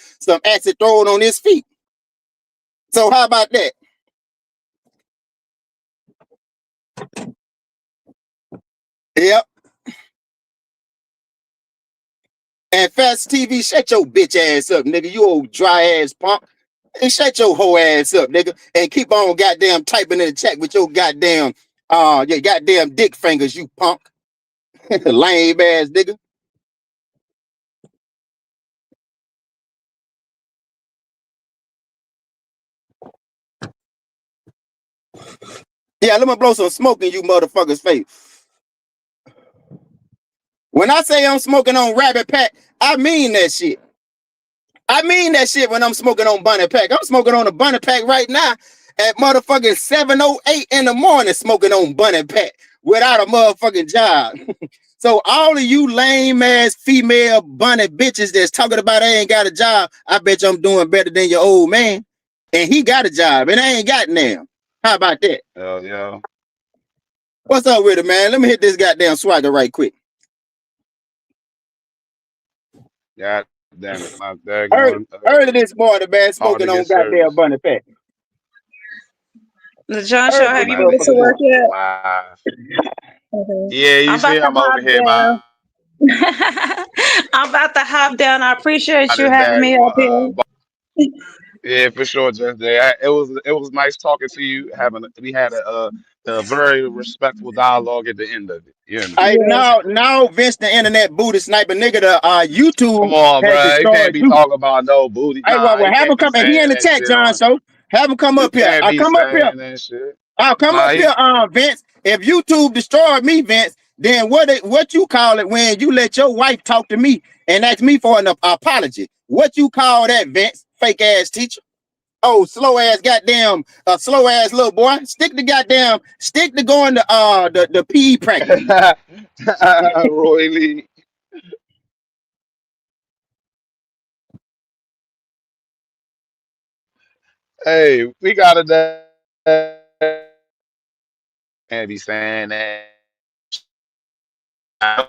acid thrown on his feet. So how about that? Yep. And Fast TV, shut your bitch ass up, nigga. You old dry ass punk. And shut your whole ass up, nigga. And keep on goddamn typing in the chat with your goddamn dick fingers, you punk. Lame ass nigga. Yeah, let me blow some smoke in you motherfuckers' face. When I say I'm smoking on Rabbit Pack, I mean that shit. I mean that shit when I'm smoking on Bunny Pack. I'm smoking on a Bunny Pack right now at motherfucking 7:08 in the morning smoking on Bunny Pack without a motherfucking job. So all of you lame ass female bunny bitches that's talking about I ain't got a job, I bet you I'm doing better than your old man. And he got a job and I ain't got now. How about that? Yeah. What's up with it, man? Let me hit this goddamn swagger right quick. God damn it. My daggone Early this morning, man, hard to smoking on get goddamn service. Bunny Pack. The John Show, Early have this you Might been be to motherfucking work morning. yet? live. Okay. Yeah, I'm you about see, to I'm over hop here down. by I'm about to hop down. I appreciate you this having me up daggone here. yeah, for sure, Just Jay. It was nice talking to you. We had a very respectful dialogue at the end of it. You Hey, understand? Yes. now Vince the internet booty sniper nigga, the Come YouTube on, has bro. You can't destroyed be you. talking about no booty. Hey, Nah, well, you have him can't be come and he in saying the that chat, shit John. on. So have him come You up here. can't I'll be come up here. saying that shit. I'll come Nah, up here, Vince. If YouTube destroyed me, Vince, then what you call it when you let your wife talk to me and ask me for an apology? What you call that, Vince? Fake ass teacher. Oh, slow ass goddamn, slow ass little boy. Stick to going to the PE practice. Roy Lee. Hey, we got a can't be saying that.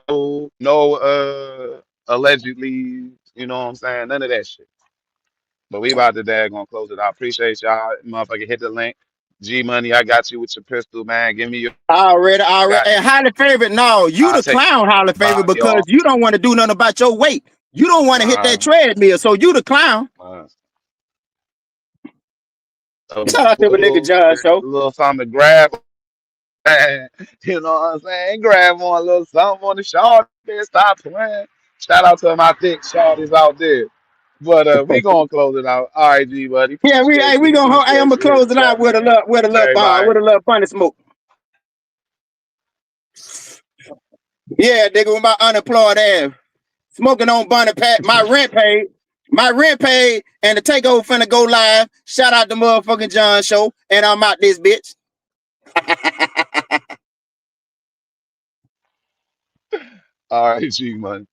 No, allegedly, you know what I'm saying? None of that shit. But we about to gonna close it. I appreciate y'all. Motherfucker, hit the link. G Money, I got you with your pistol, man. Give me your Already. got And highly favorite. No, you I'll the take clown, highly my favorite, because y'all. you don't want to do nothing about your weight. You don't want to hit that Uh, treadmill, so you the clown. uh, Shout out to my nigga John Show. little something to grab. You know what I'm saying? Grab on a little something on the short. Stop playing. Shout out to my thick shorties out there. But we gonna close it out. All right, G buddy. Yeah, we gonna hold. Hey, I'm Appreciate gonna you. Hit the close it out chat, man. Everybody. with a little funny smoke. Yeah, nigga, with my unemployed ass smoking on Bunny Pat. My rent paid, and the takeover finna go live. Shout out to motherfucking John Show, and I'm out this bitch. All right, G money.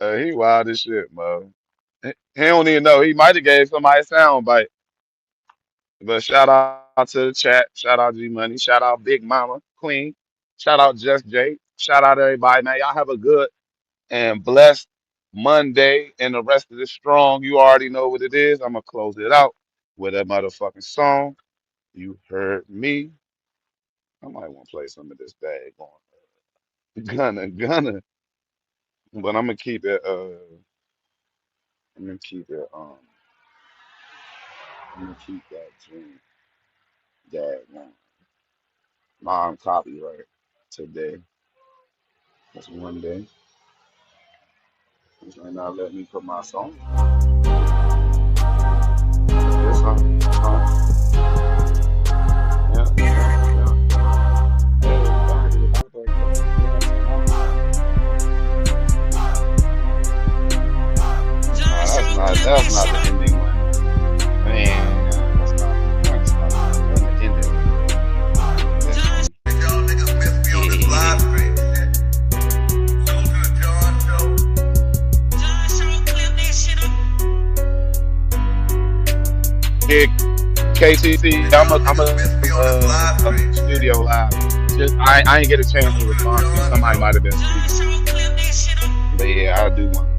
He wild as shit, man. He don't even know. He might have gave somebody a sound bite. But shout out to the chat. Shout out G Money. Shout out Big Mama Queen. Shout out Just Jay. Shout out everybody, man. Y'all have a good and blessed Monday and the rest of this strong. You already know what it is. I'm gonna close it out with a motherfucking song. You heard me. I might want to play some of this bag on Gunna. But I'm gonna keep it I'm gonna keep that dream that one. Non copyright today. That's one day. Which might not let me put my song. This song. That's not the ending one. Man, that's not the ending. Y'all niggas miss me on this live stream. Go to the John Show. John Show, clip that shit up. Yeah, KTC, I'm a studio live. Just I ain't get a chance to respond to you. Somebody might have been speaking. But yeah, I do want